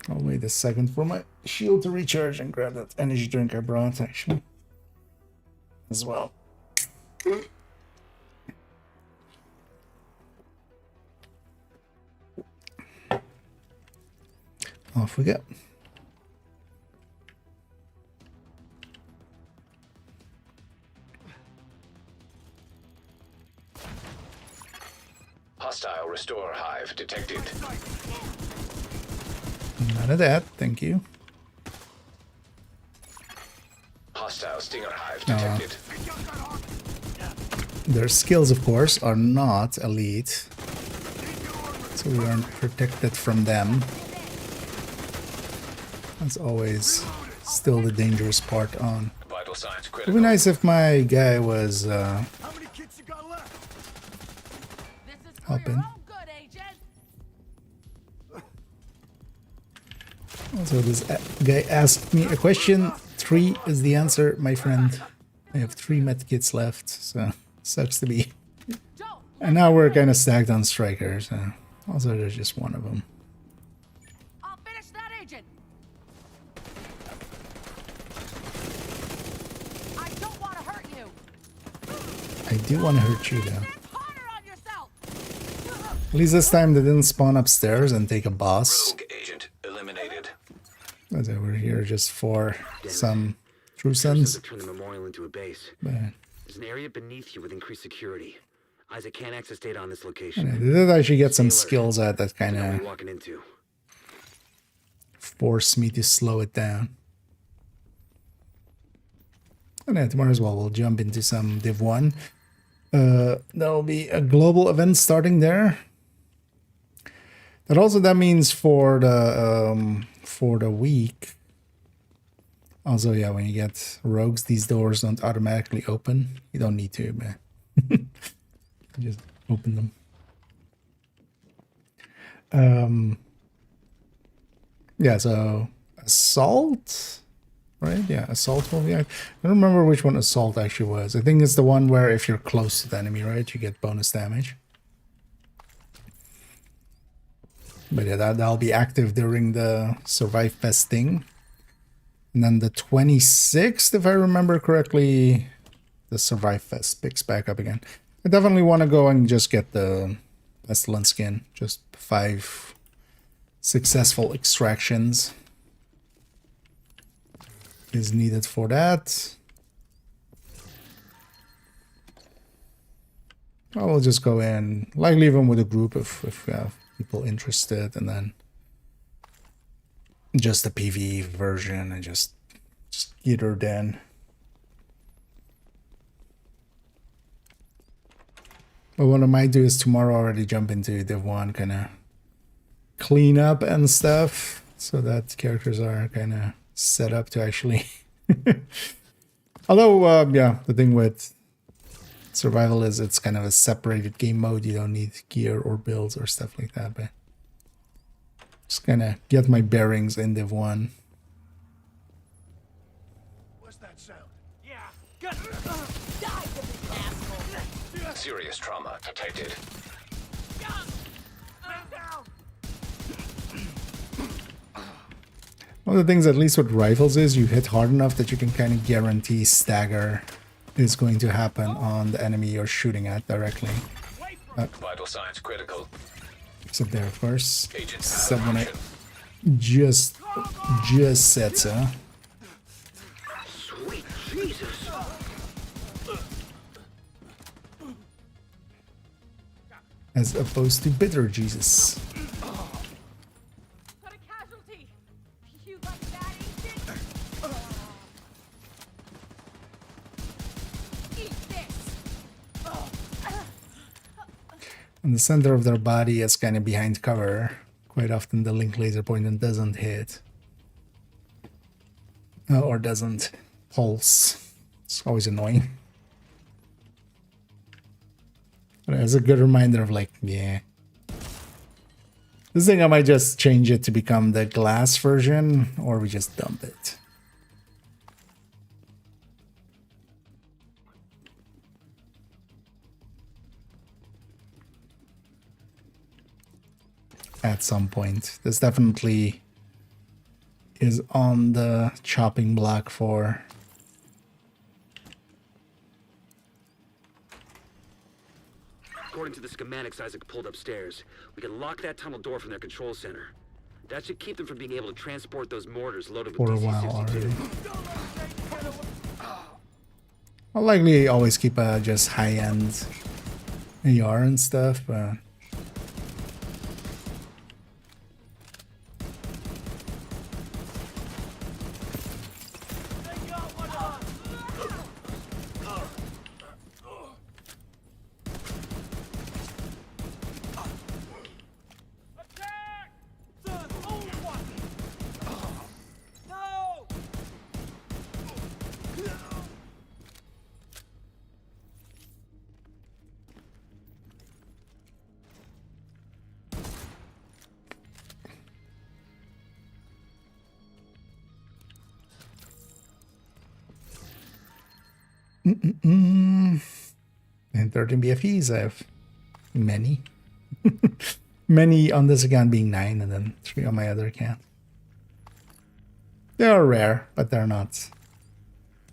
Speaker 1: I'll wait a second for my shield to recharge and grab that energy drink I brought actually as well. off we go.
Speaker 4: Hostile restore hive detected.
Speaker 1: None of that, thank you.
Speaker 4: Hostile stinger hive detected.
Speaker 1: Their skills, of course, are not elite, so we aren't protected from them. That's always still the dangerous part on.
Speaker 4: Vital signs
Speaker 1: It
Speaker 4: critical.
Speaker 1: would be nice if my guy was
Speaker 6: How many kids you got left?
Speaker 7: This is for
Speaker 1: helping.
Speaker 7: your own good, agent.
Speaker 1: Also, this guy asked me a question. 3 is the answer, my friend. I have 3 medkits left, so sucks to be.
Speaker 7: Don't.
Speaker 1: And now we're kind of stacked on strikers. So also, there's just one of them.
Speaker 7: I'll finish that, agent. I don't want to hurt you.
Speaker 1: I do want to hurt you, though.
Speaker 7: It's harder on yourself.
Speaker 1: At least this time they didn't spawn upstairs and take a boss.
Speaker 4: Rogue agent eliminated.
Speaker 1: As I were here just for some true
Speaker 2: Sons
Speaker 1: sons.
Speaker 2: turn the memorial into a base.
Speaker 1: But
Speaker 2: There's an area beneath you with increased security. Isaac can't access data on this location.
Speaker 1: yeah, they did actually get some
Speaker 2: Stay alert.
Speaker 1: skills at that kind
Speaker 2: You know what
Speaker 1: of
Speaker 2: you're walking into.
Speaker 1: forced me to slow it down. And yeah, tomorrow as well, we'll jump into some Div 1. There'll be a global event starting there. That means for the week. Also, yeah, when you get rogues, these doors don't automatically open. You don't need to, but just open them. Yeah, so assault, right? Yeah, assault will be. I don't remember which one assault actually was. I think it's the one where if you're close to the enemy, right, you get bonus damage. But yeah, that'll be active during the Survive Fest thing. And then the 26th, if I remember correctly, the Survive Fest picks back up again. I definitely want to go and just get the Pestilence skin. Just 5 successful extractions is needed for that. I will just go in, like leave them with a group if we have people interested, and then just the PVE version and just get her in. But what I might do is tomorrow already jump into Div 1, kind of clean up and stuff, so that characters are kind of set up to actually... Although, yeah, the thing with survival is it's kind of a separated game mode. You don't need gear or builds or stuff like that, but just kind of get my bearings in Div 1.
Speaker 6: What's that sound? Yeah. Got
Speaker 4: Serious trauma detected.
Speaker 1: One of the things, at least with rifles, is you hit hard enough that you can kind of guarantee stagger is going to happen on the enemy you're shooting at directly.
Speaker 4: Vital signs critical.
Speaker 1: Except there, of course.
Speaker 4: Agent
Speaker 1: Except when I
Speaker 4: malfunction.
Speaker 1: just said so.
Speaker 2: Sweet Jesus.
Speaker 1: As opposed to bitter Jesus.
Speaker 7: Got a casualty. You like that, agent? Eat this.
Speaker 1: In the center of their body is kind of behind cover. Quite often the link laser pointer doesn't hit. Or doesn't pulse. It's always annoying. But it's a good reminder of like, yeah. This thing I might just change it to become the glass version, or we just dump it. At some point. This definitely is on the chopping block for...
Speaker 2: According to the schematics Isaac pulled upstairs, we can lock that tunnel door from their control center. That should keep them from being able to transport those mortars loaded
Speaker 1: for
Speaker 2: with
Speaker 1: a while
Speaker 2: DC-62.
Speaker 1: already. I'll likely always keep just high-end AR and stuff, but and 13 BFEs. I have many. Many on this account being 9 and then 3 on my other account. They are rare, but they're not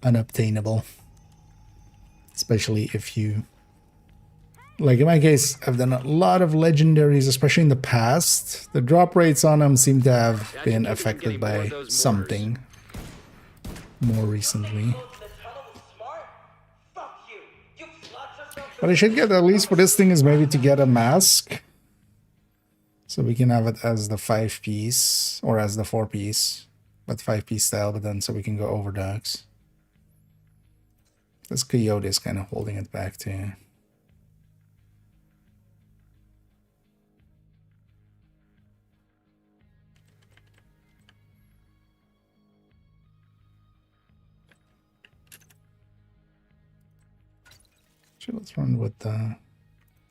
Speaker 1: unobtainable. Especially if you... Like in my case, I've done a lot of legendaries, especially in the past. The drop rates on them seem to have been affected by something more recently. What I should get at least for this thing is maybe to get a mask. So we can have it as the 5-piece or as the 4-piece. But 5-piece style, but then so we can go overdrives. This coyote is kind of holding it back too. So let's run with the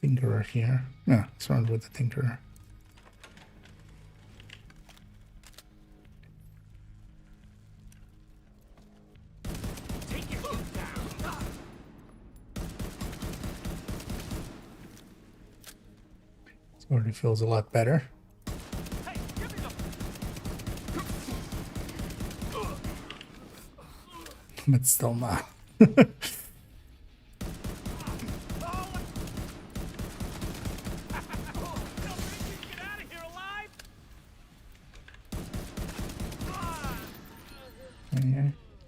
Speaker 1: Tinkerer here. No, let's run with the Tinkerer. This already feels a lot better. But still not.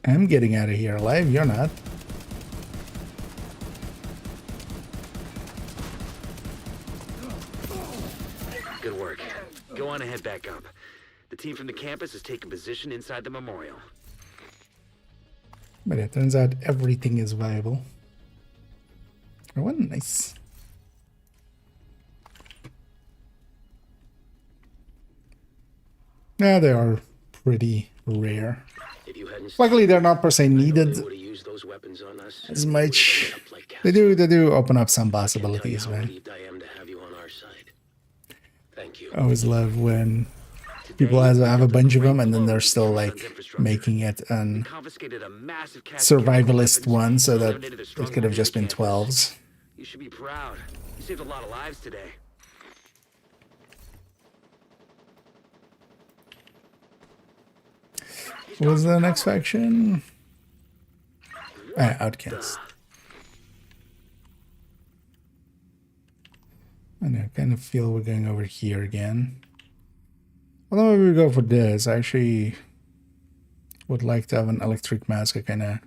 Speaker 1: I'm getting out of here alive, you're not.
Speaker 2: Good work. Go on and head back up. The team from the campus is taking position inside the memorial.
Speaker 1: But it turns out everything is viable. Oh, what nice. Yeah, they are pretty rare. Luckily, they're not per se needed as much. They do open up some possibilities, man. I always love when people have a bunch of them and then they're still like making it an survivalist one so that it could have just been 12s.
Speaker 2: You should be proud. You saved a lot of lives today.
Speaker 1: What was the next faction? Outcast. I know, I kind of feel we're going over here again. Although maybe we go for this. I actually would like to have an electric mask. I kind of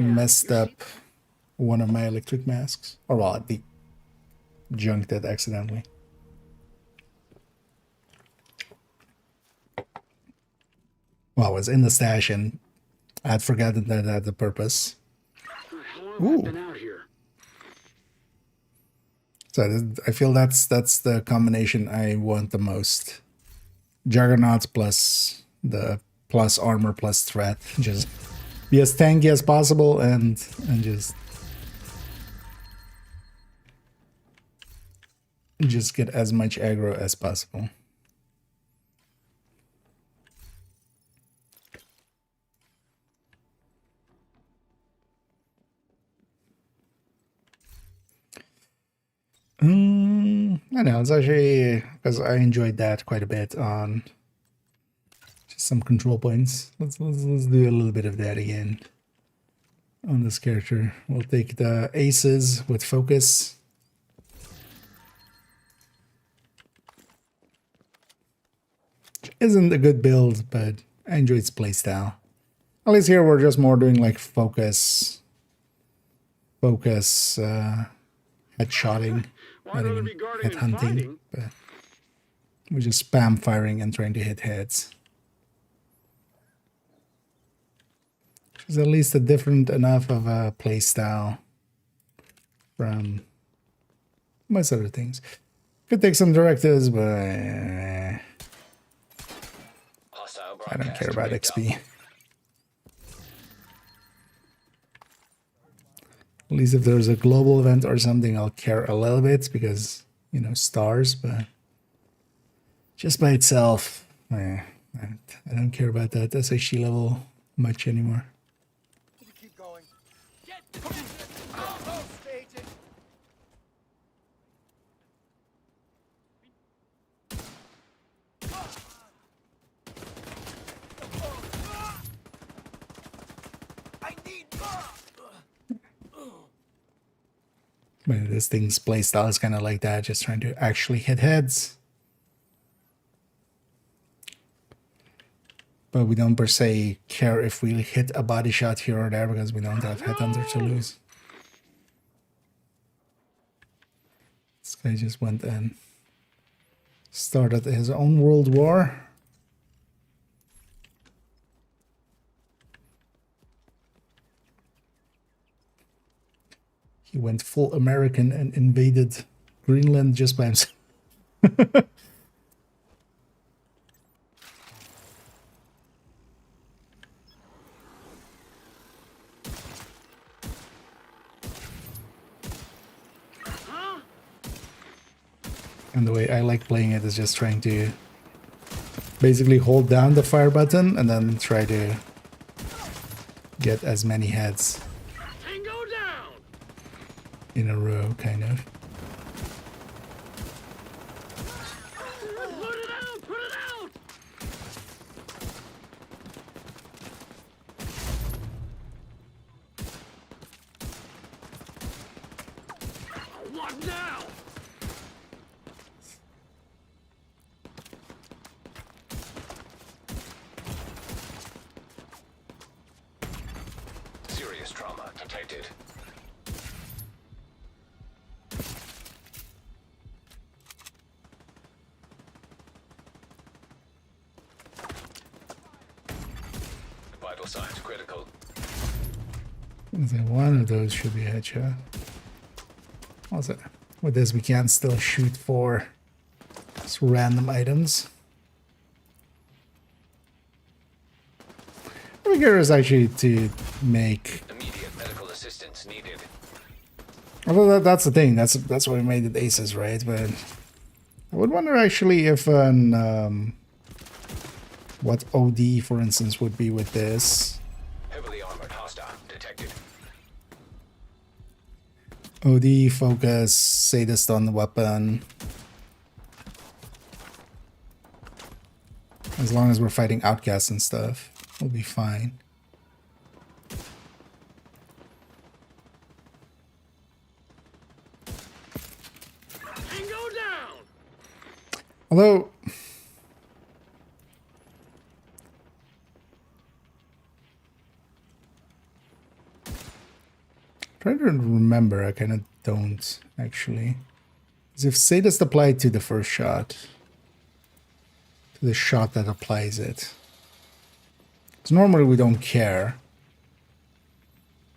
Speaker 1: messed up one of my electric masks. Or well, I junked it accidentally. Well, it was in the stash and I had forgotten that it had the purpose. Ooh. So I feel that's the combination I want the most. Juggernauts plus the plus armor plus threat. Just be as tanky as possible and just get as much aggro as possible. I know, it's actually because I enjoyed that quite a bit on just some control points. Let's do a little bit of that again on this character. We'll take the aces with focus. isn't a good build, but I enjoy its playstyle. At least here we're just more doing like focus headshotting, not even head hunting, but we're just spam firing and trying to hit heads. It's at least a different enough of a playstyle from most other things. Could take some directives, but I don't care about XP. At least if there's a global event or something, I'll care a little bit because, you know, stars, but just by itself, I don't care about that SHC level much anymore.
Speaker 6: Keep going. Get outpost stated. I need
Speaker 1: But this thing's playstyle is kind of like that, just trying to actually hit heads. But we don't per se care if we hit a body shot here or there because we don't have headhunter to lose. This guy just went and started his own world war. He went full American and invaded Greenland just by himself. And the way I like playing it is just trying to basically hold down the fire button and then try to get as many heads in a row, kind of.
Speaker 5: What now?
Speaker 4: Serious trauma detected. Vital signs critical.
Speaker 1: One of those should be a headshot. Also, with this we can still shoot for random items. The gear is actually to make.
Speaker 4: Immediate medical assistance needed.
Speaker 1: Although that's the thing. That's why we made it aces, right? But I would wonder actually if what OD, for instance, would be with this.
Speaker 4: Heavily armored hostile detected.
Speaker 1: OD, focus, sadist on the weapon. As long as we're fighting outcasts and stuff, we'll be fine.
Speaker 5: Tango down!
Speaker 1: Although, trying to remember, I kind of don't actually. Because if sadist applied to the first shot, to the shot that applies it, because normally we don't care,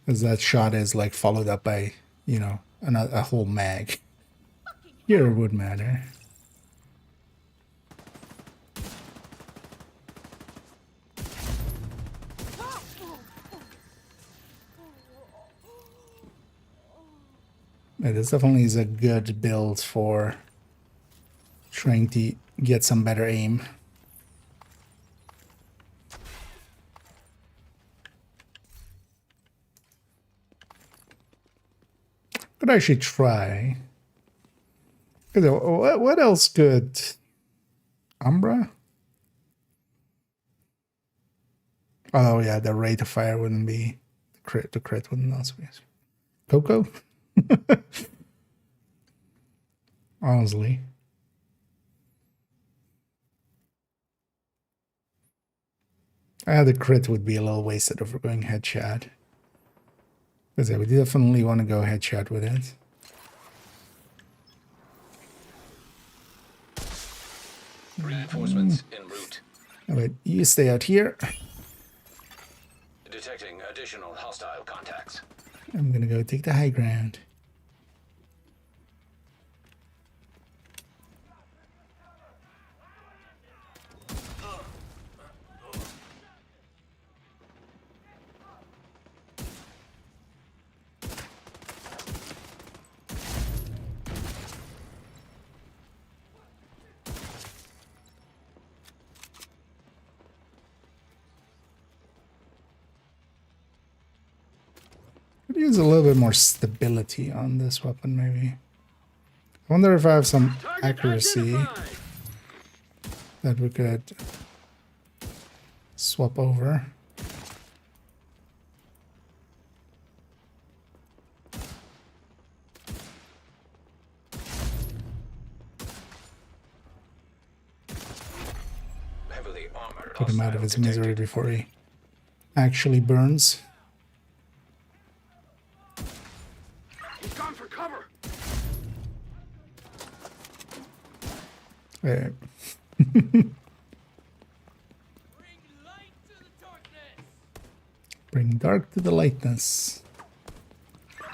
Speaker 1: because that shot is like followed up by, you know, a whole mag. Here it would matter. Yeah, this definitely is a good build for trying to get some better aim. Could actually try. What else could Umbra? Oh yeah, the rate of fire wouldn't be the crit wouldn't also be. Coco? Honestly. The crit would be a little wasted if we're going headshot. Because yeah, we definitely want to go headshot with it.
Speaker 4: Reinforcements en route.
Speaker 1: Alright, you stay out here.
Speaker 4: Detecting additional hostile contacts.
Speaker 1: I'm gonna go take the high ground. Could use a little bit more stability on this weapon, maybe. I wonder if I have some accuracy that we could swap over.
Speaker 4: Heavily armored.
Speaker 1: Put him out of his
Speaker 4: hostile
Speaker 1: misery
Speaker 4: detected.
Speaker 1: before he actually burns.
Speaker 2: He's gone for cover.
Speaker 1: Eh,
Speaker 6: Bring light to the darkness.
Speaker 1: bring dark to the lightness.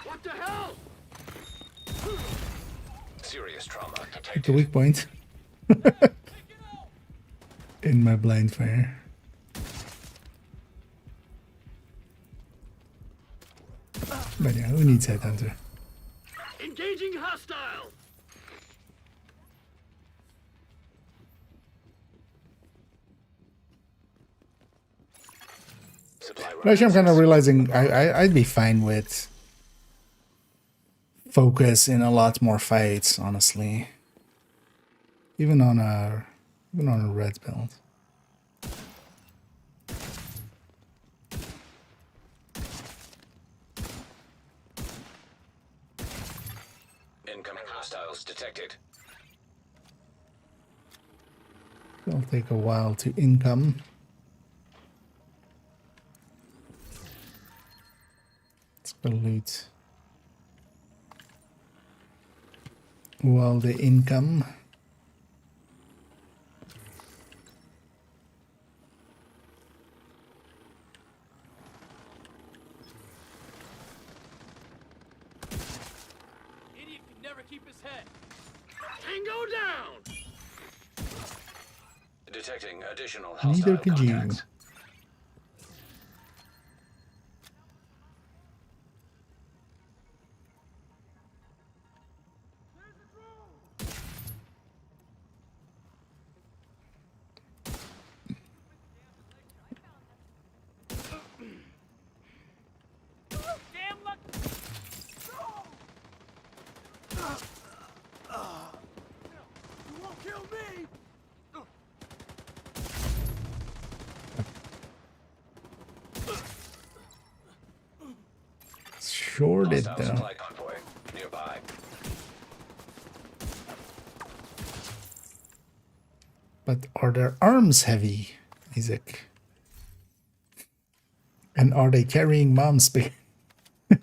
Speaker 2: What the hell?
Speaker 4: Serious trauma
Speaker 1: At the
Speaker 4: detected.
Speaker 1: weak point. In my blind fire. But yeah, who needs Headhunter?
Speaker 2: Engaging hostile.
Speaker 4: Supply
Speaker 1: But actually, I'm kind of
Speaker 4: runs.
Speaker 1: realizing I'd be fine with focus in a lot more fights, honestly. Even on a red build.
Speaker 4: Incoming hostiles detected.
Speaker 1: It'll take a while to income. Let's go loot. While the income.
Speaker 6: Idiot can never keep his head.
Speaker 2: Tango down.
Speaker 4: Detecting additional
Speaker 1: Neither
Speaker 4: hostile
Speaker 1: could you.
Speaker 4: contacts.
Speaker 6: Damn luck. You won't kill me.
Speaker 1: Sure did
Speaker 4: Hostile
Speaker 1: though.
Speaker 4: supply convoy nearby.
Speaker 1: But are their arms heavy, Isaac? And are they carrying mom's big?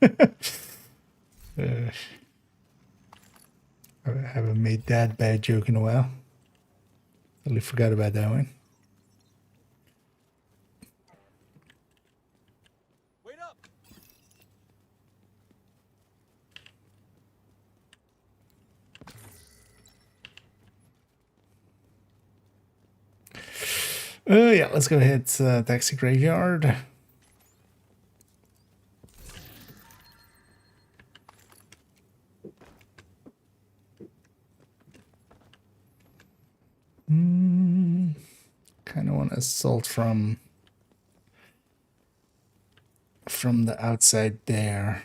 Speaker 1: I haven't made that bad joke in a while. Totally forgot about that one.
Speaker 6: Wait up.
Speaker 1: Yeah, let's go hit Taxi Graveyard. Kind of want to assault from the outside there.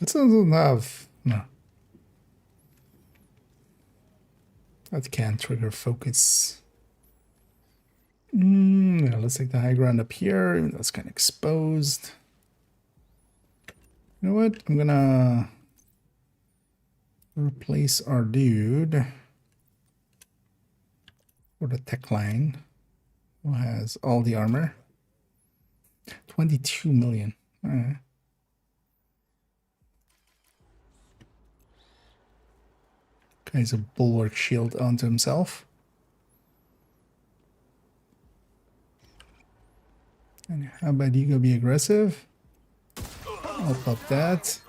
Speaker 1: It doesn't have no. That can't trigger focus. Yeah, let's take the high ground up here, even though it's kind of exposed. You know what? I'm gonna replace our dude for the tech line, who has all the armor. 22 million. All right. Guy's a bulwark shield onto himself. And how about you go be aggressive? I'll pop that.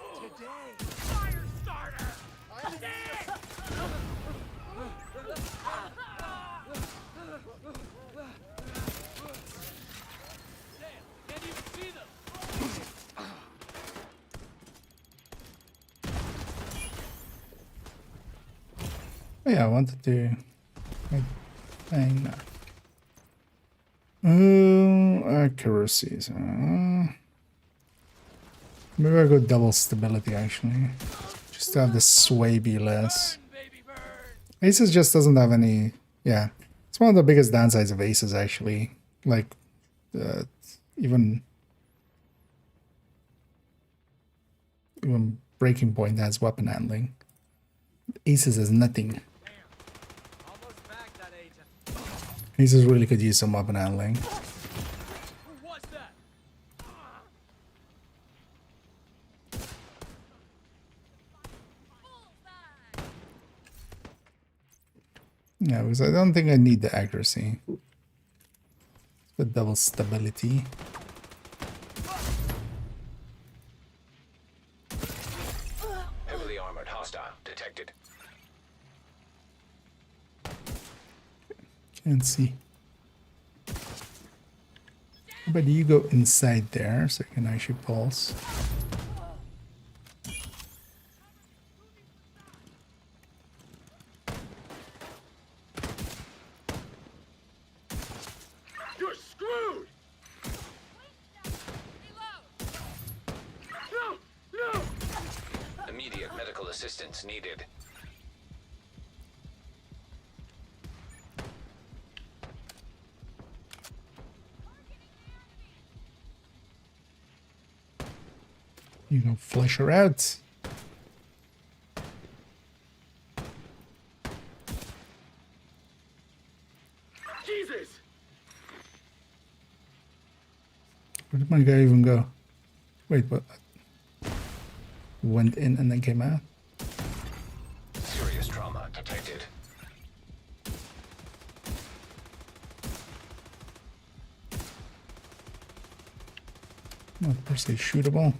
Speaker 1: Oh yeah, I wanted to make thing now. Accuracies. Maybe I'll go double stability actually. Just to have the sway be less. Aces just doesn't have any. Yeah. It's one of the biggest downsides of aces actually. Like, even Breaking Point has weapon handling. Aces has nothing. Aces really could use some weapon handling. Yeah, because I don't think I need the accuracy. The double stability.
Speaker 4: Heavily armored hostile detected.
Speaker 1: Can't see. But you go inside there so you can actually pulse.
Speaker 4: You're screwed! No! Immediate medical assistance needed.
Speaker 1: You can flush her out.
Speaker 4: Jesus!
Speaker 1: Where did my guy even go? Wait, what? Went in and then came out?
Speaker 4: Serious trauma detected.
Speaker 1: Not per se shootable.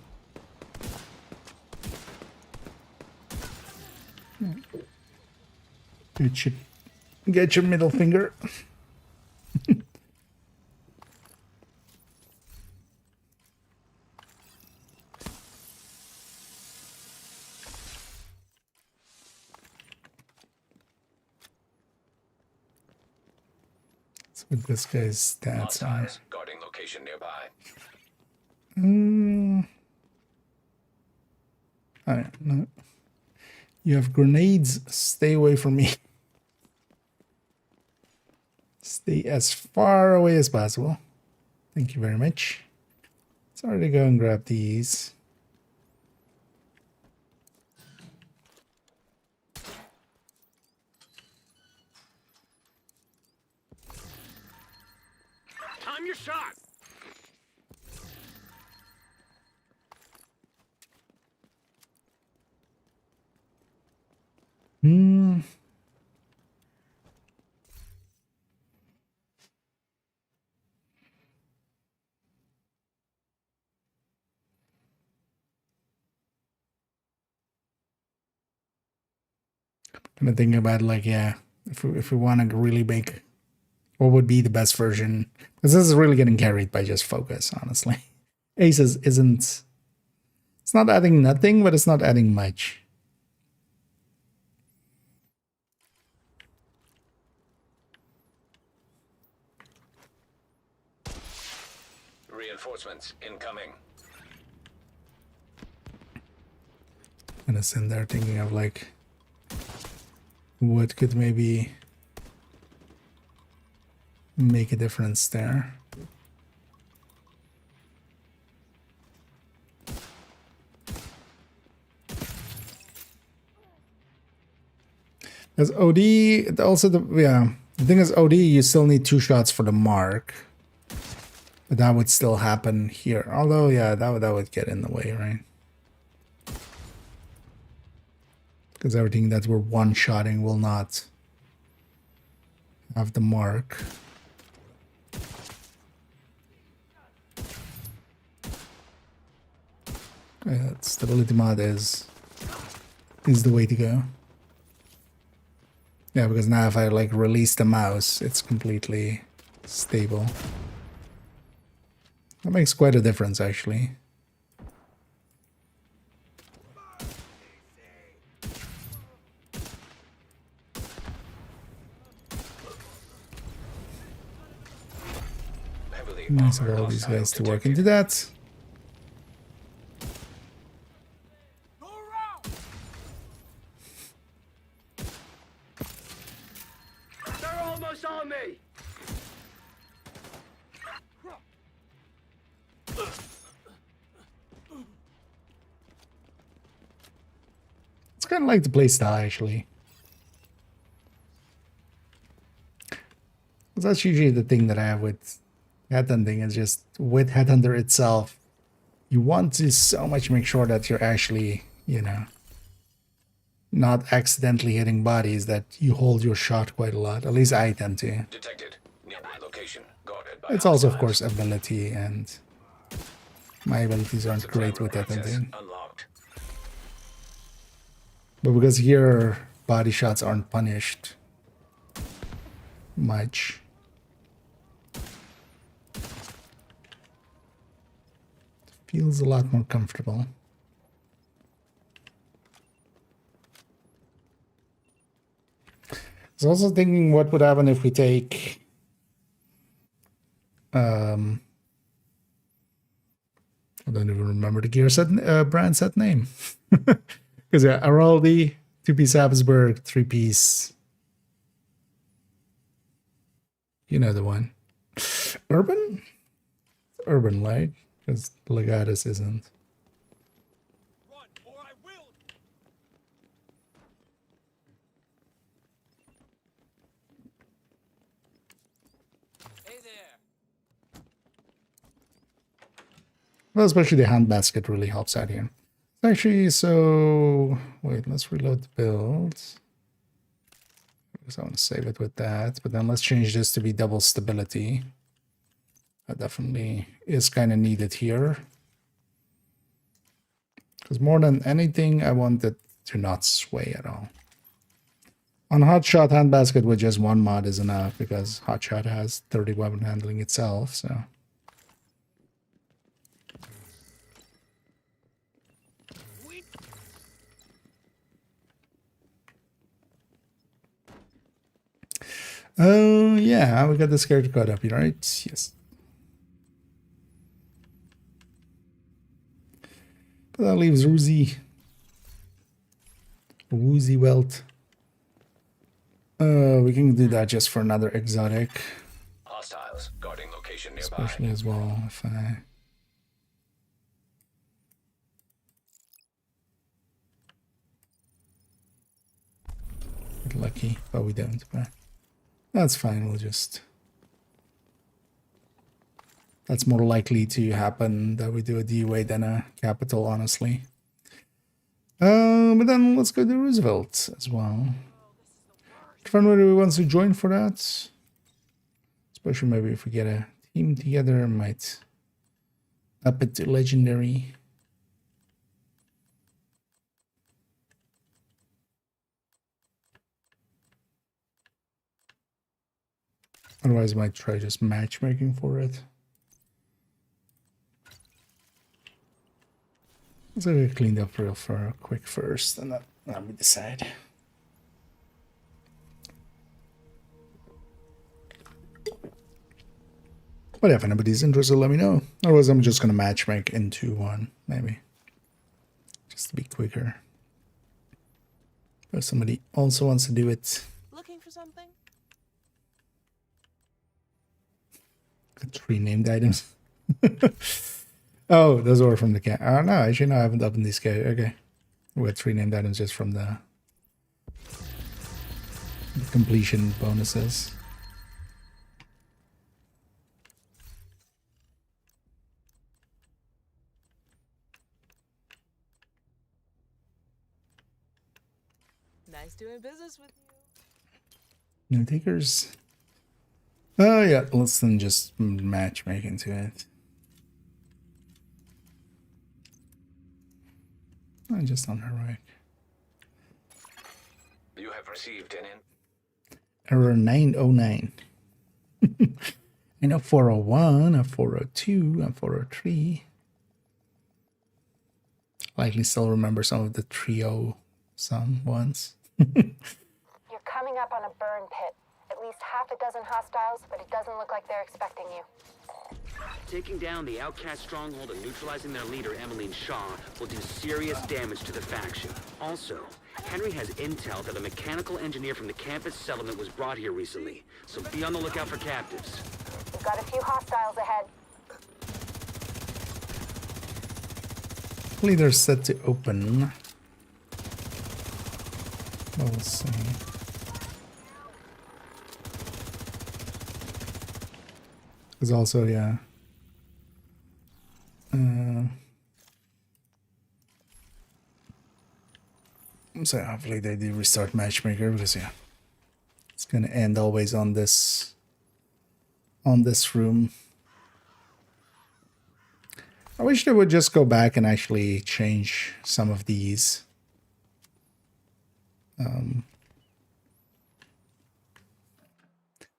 Speaker 1: Get your middle finger. Let's put this guy's stats on.
Speaker 4: Guarding location nearby.
Speaker 1: Alright, no. You have grenades. Stay away from me. Stay as far away as possible. Thank you very much. Sorry to go and grab these.
Speaker 4: Time your shot!
Speaker 1: Kind of thinking about like, yeah, if we want to really make what would be the best version, because this is really getting carried by just focus, honestly. Aces isn't, it's not adding nothing, but it's not adding much.
Speaker 4: Reinforcements incoming.
Speaker 1: And it's in there thinking of like, what could maybe make a difference there. Because OD, also the thing is OD, you still need 2 shots for the mark. But that would still happen here. Although, yeah, that would get in the way, right? Because everything that we're one-shotting will not have the mark. Okay, that stability mod is the way to go. Yeah, because now if I like release the mouse, it's completely stable. That makes quite a difference, actually. Nice of all these guys to work into that.
Speaker 2: They're almost on me.
Speaker 1: It's kind of like the playstyle, actually. That's usually the thing that I have with headhunting, is just with headhunter itself, you want to so much make sure that you're actually, you know, not accidentally hitting bodies, that you hold your shot quite a lot. At least I tend to.
Speaker 4: Detected. Nearby location. Guarded by
Speaker 1: It's also, of
Speaker 4: hostiles.
Speaker 1: course, ability, and my abilities aren't great with headhunting.
Speaker 4: Unlocked.
Speaker 1: But because here, body shots aren't punished much. Feels a lot more comfortable. I was also thinking what would happen if we take I don't even remember the gear set brand set name. Because yeah, Araldi, 2-piece Habsburg, 3-piece. You know the one. Urban? Urban, right? Because Legatus isn't.
Speaker 6: Run, or I will. Hey there.
Speaker 1: Well, especially the handbasket really helps out here. Actually, so wait, let's reload the build. Because I want to save it with that, but then let's change this to be double stability. That definitely is kind of needed here. Because more than anything, I want it to not sway at all. On Hotshot, handbasket with just 1 mod is enough, because Hotshot has 30 weapon handling itself, so. Oh, yeah, we got this character code up here, right? Yes. But that leaves Woozy Welt. We can do that just for another exotic.
Speaker 4: Hostiles. Guarding location nearby.
Speaker 1: Especially as well if I... get lucky, but we don't. But that's fine, we'll just... That's more likely to happen that we do a D-Way than a capital, honestly. But then let's go to Roosevelt as well. If anybody wants to join for that, especially maybe if we get a team together, might up it to legendary. Otherwise, I might try just matchmaking for it. Let's get cleaned up real quick first, and then we decide. But if anybody's interested, let me know. Otherwise, I'm just gonna matchmake into one, maybe, just to be quicker. If somebody also wants to do it.
Speaker 7: Looking for something?
Speaker 1: Got 3 named items. Oh, those were from the camp. Oh no, actually no, I haven't opened these guys. Okay. We got 3 named items just from the completion bonuses.
Speaker 6: Nice doing business with
Speaker 1: you. No takers. Oh yeah, let's then just matchmake into it. Oh, just on heroic.
Speaker 4: You have received an
Speaker 1: Error 909. I know 401, a 402, a 403. Likely still remember some of the trio some ones.
Speaker 3: You're coming up on a burn pit. At least half a dozen hostiles, but it doesn't look like they're expecting you.
Speaker 2: Taking down the Outcast Stronghold and neutralizing their leader, Emmeline Shaw, will do serious damage to the faction. Also, Henry has intel that a mechanical engineer from the campus settlement was brought here recently, so be on the lookout for captives.
Speaker 3: We've got a few hostiles ahead.
Speaker 1: Leader set to open. We'll see. There's also, yeah. So hopefully they do restart matchmaker because yeah, it's gonna end always on this room. I wish they would just go back and actually change some of these.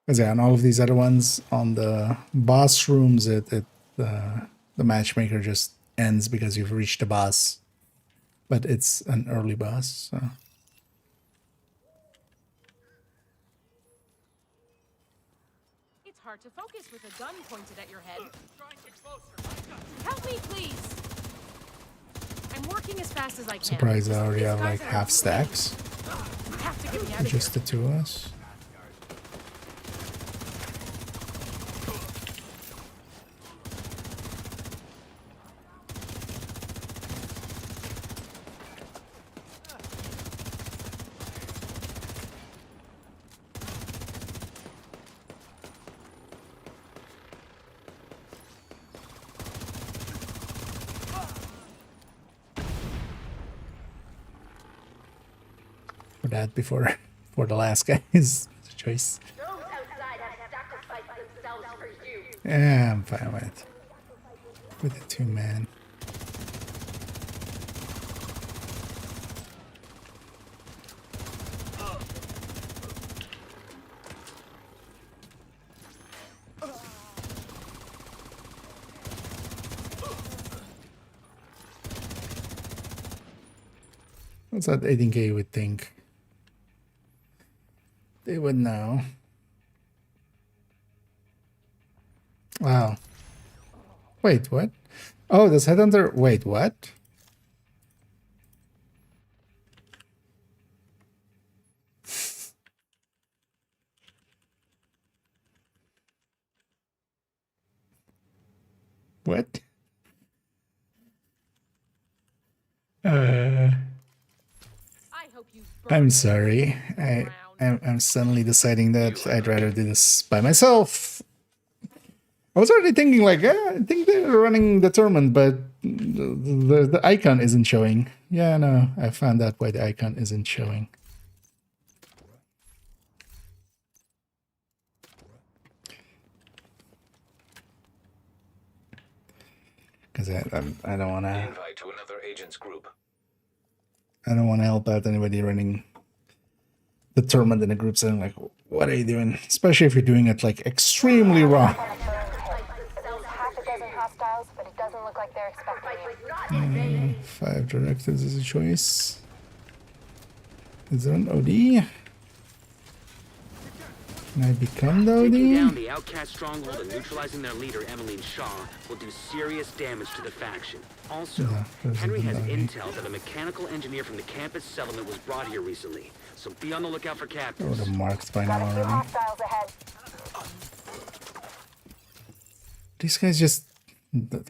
Speaker 1: Because yeah, on all of these other ones, on the boss rooms, the matchmaker just ends because you've reached the boss. But it's an early boss, so.
Speaker 7: It's hard to focus with a gun pointed at your head. Help me, please. I'm working as fast as I can.
Speaker 1: Surprised I already have like half stacks.
Speaker 7: You have to get me out of
Speaker 1: Just the 2 of us. That before the last guy is a choice.
Speaker 9: Those outside have sacrificed themselves for you.
Speaker 1: Yeah, I'm fine with the 2-man. What's that 18K you would think? They would know. Wow. Wait, what? Oh, this headhunter. Wait, what? What?
Speaker 7: I hope you
Speaker 1: I'm sorry. I'm suddenly deciding that I'd rather do this by myself. I was already thinking like, I think they're running the tournament, but the icon isn't showing. Yeah, no, I found out why the icon isn't showing. Because I don't want to.
Speaker 4: invite to another agent's group.
Speaker 1: I don't want to help out anybody running the tournament in the group setting. Like, what are you doing? Especially if you're doing it like extremely wrong.
Speaker 3: At least half a dozen hostiles, but it doesn't look like they're expecting you.
Speaker 1: 5 directives is a choice. Is there an OD? Can I become the
Speaker 2: Taking down
Speaker 1: OD?
Speaker 2: the Outcast Stronghold and neutralizing their leader, Emmeline Shaw, will do serious damage to the faction. Also,
Speaker 1: there's
Speaker 2: Henry
Speaker 1: a
Speaker 2: has
Speaker 1: OD.
Speaker 2: intel that a mechanical engineer from the campus settlement was brought here recently, so be on the lookout for
Speaker 1: I would
Speaker 2: captives.
Speaker 1: have marked by now
Speaker 3: Got a few
Speaker 1: already.
Speaker 3: hostiles ahead.
Speaker 1: These guys just...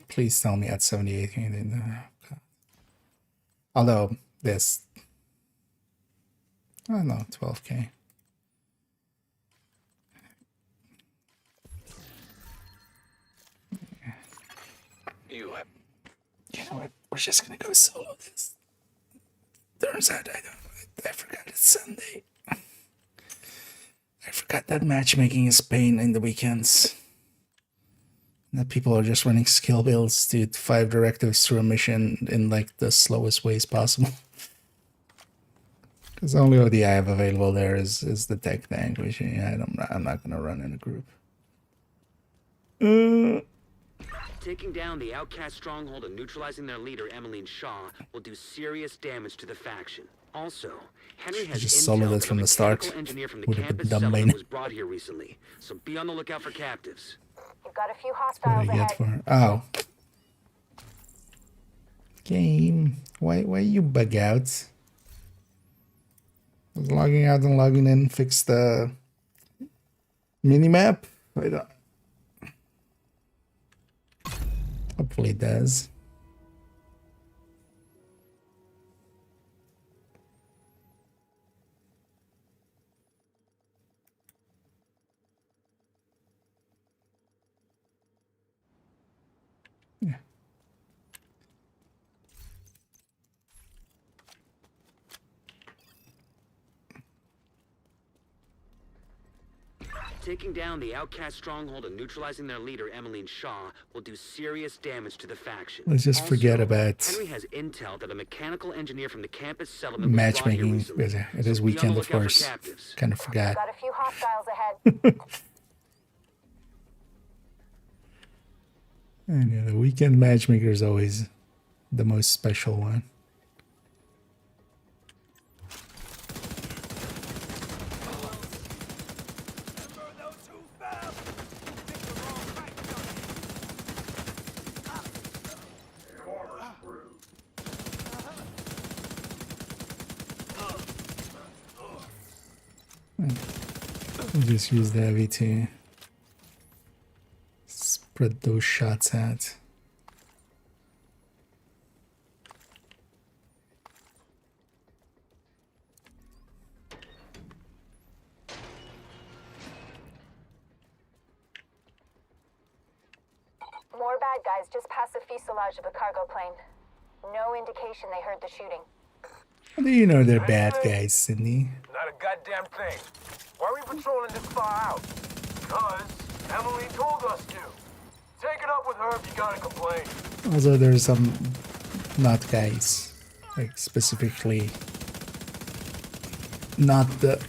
Speaker 1: Please tell me at 78k. Although this... I don't know, 12k.
Speaker 4: You have
Speaker 1: You know what? We're just gonna go solo this. Turns out I forgot it's Sunday. I forgot that matchmaking is pain in the weekends. That people are just running skill builds to 5 directives through a mission in like the slowest ways possible. Because the only OD I have available there is the tech tank, which I'm not gonna run in a group.
Speaker 2: Taking down the Outcast Stronghold and neutralizing their leader, Emmeline Shaw, will do serious damage to the faction. Also, Henry has
Speaker 1: just solo
Speaker 2: intel
Speaker 1: that
Speaker 2: that
Speaker 1: from
Speaker 2: a
Speaker 1: the start.
Speaker 2: mechanical engineer from the
Speaker 1: Would have been
Speaker 2: campus
Speaker 1: dumb
Speaker 2: settlement
Speaker 1: lane.
Speaker 2: was brought here recently, so be on the lookout for captives.
Speaker 3: You've got a few
Speaker 1: What do I
Speaker 3: hostiles
Speaker 1: get
Speaker 3: ahead.
Speaker 1: for... Oh. Game. Why you bug out? I was logging out and logging in, fix the minimap. I don't... Hopefully it does. Yeah.
Speaker 2: Taking down the Outcast Stronghold and neutralizing their leader, Emmeline Shaw, will do serious damage to the faction.
Speaker 1: Let's just forget about
Speaker 2: Henry has intel that a mechanical engineer from the campus settlement was brought here
Speaker 1: matchmaking.
Speaker 2: recently,
Speaker 1: Because it
Speaker 2: so
Speaker 1: is
Speaker 2: be on
Speaker 1: weekend,
Speaker 2: the
Speaker 1: of
Speaker 2: lookout for
Speaker 1: course.
Speaker 2: captives.
Speaker 1: Kind of forgot.
Speaker 3: Got a few hostiles ahead.
Speaker 1: And yeah, the weekend matchmaker is always the most special one. We'll just use the heavy to spread those shots out.
Speaker 3: More bad guys just past the fuselage of a cargo plane. No indication they heard the shooting.
Speaker 1: How do you know they're bad guys, Sydney?
Speaker 8: Not a goddamn thing. Why are we patrolling this far out? Because Emily told us to. Take it up with her if you got a complaint.
Speaker 1: Also, there's some not guys, like specifically not the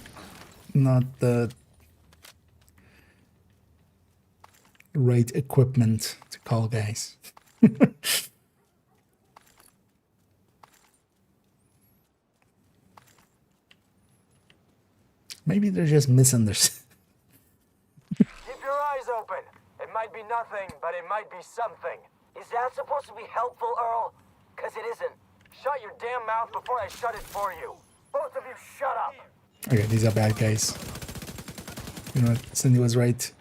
Speaker 1: right equipment to call guys. Maybe they're just misunderstood.
Speaker 8: Keep your eyes open. It might be nothing, but it might be something. Is that supposed to be helpful, Earl? Because it isn't. Shut your damn mouth before I shut it for you. Both of you shut up.
Speaker 1: Okay, these are bad guys. You know what? Cindy was right.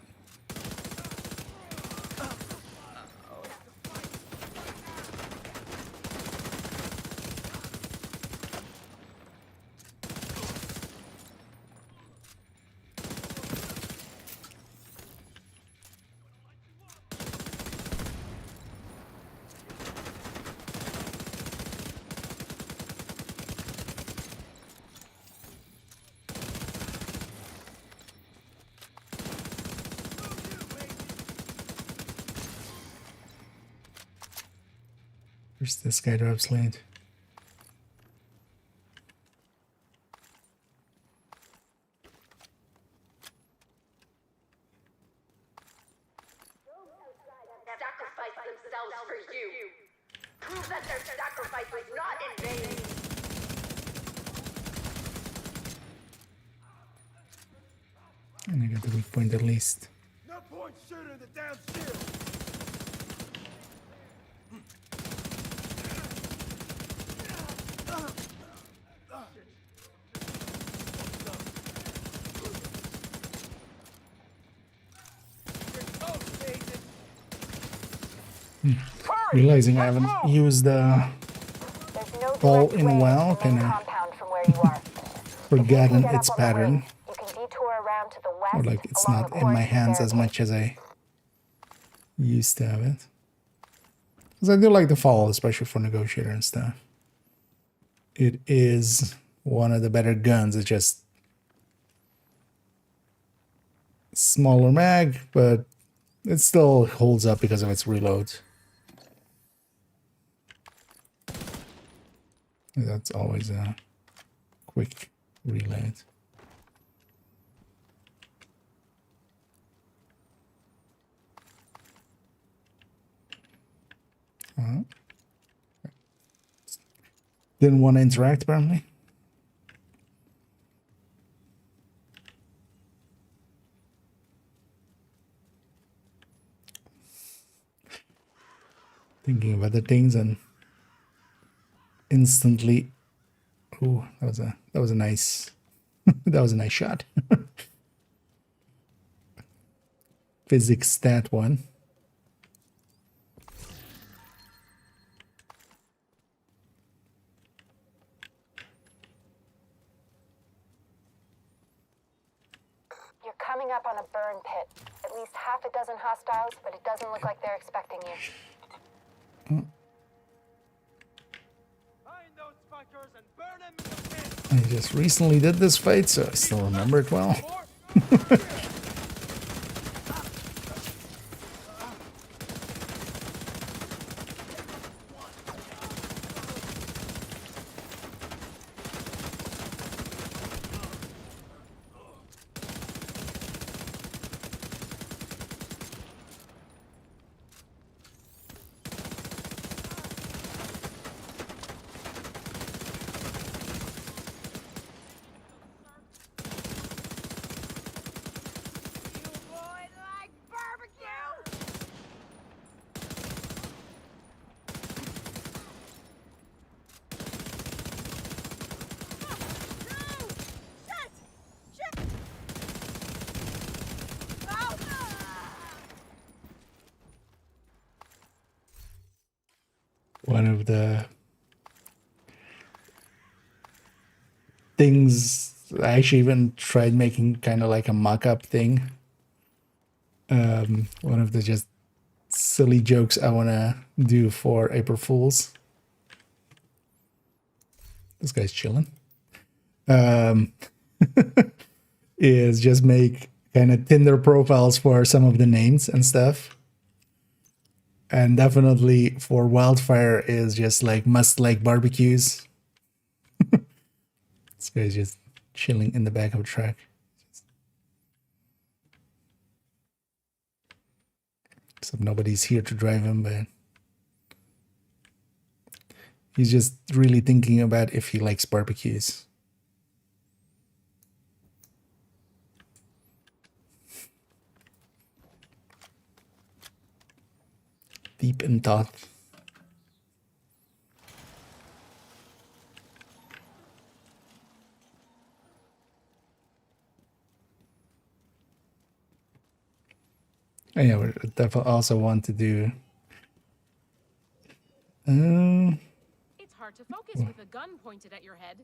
Speaker 1: Where's this guy drops land?
Speaker 9: Sacrifice themselves for you. Prove that their sacrifice was not in vain.
Speaker 1: And I got the weak point at least.
Speaker 8: No point shooting the damn shield.
Speaker 1: Realizing I haven't used the
Speaker 3: There's no
Speaker 1: ball
Speaker 3: direct
Speaker 1: in a
Speaker 3: way
Speaker 1: while,
Speaker 3: to the main
Speaker 1: kinda
Speaker 3: compound from where you are. If you can
Speaker 1: forgotten
Speaker 3: get
Speaker 1: its
Speaker 3: up on the
Speaker 1: pattern.
Speaker 3: wing, you can detour around to the west
Speaker 1: Or like it's
Speaker 3: along
Speaker 1: not
Speaker 3: the
Speaker 1: in my
Speaker 3: course of the
Speaker 1: hands as
Speaker 3: barricade.
Speaker 1: much as I used to have it. Because I do like the fall, especially for negotiator and stuff. It is one of the better guns. It's just smaller mag, but it still holds up because of its reload. That's always a quick reload. Didn't want to interact, apparently. Thinking of other things and instantly. Oh, that was a nice that was a nice shot. Physics stat one.
Speaker 3: You're coming up on a burn pit. At least half a dozen hostiles, but it doesn't look like they're expecting you.
Speaker 6: Find those fuckers and burn them in the pit.
Speaker 1: I just recently did this fight, so I still remember it well. One of the things I actually even tried making kind of like a mock-up thing. One of the just silly jokes I want to do for April Fools. This guy's chilling. Is just make kind of Tinder profiles for some of the names and stuff. And definitely for Wildfire is just like must like barbecues. This guy's just chilling in the back of a truck. Except nobody's here to drive him, but he's just really thinking about if he likes barbecues. Deep in thought. And yeah, we definitely also want to do.
Speaker 7: It's hard to focus with a gun pointed at your head.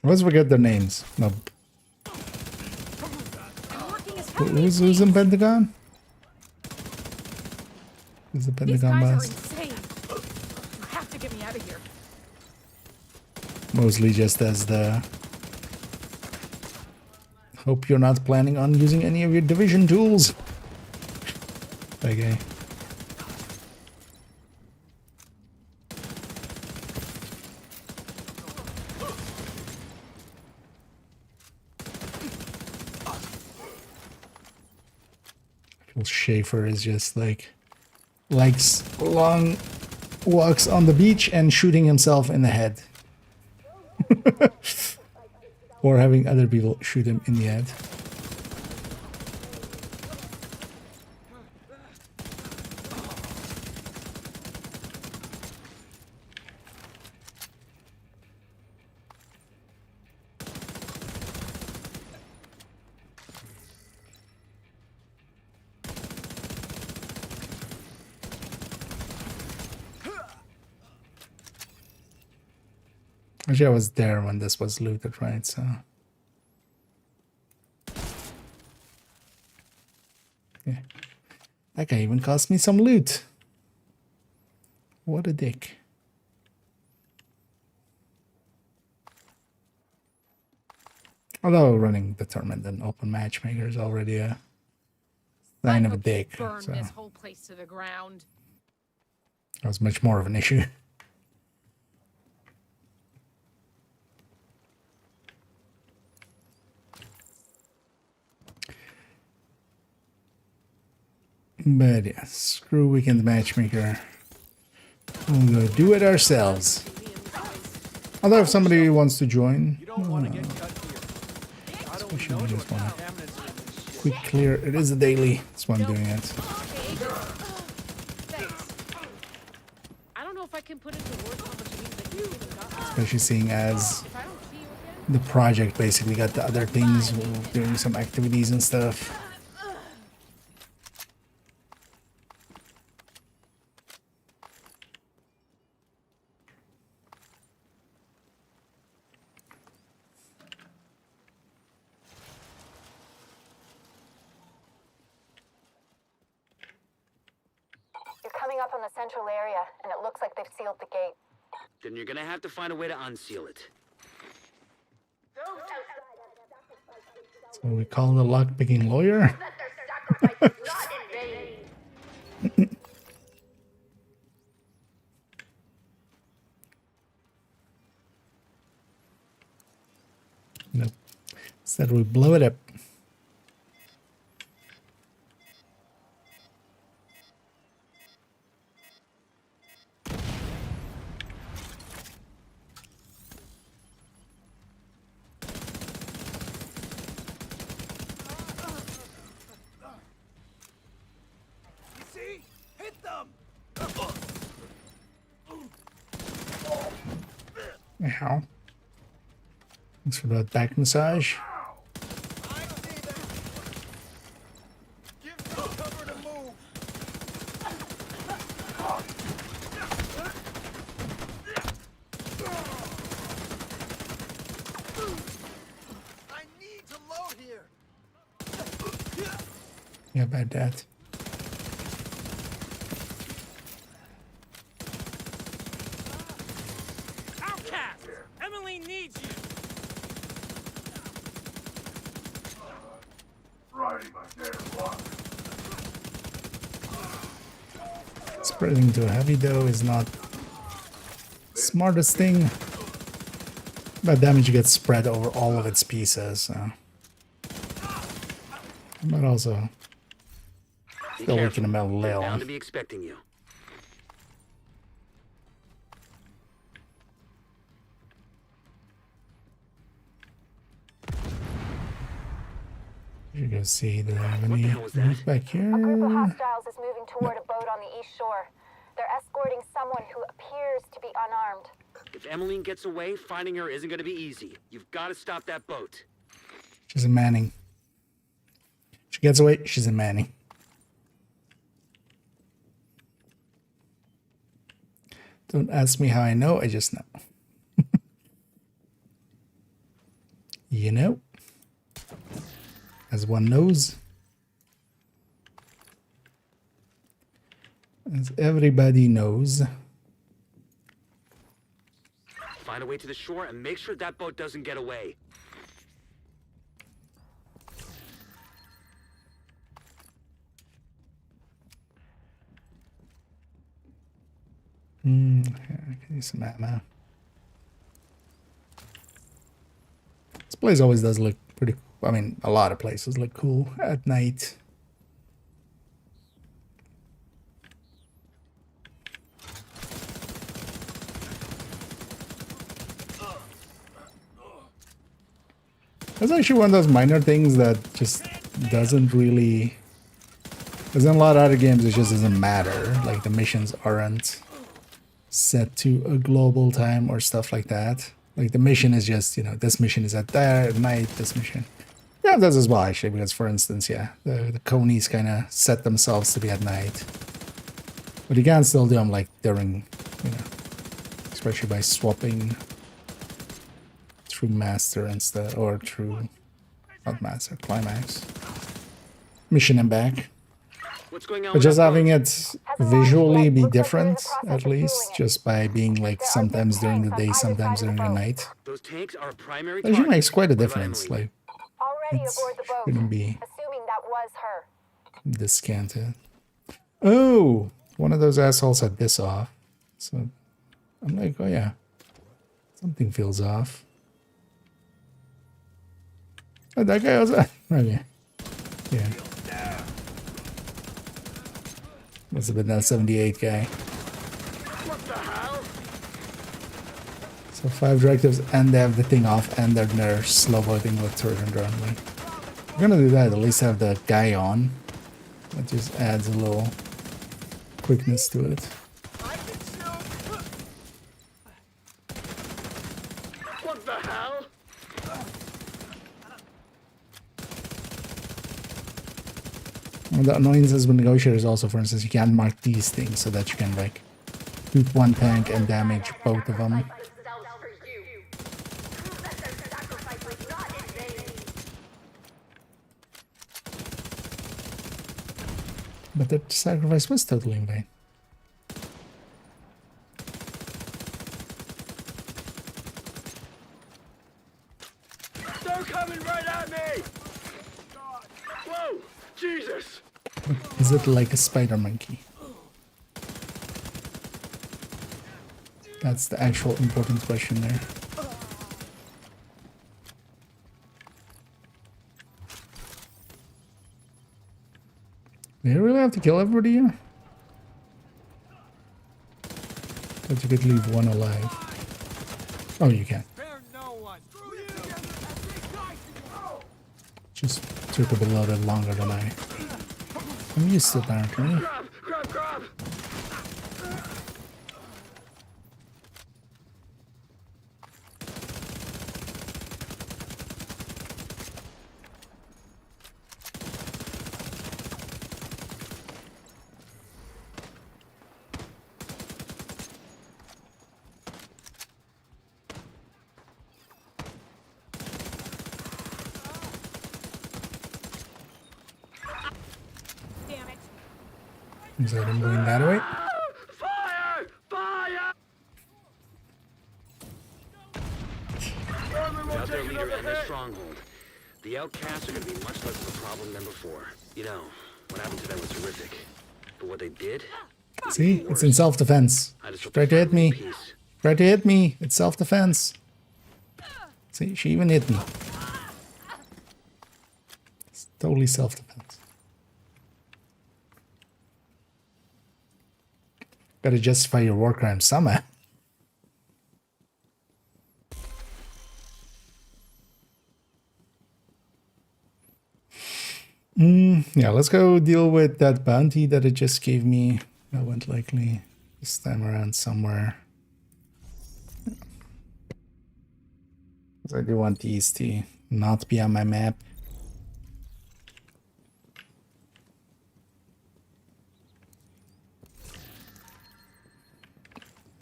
Speaker 1: Let's forget their names. No.
Speaker 7: I'm working as heavily
Speaker 1: Who's
Speaker 7: as
Speaker 1: in Pentagon? Who's the
Speaker 7: These
Speaker 1: Pentagon
Speaker 7: guys are
Speaker 1: boss?
Speaker 7: insane. You have to get me out of here.
Speaker 1: Mostly just as the. Hope you're not planning on using any of your division tools. Okay. Schaefer is just like likes long walks on the beach and shooting himself in the head. Or having other people shoot him in the head. Actually, I was there when this was looted, right? So. Yeah. That guy even cost me some loot. What a dick. Although running determined and open matchmaker is already a sign of a dick.
Speaker 7: Burn
Speaker 1: So
Speaker 7: this whole place to the ground.
Speaker 1: that was much more of an issue. But yeah, screw weekend matchmaker. We'll go do it ourselves. Although if somebody wants to join, especially when I just want to quick clear. It is a daily. That's why I'm doing it.
Speaker 7: I don't know if I can put into words how much it means that you even got this.
Speaker 1: Especially seeing as
Speaker 7: If I don't see you again,
Speaker 1: the project basically got the other things, doing some activities and stuff.
Speaker 3: You're coming up on the central area, and it looks like they've sealed the gate.
Speaker 2: Then you're gonna have to find a way to unseal it.
Speaker 1: So we call the lockpicking lawyer. Nope. Instead we blow it up.
Speaker 6: See? Hit them!
Speaker 1: Ow. Thanks for that back massage.
Speaker 6: I see them! Give them cover to move! I need to load here!
Speaker 1: Yeah, about that.
Speaker 6: Outcast! Emily needs you!
Speaker 1: Spreading to a heavy though is not smartest thing. But damage gets spread over all of its pieces. So. But also
Speaker 2: Be
Speaker 1: still
Speaker 2: careful.
Speaker 1: weaken them a
Speaker 2: They're
Speaker 1: little.
Speaker 2: bound to be expecting you.
Speaker 1: You go see, do they have
Speaker 2: What the
Speaker 1: any
Speaker 2: hell was that?
Speaker 1: loot back here?
Speaker 3: A group of hostiles is moving toward a boat on the east shore. They're escorting someone who appears to be unarmed.
Speaker 2: If Emmeline gets away, finding her isn't gonna be easy. You've got to stop that boat.
Speaker 1: She's in Manning. She gets away, she's in Manning. Don't ask me how I know, I just know. You know? As one knows. As everybody knows.
Speaker 2: Find a way to the shore and make sure that boat doesn't get away.
Speaker 1: I can use some ammo. This place always does look pretty. I mean, a lot of places look cool at night. That's actually one of those minor things that just doesn't really. Because in a lot of other games, it just doesn't matter. Like the missions aren't set to a global time or stuff like that. Like the mission is just, you know, this mission is at there at night, this mission. Yeah, that's as well actually, because for instance, yeah, the conies kind of set themselves to be at night. But you can still do them like during, you know, especially by swapping through master instead, or through not master, climax mission and back.
Speaker 2: What's going on?
Speaker 1: But
Speaker 2: with
Speaker 1: just having
Speaker 2: outpost?
Speaker 1: it visually be different, at least, just by being like sometimes during the day, sometimes during the night.
Speaker 2: Those tanks are a primary
Speaker 1: Actually
Speaker 2: target.
Speaker 1: makes quite a
Speaker 2: What about
Speaker 1: difference.
Speaker 2: Emily?
Speaker 1: Like,
Speaker 3: Already
Speaker 1: it
Speaker 3: aboard the boat.
Speaker 1: shouldn't be
Speaker 3: Assuming that was her.
Speaker 1: discounted. Oh, one of those assholes had this off. So I'm like, oh yeah, something feels off. Oh, that guy was okay. Yeah. Must have been that 78 guy.
Speaker 2: What the hell?
Speaker 1: So 5 directives and they have the thing off and they're slow boating with turret and drone. Like, we're gonna do that, at least have the guy on. That just adds a little quickness to it.
Speaker 2: What the hell?
Speaker 1: One of the annoyances with negotiators also, for instance, you can't mark these things so that you can like shoot one tank and damage both of them. But the sacrifice was totally in vain.
Speaker 2: They're coming right at me! Whoa! Jesus!
Speaker 1: Is it like a spider monkey? That's the actual important question there. Do you really have to kill everybody here? But you could leave one alive. Oh, you can. Just took a little bit longer than I'm used to, apparently.
Speaker 2: Grab! Grab! Grab!
Speaker 7: Damn it.
Speaker 1: Is that him going that way?
Speaker 2: Fire! Fire! Without their leader and their stronghold, the outcasts are going to be much less of a problem than before. You know, what happened to them was horrific. But what they did...
Speaker 1: See? It's in self-defense. Try to hit me. Try to hit me. It's self-defense. See? She even hit me. It's totally self-defense. Gotta justify your war crime somehow. Yeah, let's go deal with that bounty that it just gave me. That went likely this time around somewhere. Because I do want these to not be on my map.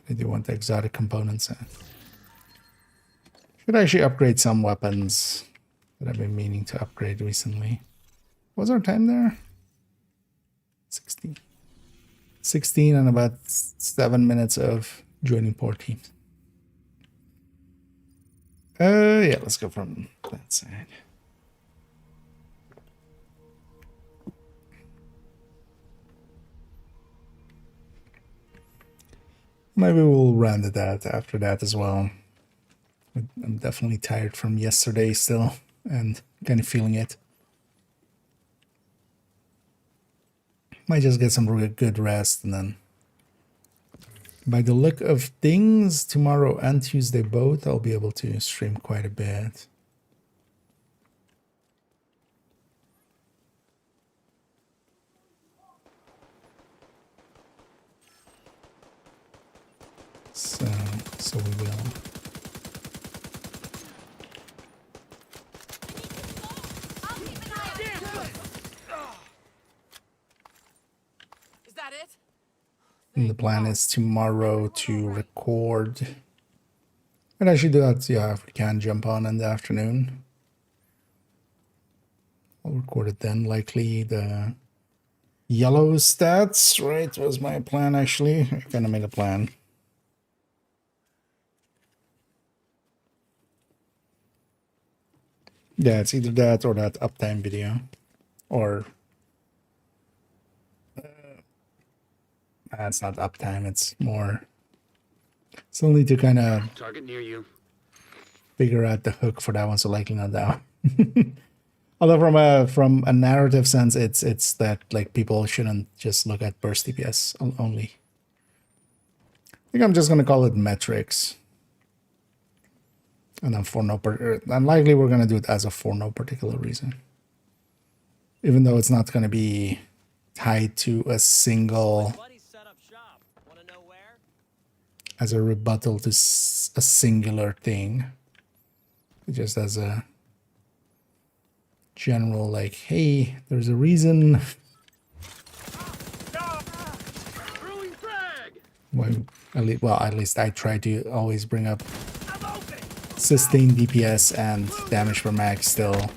Speaker 1: I do want the exotic components. Should actually upgrade some weapons that I've been meaning to upgrade recently. What was our time there? 16. 16 and about 7 minutes of joining port teams. Yeah, let's go from that side. Maybe we'll round it out after that as well. I'm definitely tired from yesterday still and kind of feeling it. Might just get some really good rest and then by the look of things, tomorrow and Tuesday both, I'll be able to stream quite a bit. So we will.
Speaker 6: Is that it?
Speaker 1: And the plan is tomorrow to record. And I should do that, yeah, if we can jump on in the afternoon. I'll record it then. Likely the yellow stats, right, was my plan actually. I kind of made a plan. Yeah, it's either that or that uptime video. Or... it's not uptime, it's more... Still need to kind of
Speaker 2: Target near you.
Speaker 1: figure out the hook for that one, so likely not that one. Although from a narrative sense, it's that like people shouldn't just look at burst DPS only. I think I'm just gonna call it metrics. And then for no unlikely we're gonna do it as a for no particular reason. Even though it's not gonna be tied to a single as a rebuttal to a singular thing. Just as a general, like, hey, there's a reason why. At least I try to always bring up sustained DPS and damage per mag still.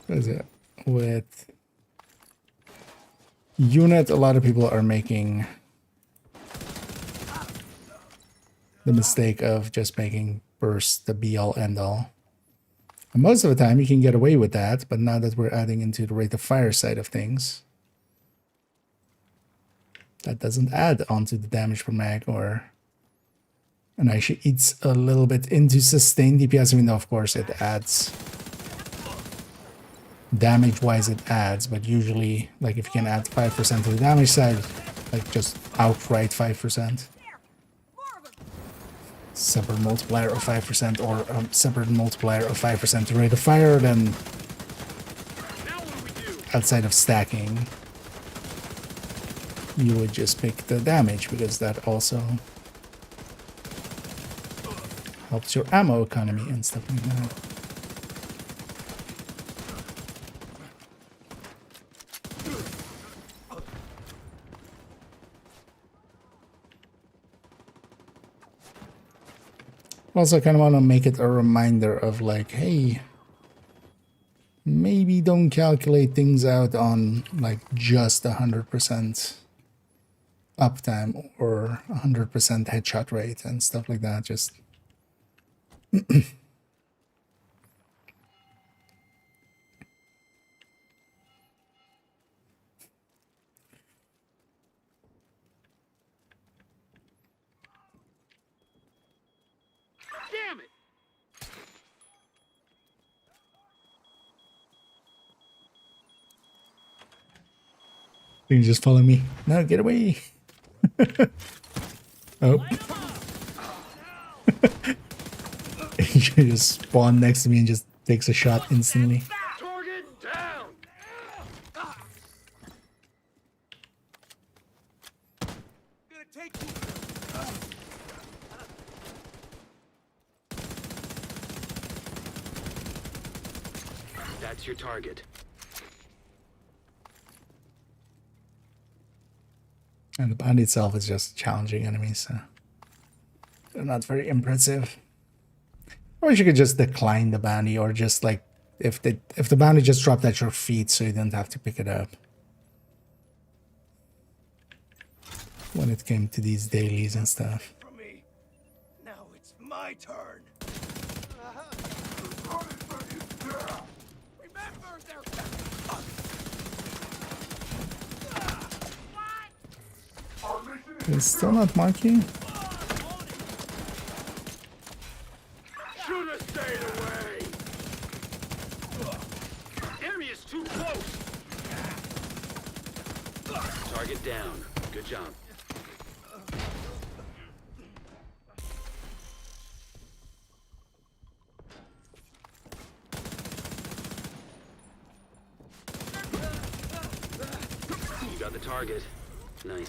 Speaker 1: What is it? With unit, a lot of people are making the mistake of just making burst the be-all end-all. And most of the time you can get away with that, but now that we're adding into the rate of fire side of things, that doesn't add onto the damage per mag, or... and actually eats a little bit into sustained DPS, even though of course it adds... damage-wise it adds, but usually, like if you can add 5% to the damage side, like just outright 5%. Separate multiplier of 5% or a separate multiplier of 5% to rate of fire, then outside of stacking, you would just pick the damage because that also helps your ammo economy and stuff like that. Also, I kind of want to make it a reminder of like, hey, maybe don't calculate things out on like just 100% uptime or 100% headshot rate and stuff like that. Just
Speaker 2: Damn it!
Speaker 1: you can just follow me. No, get away. Oh. You just spawn next to me and just takes a shot instantly.
Speaker 2: Target down!
Speaker 6: Gonna take you.
Speaker 2: That's your target.
Speaker 1: And the bounty itself is just challenging enemies, so they're not very impressive. I wish you could just decline the bounty, or just like if the bounty just dropped at your feet so you didn't have to pick it up. When it came to these dailies and stuff.
Speaker 6: For me. Now it's my turn. Remember their
Speaker 1: It's still not marking?
Speaker 2: Should have stayed away! Enemy is too close! Target down. Good job. You got the target. Nice.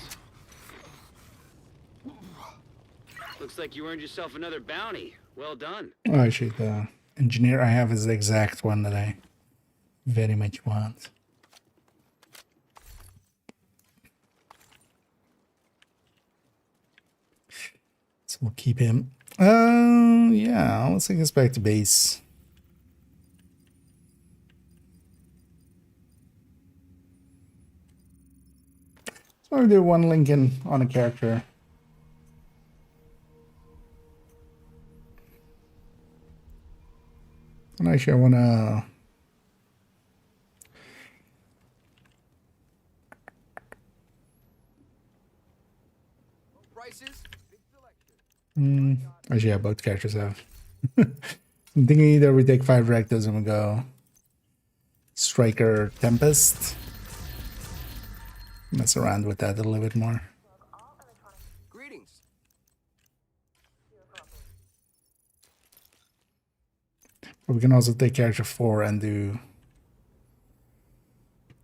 Speaker 2: Looks like you earned yourself another bounty. Well done.
Speaker 1: Oh, actually, the engineer I have is the exact one that I very much want. we'll keep him. Yeah, let's take this back to base. So I'll do one Lincoln on a character. And actually I wanna actually, yeah, both characters have. I'm thinking either we take 5 Rectos and we go Striker Tempest. Mess around with that a little bit more.
Speaker 6: Greetings.
Speaker 1: But we can also take character 4 and do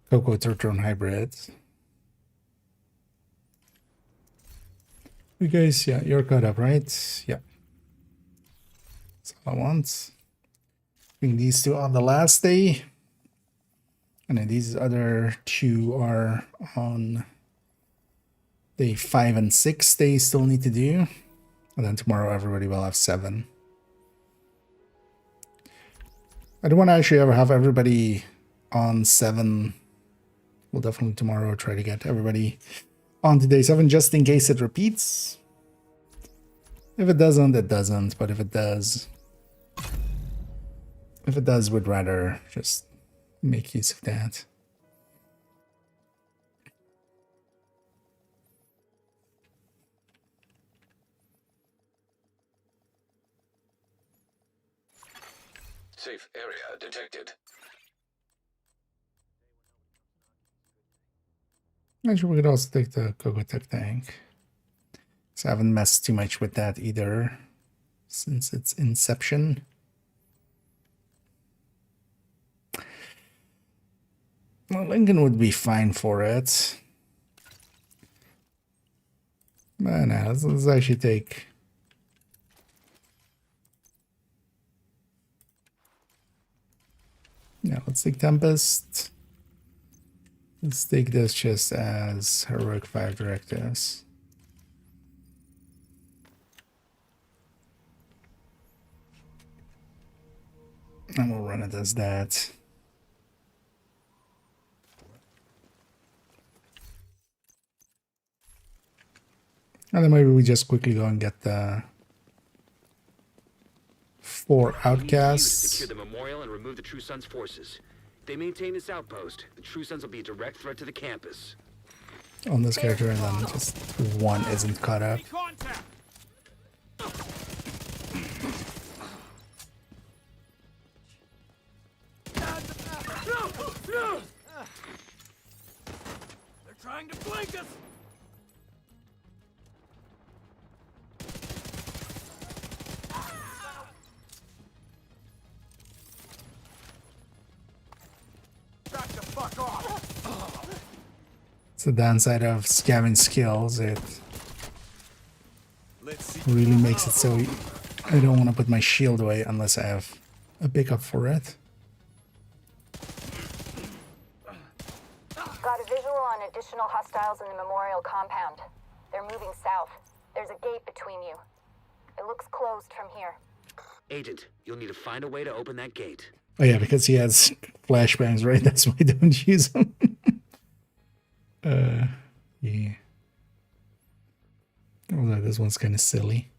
Speaker 1: Coco Turtron hybrids. You guys, yeah, you're caught up, right? Yeah. That's all I want. Bring these two on the last day. And then these other 2 are on day 5 and 6 they still need to do. And then tomorrow everybody will have 7. I don't want to actually ever have everybody on 7. We'll definitely tomorrow try to get everybody on to day 7 just in case it repeats. If it doesn't, it doesn't. But if it does, we'd rather just make use of that.
Speaker 4: Safe area detected.
Speaker 1: Actually, we could also take the Cocotech tank. So I haven't messed too much with that either since its inception. Well, Lincoln would be fine for it. But no, let's actually take... Yeah, let's take Tempest. Let's take this just as Heroic 5 Directives. And we'll run it as that. And then maybe we just quickly go and get the 4 Outcasts.
Speaker 2: Secure the memorial and remove the True Sons forces. If they maintain this outpost, the True Sons will be a direct threat to the campus.
Speaker 1: On this character, and then just 1 isn't caught up.
Speaker 6: They're trying to flank us. Back the fuck off.
Speaker 1: It's the downside of scamming skills. It really makes it so I don't want to put my shield away unless I have a pickup for it.
Speaker 3: Got a visual on additional hostiles in the memorial compound. They're moving south. There's a gate between you. It looks closed from here.
Speaker 2: Agent, you'll need to find a way to open that gate.
Speaker 1: Oh yeah, because he has flashbangs, right? That's why I don't use them. Yeah. Although this one's kind of silly.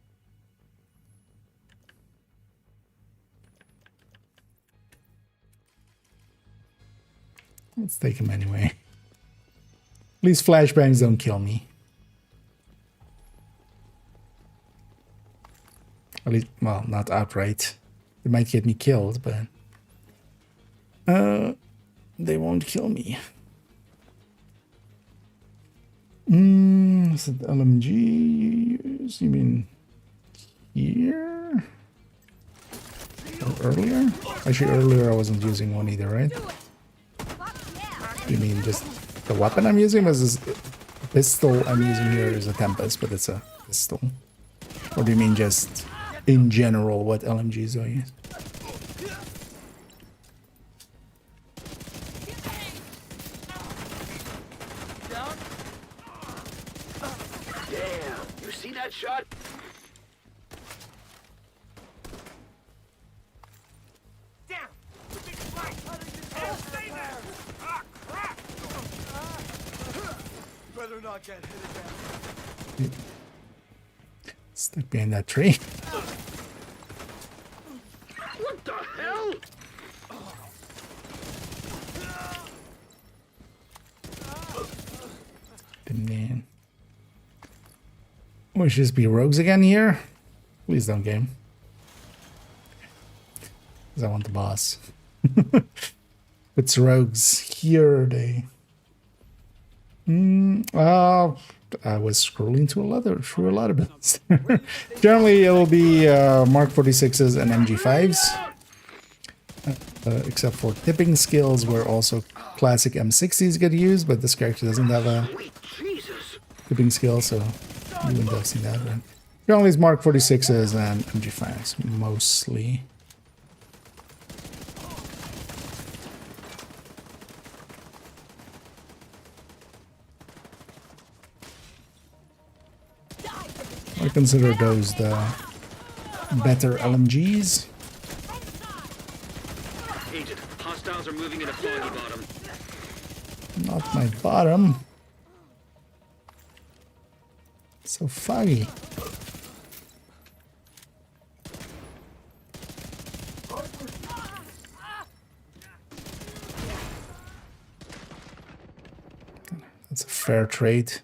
Speaker 1: Let's take him anyway. At least flashbangs don't kill me. At least, well, not outright. They might get me killed, but they won't kill me. Is it LMG you use? You mean here? Or earlier? Actually, earlier I wasn't using one either, right? You mean just the weapon I'm using? Is this pistol I'm using here is a Tempest, but it's a pistol. Or do you mean just in general what LMGs do I use?
Speaker 2: Damn, you see that shot?
Speaker 1: Stuck behind that tree.
Speaker 5: What the hell?
Speaker 1: Man. We should just be rogues again here. Please don't game. Because I want the boss. It's rogues here. They. I was scrolling through a lot of bits. Generally, it will be Mark 46s and MG5s. Except for tipping skills, where also classic M60s get used, but this character doesn't have a tipping skill, so you wouldn't have seen that. But generally, it's Mark 46s and MG5s, mostly. I consider those the better LMGs.
Speaker 2: Agent, hostiles are moving into Foggy Bottom.
Speaker 1: Not my bottom. So foggy. That's a fair trade.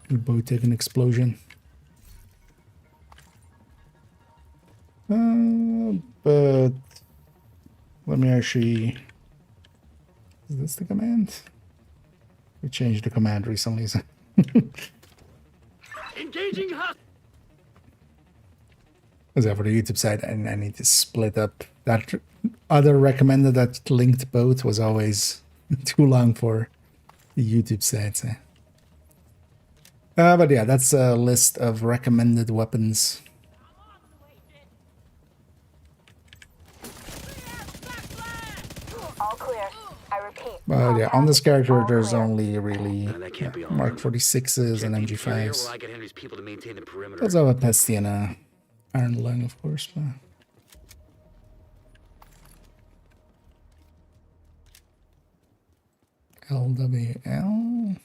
Speaker 1: We both take an explosion. But let me actually. Is this the command? We changed the command recently. So.
Speaker 5: Engaging hot.
Speaker 1: As for the YouTube side, and I need to split up. That other recommended that linked both was always too long for the YouTube side. So. But yeah, that's a list of recommended weapons.
Speaker 3: All clear. I repeat.
Speaker 1: But yeah, on this character, there's only really Mark 46s and
Speaker 2: Well,
Speaker 1: MG5s.
Speaker 2: I get Henry's people to maintain the perimeter.
Speaker 1: Also have a Pesty and a Iron Lung, of course. But... LWL.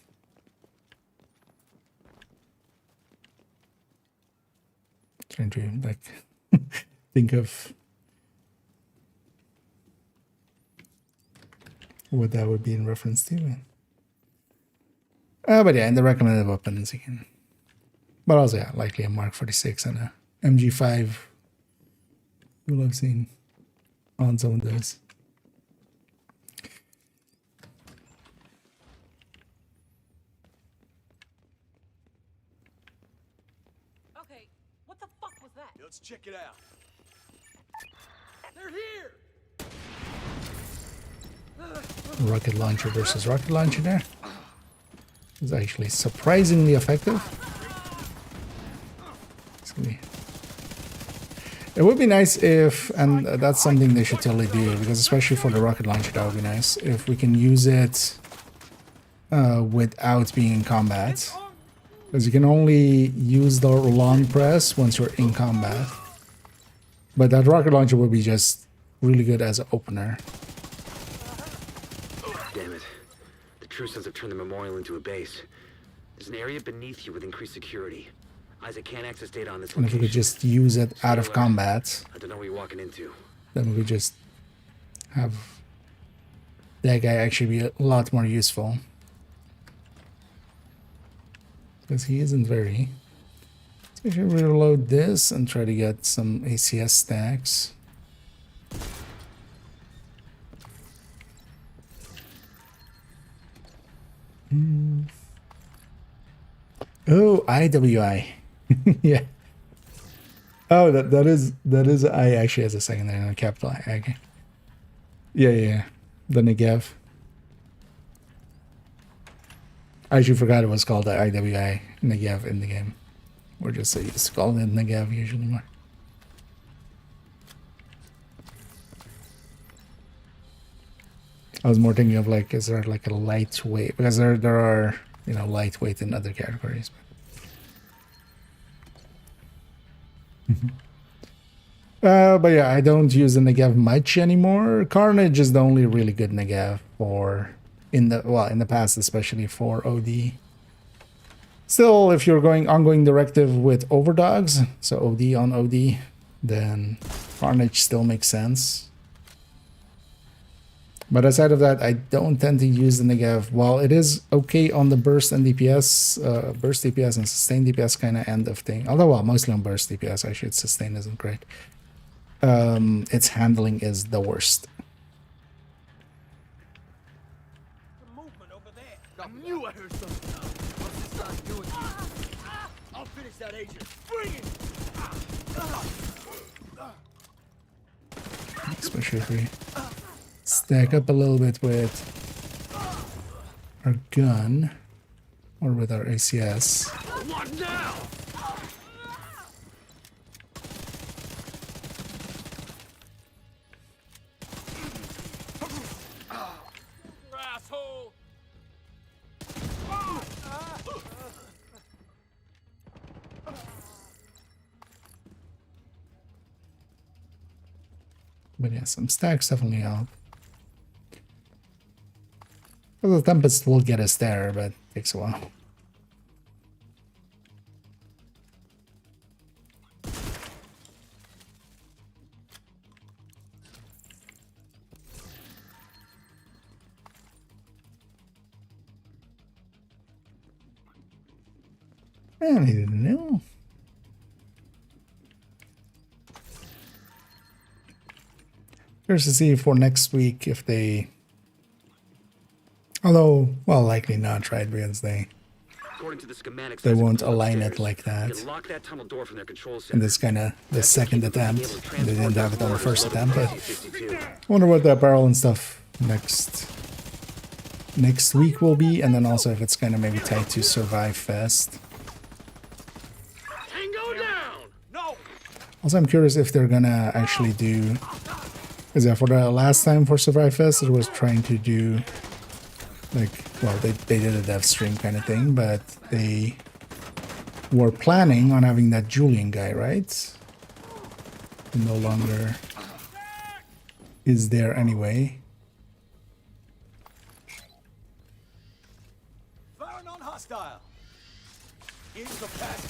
Speaker 1: Trying to like think of what that would be in reference to. But yeah, and the recommended weapons again. But also, yeah, likely a Mark 46 and a MG5. You will have seen on some of those.
Speaker 6: Okay, what the fuck was that? Let's check it out. They're here.
Speaker 1: Rocket launcher versus rocket launcher there. It's actually surprisingly effective. It would be nice if, and that's something they should totally do, because especially for the rocket launcher, that would be nice if we can use it without being in combat. Because you can only use the long press once you're in combat. But that rocket launcher would be just really good as an opener.
Speaker 2: Damn it. The True Sons have turned the memorial into a base. There's an area beneath you with increased security. Isaac can't access data on this
Speaker 1: And if
Speaker 2: location.
Speaker 1: we could just use it out of combat,
Speaker 2: I don't know what you're walking into.
Speaker 1: then we could just have that guy actually be a lot more useful. Because he isn't very. So I should reload this and try to get some ACS stacks. Oh, IWI. Yeah. Oh, that is I actually has a secondary and a capital I. Okay. Yeah. The Negev. I actually forgot it was called the IWI Negev in the game. We're just so used to calling it Negev usually more. I was more thinking of like, is there like a lightweight? Because there are, you know, lightweight in other categories. But yeah, I don't use the Negev much anymore. Carnage is the only really good Negev for in the past, especially for OD. Still, if you're going ongoing directive with overdogs, so OD on OD, then Carnage still makes sense. But aside of that, I don't tend to use the Negav. While it is okay on the burst and DPS, burst DPS and sustain DPS kind of end of thing. Although, well, mostly on burst DPS, actually, sustain isn't great. Its handling is the worst.
Speaker 6: The movement over there. I knew I heard something. What's this guy doing here? I'll finish that agent. Bring it.
Speaker 1: Especially if we stack up a little bit with our gun or with our ACS.
Speaker 6: What now? Asshole.
Speaker 1: But yeah, some stacks definitely help. Well, the Tempest will get us there, but it takes a while. I didn't know. Curious to see for next week if they... Although, well, likely not, right? Because they
Speaker 2: According to the schematics,
Speaker 1: they
Speaker 2: there's a
Speaker 1: won't
Speaker 2: key
Speaker 1: align it
Speaker 2: upstairs.
Speaker 1: like
Speaker 2: You
Speaker 1: that.
Speaker 2: can lock that tunnel door from their control center.
Speaker 1: And this kind of the
Speaker 2: That's
Speaker 1: second
Speaker 2: key to being
Speaker 1: attempt.
Speaker 2: able to
Speaker 1: They didn't
Speaker 2: transport
Speaker 1: have it on the
Speaker 2: those
Speaker 1: first
Speaker 2: orders
Speaker 1: attempt, but
Speaker 2: to 62.
Speaker 1: I wonder what the apparel and stuff next week will be, and then also if it's kind of maybe tied to Survive Fest.
Speaker 6: Tango down. No.
Speaker 1: Also, I'm curious if they're gonna actually do, because yeah, for the last time for Survive Fest, it was trying to do like, well, they did a dev stream kind of thing, but they were planning on having that Julian guy, right? Who no longer is there anyway.
Speaker 6: Firing on hostile. Here's the pass.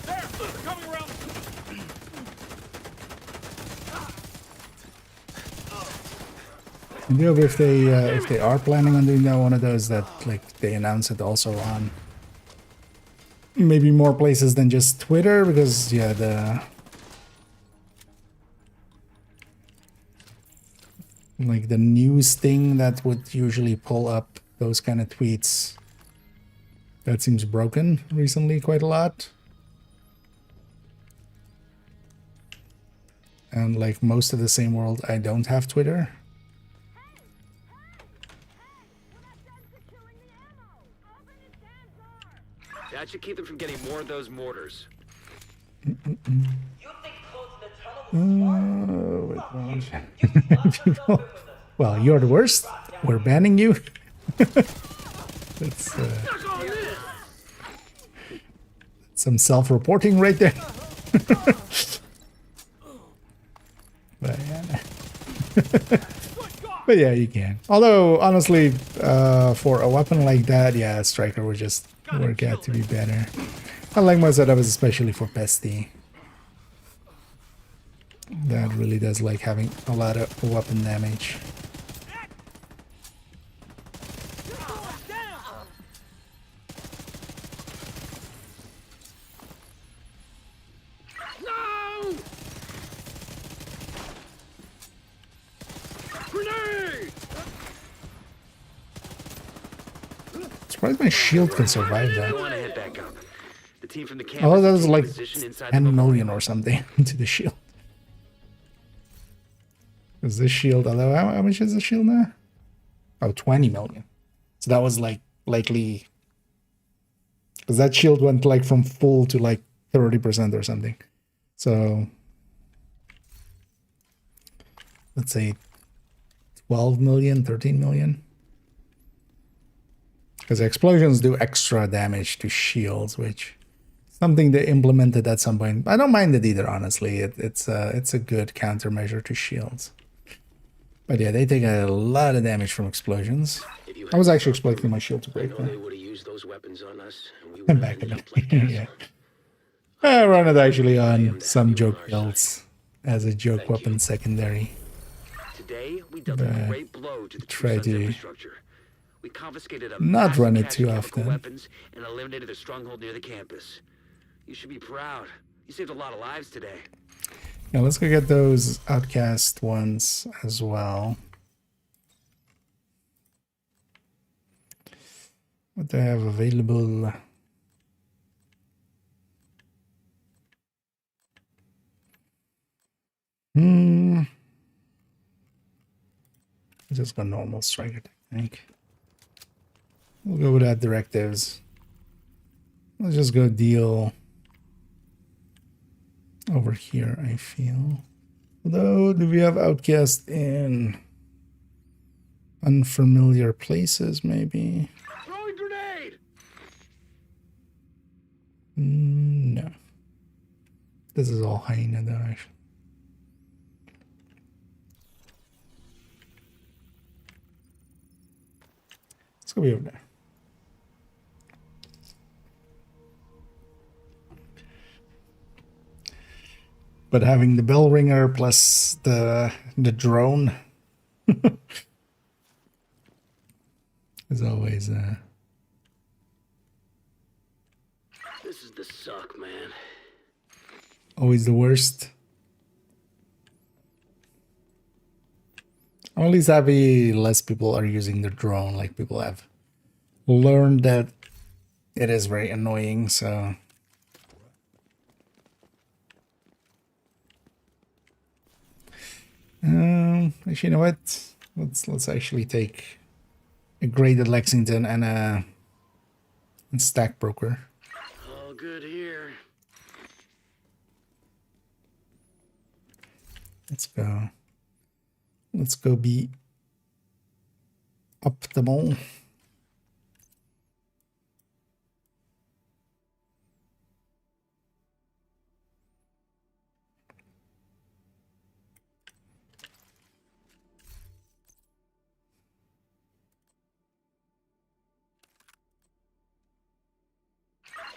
Speaker 6: There. They're coming around.
Speaker 1: And if they are planning on doing that, one of those that like they announce it also on maybe more places than just Twitter, because yeah, the like the news thing that would usually pull up those kind of tweets, that seems broken recently quite a lot. And like most of the same world, I don't have Twitter.
Speaker 2: That should keep them from getting more of those mortars.
Speaker 1: People, well, you're the worst. We're banning you. That's some self-reporting right there. But yeah. But yeah, you can. Although honestly, for a weapon like that, yeah, Striker would just work out to be better. I like my setup, especially for Pesty. That really does like having a lot of weapon damage.
Speaker 6: No! Grenade!
Speaker 1: Surprised my shield can survive that.
Speaker 2: Go on ahead, back up. The team from the campus
Speaker 1: Oh, that
Speaker 2: is
Speaker 1: was
Speaker 2: taking
Speaker 1: like
Speaker 2: position inside
Speaker 1: 10
Speaker 2: the
Speaker 1: million or something to the shield. Is this shield, although how much is the shield now? Oh, 20 million. So that was like likely, because that shield went like from full to like 30% or something. So let's say 12 million, 13 million. Because explosions do extra damage to shields, which is something they implemented at some point. I don't mind it either, honestly. It's a good countermeasure to shields. But yeah, they take a lot of damage from explosions.
Speaker 5: If you
Speaker 1: I was
Speaker 5: hadn't
Speaker 1: actually
Speaker 5: stopped
Speaker 1: expecting
Speaker 5: them,
Speaker 1: my shield to
Speaker 5: I
Speaker 1: break
Speaker 5: know
Speaker 1: there.
Speaker 5: they would have used those weapons on us, and we would have
Speaker 1: Back a
Speaker 5: ended
Speaker 1: bit.
Speaker 5: up like Castle.
Speaker 1: Yeah. I run it actually
Speaker 5: I am
Speaker 1: on
Speaker 5: to
Speaker 1: some
Speaker 5: have you on
Speaker 1: joke
Speaker 5: our
Speaker 1: builds as a joke
Speaker 5: Thank
Speaker 1: weapon
Speaker 5: you.
Speaker 1: secondary.
Speaker 2: Today, we dealt a
Speaker 1: But
Speaker 2: great blow to the
Speaker 1: try
Speaker 2: True Sun's
Speaker 1: to
Speaker 2: infrastructure. We confiscated a
Speaker 1: not
Speaker 2: massive
Speaker 1: run it
Speaker 2: cache
Speaker 1: too
Speaker 2: of chemical
Speaker 1: often.
Speaker 2: weapons and eliminated the stronghold near the campus. You should be proud. You saved a lot of lives today.
Speaker 1: Yeah, let's go get those Outcast ones as well. What do I have available? Just go normal striker technique. We'll go with that directives. Let's just go deal over here, I feel. Although, do we have Outcast in unfamiliar places, maybe?
Speaker 2: Throwing grenade!
Speaker 1: No. This is all hyena though, actually. Let's go be over there. But having the bell ringer plus the drone is always
Speaker 5: This is the suck, man.
Speaker 1: always the worst. I'm at least happy less people are using the drone. Like, people have learned that it is very annoying, so actually, you know what? Let's actually take a graded Lexington and a stack broker.
Speaker 5: All good here.
Speaker 1: Let's go. Let's go be optimal.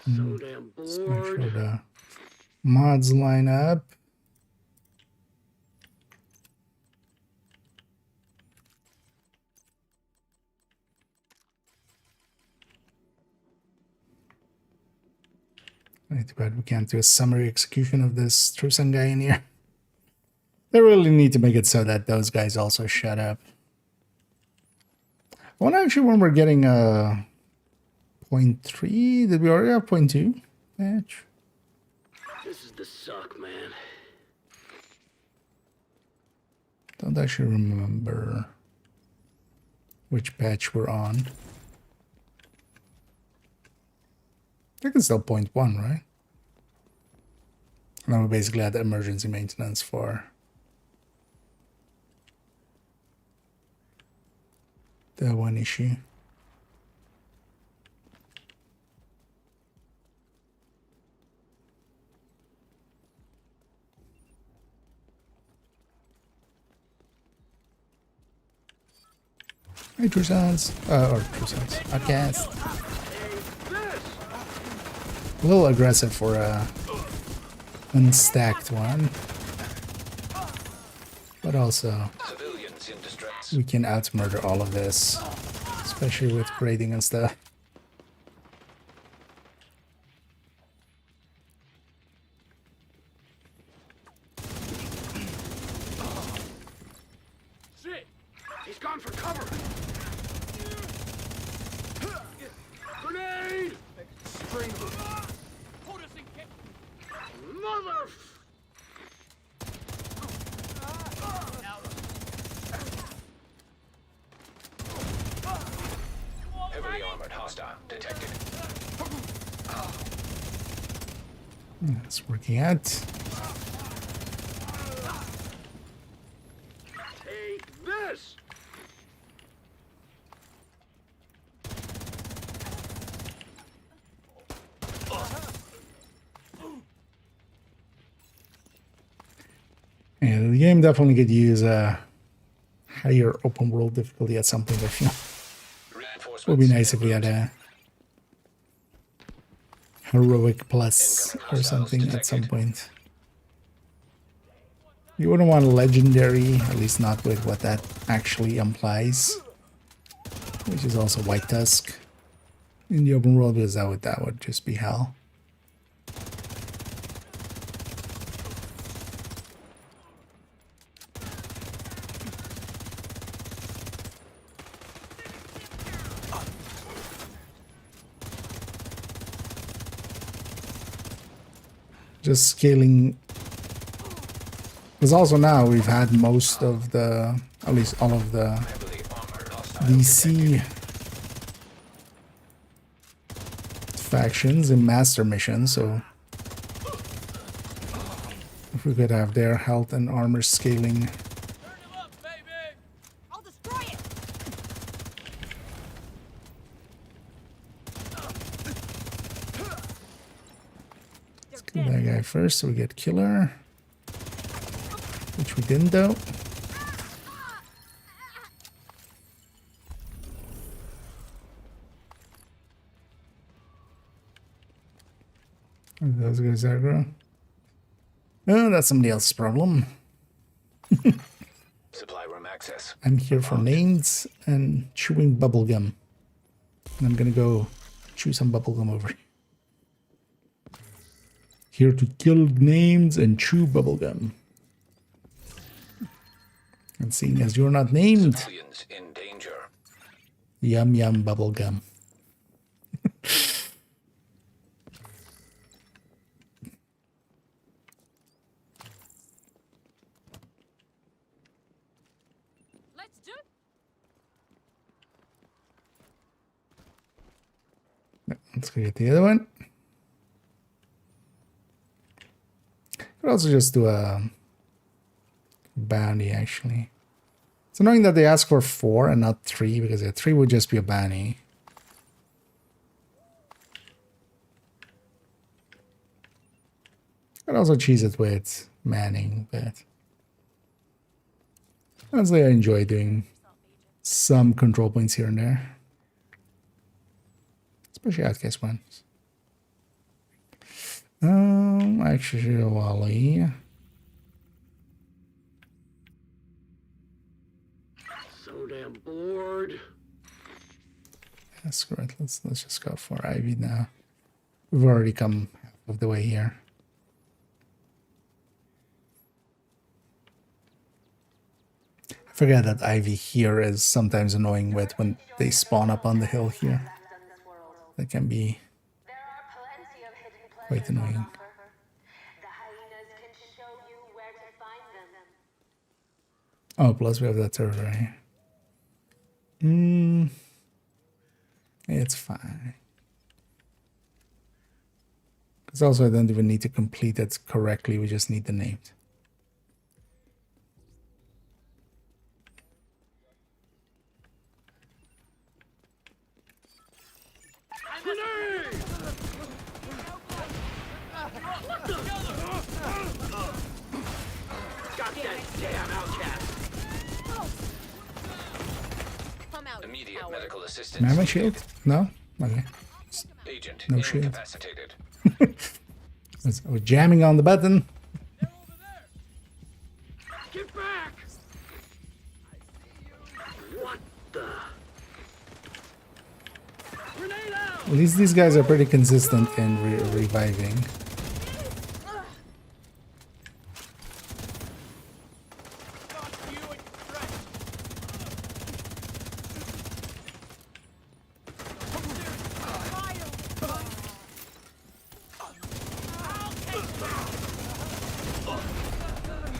Speaker 5: So damn
Speaker 1: Let's make sure
Speaker 5: bored.
Speaker 1: the mods line up. Too bad we can't do a summary execution of this Trusan guy in here. They really need to make it so that those guys also shut up. I wonder actually when we're getting a 0.3. Did we already have 0.2 patch?
Speaker 5: This is the suck, man.
Speaker 1: Don't actually remember which patch we're on. I think it's still 0.1, right? And then we basically had the emergency maintenance for the one issue. Hey, Trusans. Or Trusans. Outcast. A little aggressive for a unstacked one. But also,
Speaker 4: Civilians in distress.
Speaker 1: we can out-murder all of this. Especially with grading and stuff.
Speaker 2: Shit! He's gone for cover! Grenade! Mother!
Speaker 4: Heavily armored hostile detected.
Speaker 1: It's working out.
Speaker 2: Take this!
Speaker 1: Yeah, the game definitely could use higher open world difficulty at some point. I feel
Speaker 4: Reinforcements
Speaker 1: would be nice
Speaker 4: en
Speaker 1: if we had
Speaker 4: route.
Speaker 1: a heroic plus
Speaker 4: Incoming
Speaker 1: or
Speaker 4: hostiles
Speaker 1: something at some
Speaker 4: detected.
Speaker 1: point. You wouldn't want a legendary, at least not with what that actually implies, which is also White Tusk in the open world, because that would just be hell. Just scaling, because also now we've had most of the, at least all of the
Speaker 4: Heavily armored hostiles
Speaker 1: DC
Speaker 4: detected.
Speaker 1: factions in master mission, so if we could have their health and armor scaling.
Speaker 7: I'll destroy it.
Speaker 1: Let's kill that guy first so we get killer, which we didn't though. Those guys aggro. Oh, that's somebody else's problem.
Speaker 4: Supply room access.
Speaker 1: I'm here for nades and chewing bubblegum. And I'm gonna go chew some bubblegum over here. Here to kill names and chew bubblegum. And seeing as you're not named,
Speaker 4: Civilians in danger.
Speaker 1: yum yum bubblegum.
Speaker 7: Let's do it.
Speaker 1: Let's go get the other one. Could also just do a bounty, actually. It's annoying that they ask for 4 and not 3, because a 3 would just be a bounty. Could also cheese it with Manning, but honestly I enjoy doing some control points here and there. Especially Outcast ones. Actually,
Speaker 5: So damn bored.
Speaker 1: yeah, screw it. Let's just go for Ivy now. We've already come half of the way here. I forget that Ivy here is sometimes annoying with when they spawn up on the hill here. That can be
Speaker 9: There are plenty of hidden
Speaker 1: quite
Speaker 9: pleasures on
Speaker 1: annoying.
Speaker 9: offer. The hyenas can show you where to find them.
Speaker 1: Oh, plus we have that server right here. It's fine. Because also I don't even need to complete it correctly, we just need the names.
Speaker 5: Got that damn outcast.
Speaker 7: Come out.
Speaker 4: Immediate
Speaker 7: coward.
Speaker 4: medical assistance.
Speaker 1: Can I have my
Speaker 4: needed.
Speaker 1: shield? No? Okay.
Speaker 4: Agent
Speaker 1: No shield.
Speaker 4: incapacitated.
Speaker 1: We're jamming on the button.
Speaker 5: Get back! What the? Grenade out!
Speaker 1: At least these guys are pretty consistent in reviving.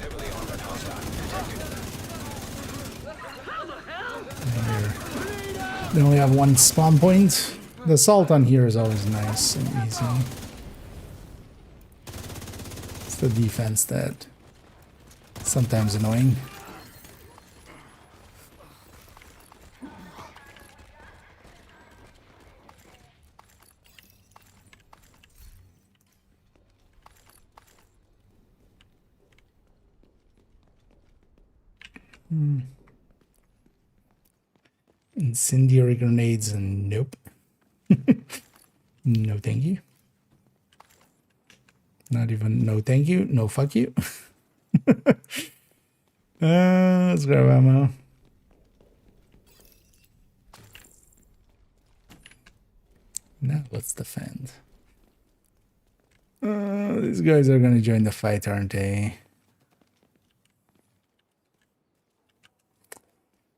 Speaker 4: Heavily armored hostile detected.
Speaker 1: They only have one spawn point. The assault on here is always nice and easy. It's the defense that sometimes annoying. Incendiary grenades, and nope. No thank you. Not even no thank you, no fuck you. Let's grab ammo. Now let's defend. These guys are gonna join the fight, aren't they?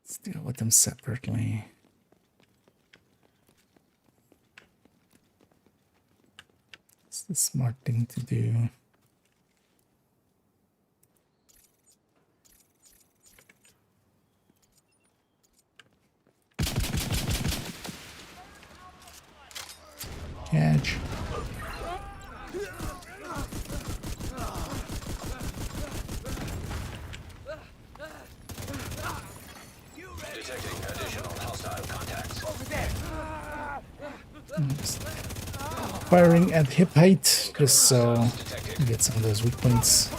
Speaker 1: Let's deal with them separately. It's the smart thing to do. Catch.
Speaker 4: Detecting additional hostile contacts.
Speaker 1: Firing at hip height, just so you get some of those weak points.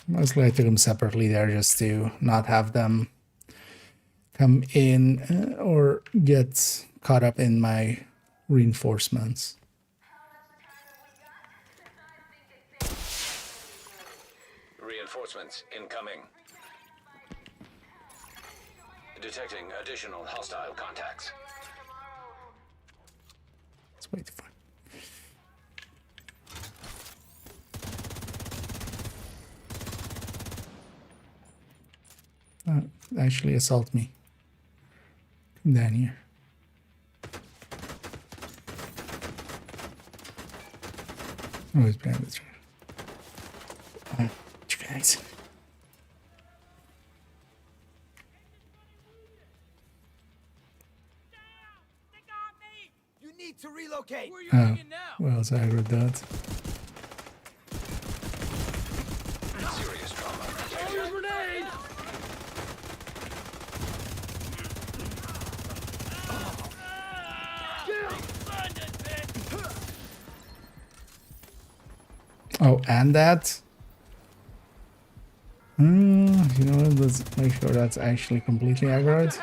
Speaker 1: Mostly I took them separately there just to not have them come in or get caught up in my reinforcements.
Speaker 4: Reinforcements incoming. Detecting additional hostile contacts.
Speaker 1: Let's wait for it. Actually assault me. Come down here. Oh, it's behind the tree. Oh, you guys.
Speaker 6: You need to relocate.
Speaker 1: Oh, well, so I read that.
Speaker 4: Serious trauma.
Speaker 1: Oh, and that? You know what? Let's make sure that's actually completely aggroed.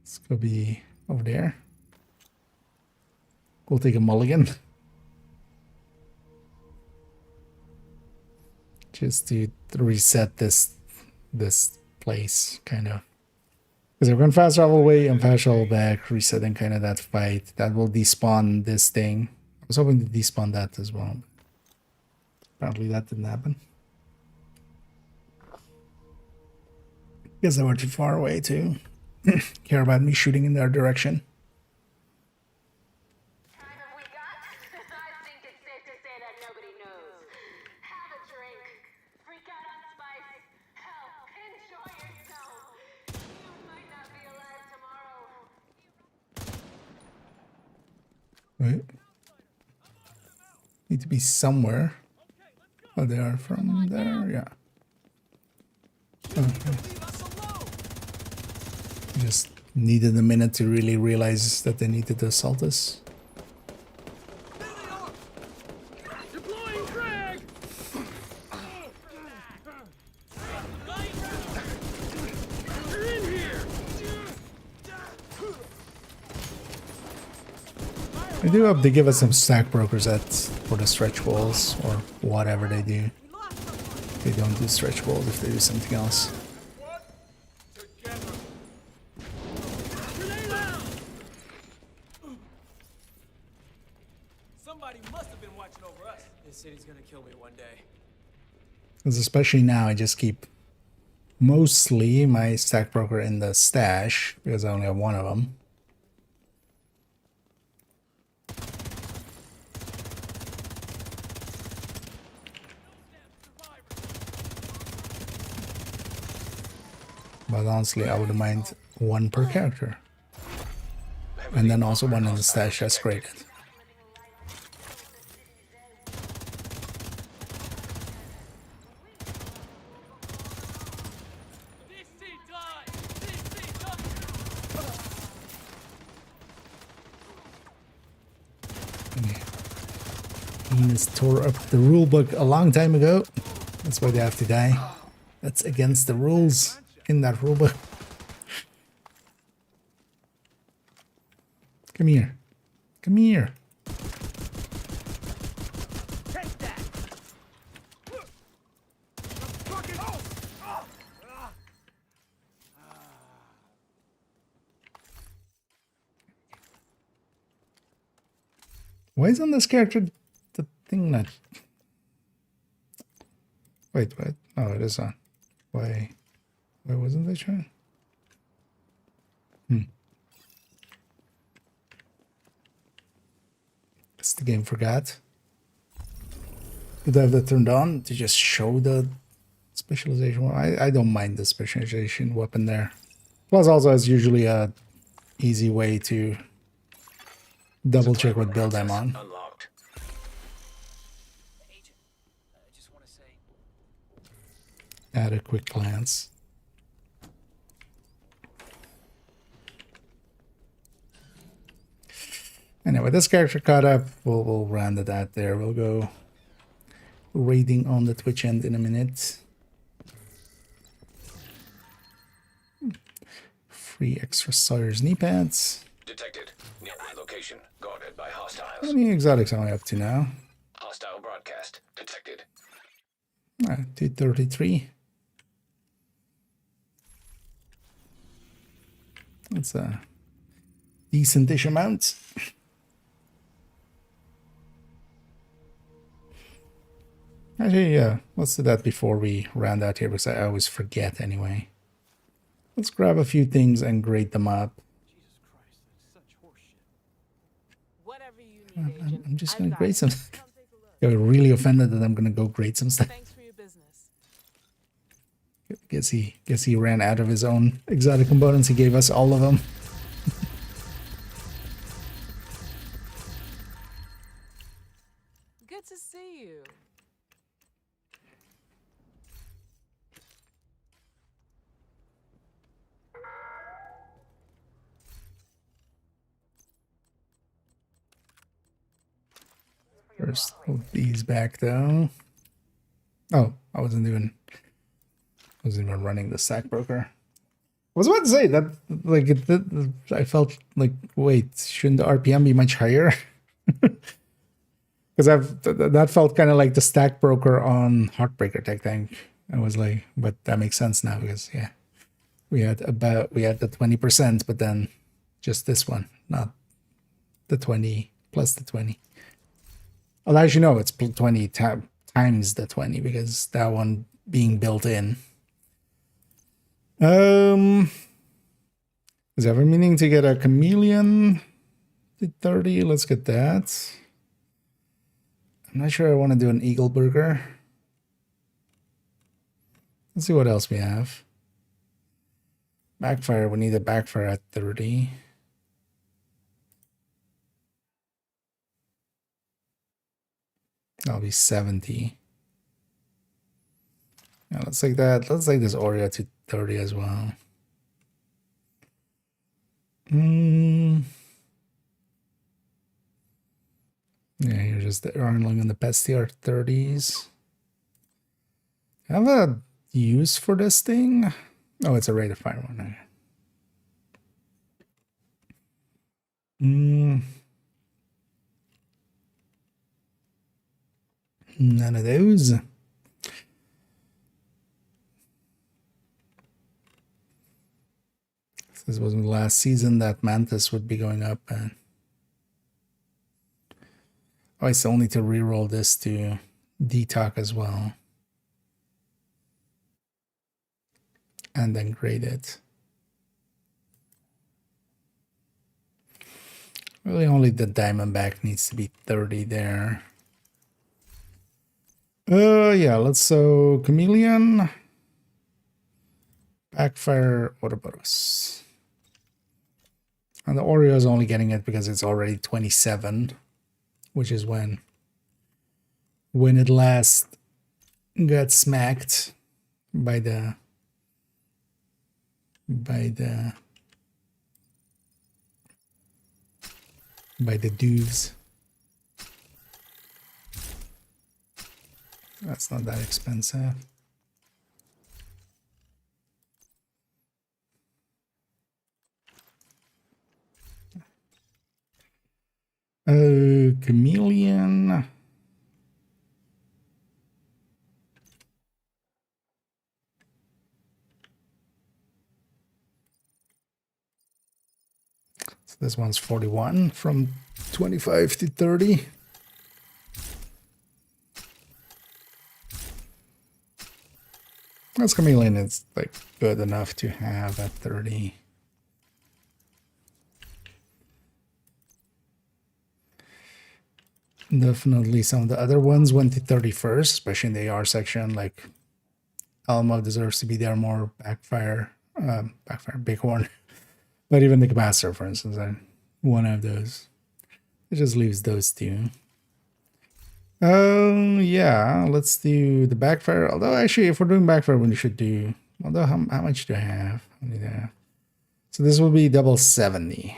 Speaker 1: Let's go be over there. We'll take a mulligan. Just to reset this place, kind of. Because we're going fast travel away and fast travel back, resetting kind of that fight. That will despawn this thing. I was hoping to despawn that as well. Apparently that didn't happen. Guess they were too far away to care about me shooting in their direction.
Speaker 9: Time have we got? I think it's safe to say that nobody knows. Have a drink. Freak out on spice. Hell, enjoy yourself. You might not be alive tomorrow.
Speaker 1: Wait. Need to be somewhere. Oh, they are from there, yeah. Okay. Just needed a minute to really realize that they needed to assault us.
Speaker 6: Deploying drag. You're in here.
Speaker 1: I do hope they give us some stack brokers for the stretch walls or whatever they do. They don't do stretch walls if they do something else.
Speaker 6: Somebody must have been watching over us. This city's gonna kill me one day.
Speaker 1: Because especially now I just keep mostly my stack broker in the stash because I only have one of them. But honestly, I wouldn't mind one per character. And then also one in the stash, that's great. Venus tore up the rulebook a long time ago. That's why they have to die. That's against the rules in that rulebook. Come here. Come here.
Speaker 6: Take that. Fucking
Speaker 1: Why isn't this character the thing that... Wait, what? Oh, it is on. Why wasn't they trying? Guess the game forgot. Did I have that turned on to just show the specialization? I don't mind the specialization weapon there. Plus also it's usually a easy way to double check what build I'm on.
Speaker 4: Unlocked.
Speaker 6: Agent, I just want to say,
Speaker 1: At a quick glance. Anyway, this character caught up. We'll round it out there. We'll go raiding on the Twitch end in a minute. Free extra Sawyer's knee pads.
Speaker 4: Detected. Nearby location. Guarded by
Speaker 1: How
Speaker 4: hostiles.
Speaker 1: many exotics am I up to now?
Speaker 4: Hostile broadcast. Detected.
Speaker 1: 233. That's a decent-ish amount. Actually, yeah, let's do that before we round out here because I always forget anyway. Let's grab a few things and grade them up.
Speaker 6: Jesus Christ, that's such horseshit.
Speaker 7: Whatever you need, Agent.
Speaker 1: I'm just
Speaker 7: I've
Speaker 1: gonna
Speaker 7: got
Speaker 1: grade
Speaker 7: it.
Speaker 1: some.
Speaker 7: Come take a look.
Speaker 1: Got really offended that I'm gonna go grade some stuff.
Speaker 7: Thanks for your business.
Speaker 1: Guess he ran out of his own exotic components. He gave us all of them.
Speaker 7: Good to see you.
Speaker 1: First, hold these back though. Oh, I wasn't even running the sack broker. I was about to say that, like, I felt like, wait, shouldn't the RPM be much higher? Because that felt kind of like the stack broker on Heartbreaker Tech Tank. I was like, but that makes sense now because yeah, we had the 20%, but then just this one, not the 20 plus the 20. Well, as you know, it's 20 times the 20 because that one being built in. Is ever meaning to get a chameleon to 30? Let's get that. I'm not sure I want to do an eagle burger. Let's see what else we have. Backfire, we need a backfire at 30. That'll be 70. Yeah, let's take that. Let's take this Oreo to 30 as well. Yeah, here's just the Arnling and the Bestiar 30s. I have a use for this thing. Oh, it's a rate of fire one. None of those. This wasn't the last season that Mantis would be going up. And oh, I still need to reroll this to detox as well. And then grade it. Really only the Diamondback needs to be 30 there. Yeah, let's so Chameleon. Backfire Ouroboros. And the Oreo is only getting it because it's already 27, which is when it last got smacked by the dudes. That's not that expensive. Chameleon. So this one's 41 from 25 to 30. That's chameleon. It's like good enough to have at 30. Definitely some of the other ones went to 31st, especially in the AR section. Like Alma deserves to be there more. Backfire, Bighorn. But even the capacitor, for instance, one of those. It just leaves those two. Yeah, let's do the backfire. Although actually, if we're doing backfire, we should do. Although how much do I have? How many do I have? So this will be double 70.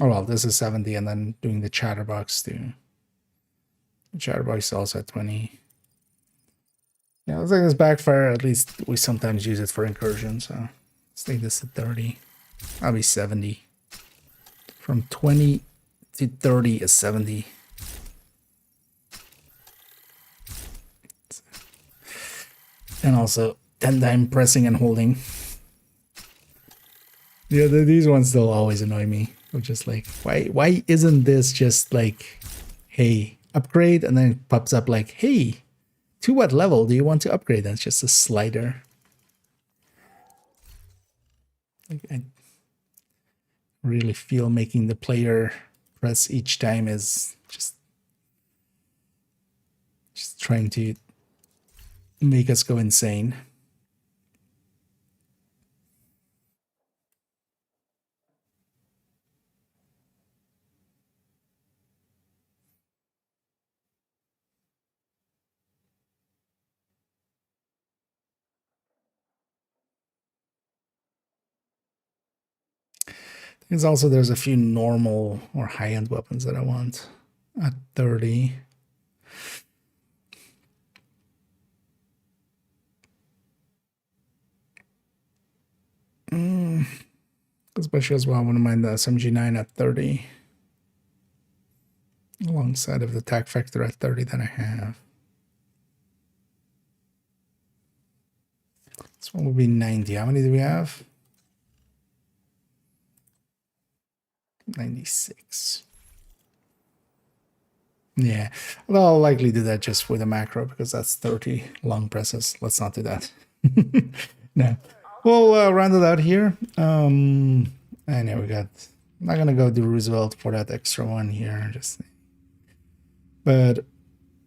Speaker 1: Oh well, this is 70, and then doing the chatterbox too. The chatterbox is also at 20. Yeah, looks like this backfire. At least we sometimes use it for incursion. So let's take this to 30. I'll be 70. From 20 to 30 is 70. And also 10 time pressing and holding. Yeah, these ones still always annoy me. I'm just like, why isn't this just like, hey, upgrade, and then it pops up like, hey, to what level do you want to upgrade? That's just a slider. Like, I really feel making the player press each time is just trying to make us go insane. There's a few normal or high-end weapons that I want at 30. Especially as well, I wouldn't mind the SMG9 at 30. Alongside of the attack factor at 30 that I have. This one will be 90. How many do we have? 96. Yeah, well, I'll likely do that just with a macro because that's 30 long presses. Let's not do that. No. We'll round it out here. And yeah, we got... I'm not going to go do Roosevelt for that extra one here. But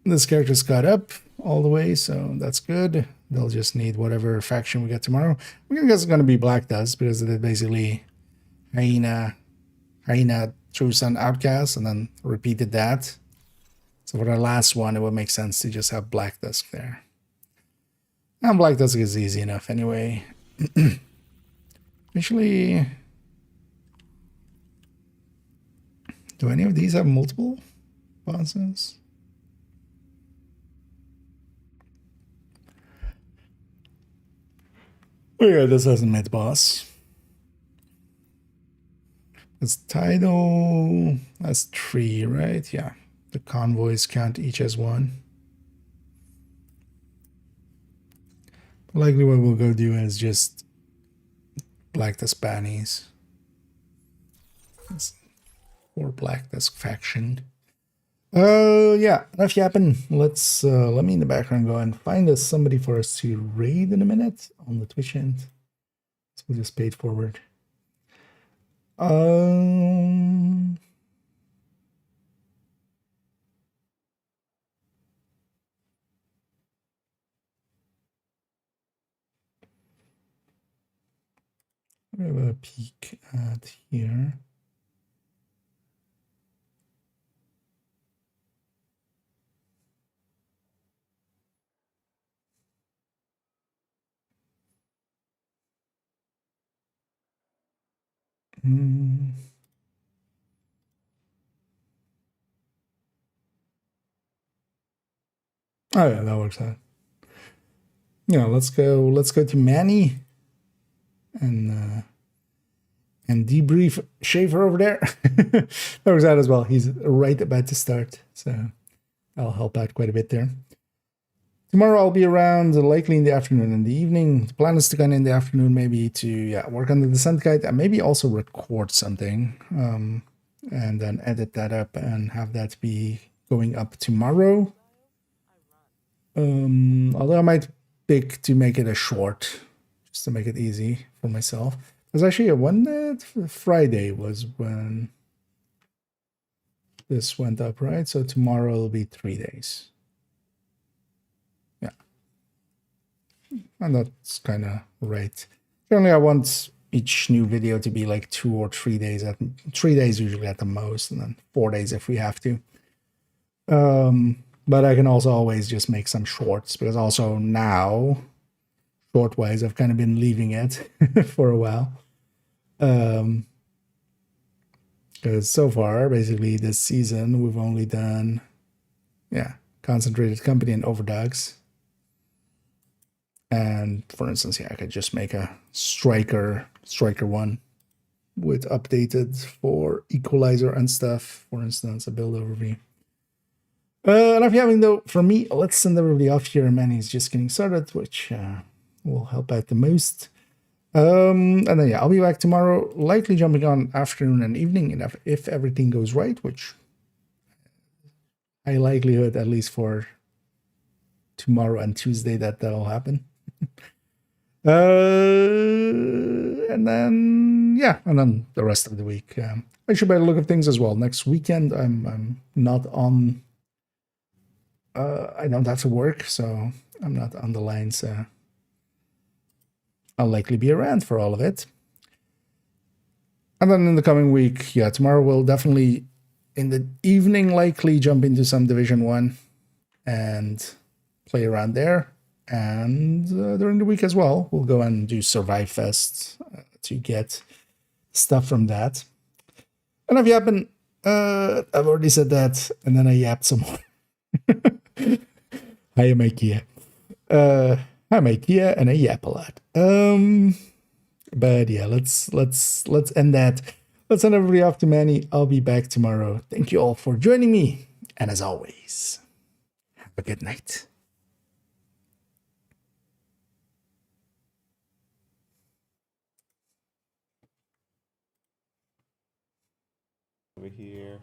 Speaker 1: this character's got up all the way, so that's good. They'll just need whatever faction we get tomorrow. I guess it's going to be Black Dust because they basically Hyena threw some Outcast and then repeated that. So for the last one, it would make sense to just have Black Dusk there. And Black Dusk is easy enough anyway. Actually, do any of these have multiple bosses? Oh yeah, this hasn't met boss. It's Tidal. That's 3, right? Yeah. The convoys count each as 1. Likely what we'll go do is just Black Dusk Bannies. Or Black Dusk faction. Yeah, enough yapping. Let's let me in the background go and find us somebody for us to raid in a minute on the Twitch end. So we'll just pay it forward. We have a peek at here. Oh yeah, that works out. Yeah, let's go to Manny and debrief Schaefer over there. That works out as well. He's right about to start, so I'll help out quite a bit there. Tomorrow I'll be around, likely in the afternoon and the evening. The plan is to go in the afternoon, maybe to work on the descent guide and maybe also record something, and then edit that up and have that be going up tomorrow. Although I might pick to make it a short, just to make it easy for myself. There's actually Friday was when this went up, right? So tomorrow will be 3 days. Yeah. And that's kind of right. Generally, I want each new video to be like 2 or 3 days, 3 days usually at the most, and then 4 days if we have to. But I can also always just make some shorts, because also now, short-wise, I've kind of been leaving it for a while. Because so far, basically this season, we've only done, Concentrated Company and Overdogs. And for instance, I could just make a striker one with updated for equalizer and stuff. For instance, a build overview. Enough having though, for me, let's send everybody off here. Manny's just getting started, which will help out the most. And then I'll be back tomorrow, likely jumping on afternoon and evening if everything goes right, which high likelihood, at least for tomorrow and Tuesday, that'll happen. And then the rest of the week, I should better look at things as well. Next weekend, I'm not on. I don't have to work, so I'm not on the line, so I'll likely be around for all of it. And then in the coming week, tomorrow we'll definitely, in the evening, likely jump into some Division 1 and play around there. And during the week as well, we'll go and do Survive Fest to get stuff from that. And I've yapped, I've already said that, and then I yapped some more. Hi, I'm IKEA. I'm IKEA, and I yap a lot. But yeah, let's end that. Let's send everybody off to Manny. I'll be back tomorrow. Thank you all for joining me, and as always, have a good night.
Speaker 10: Over here.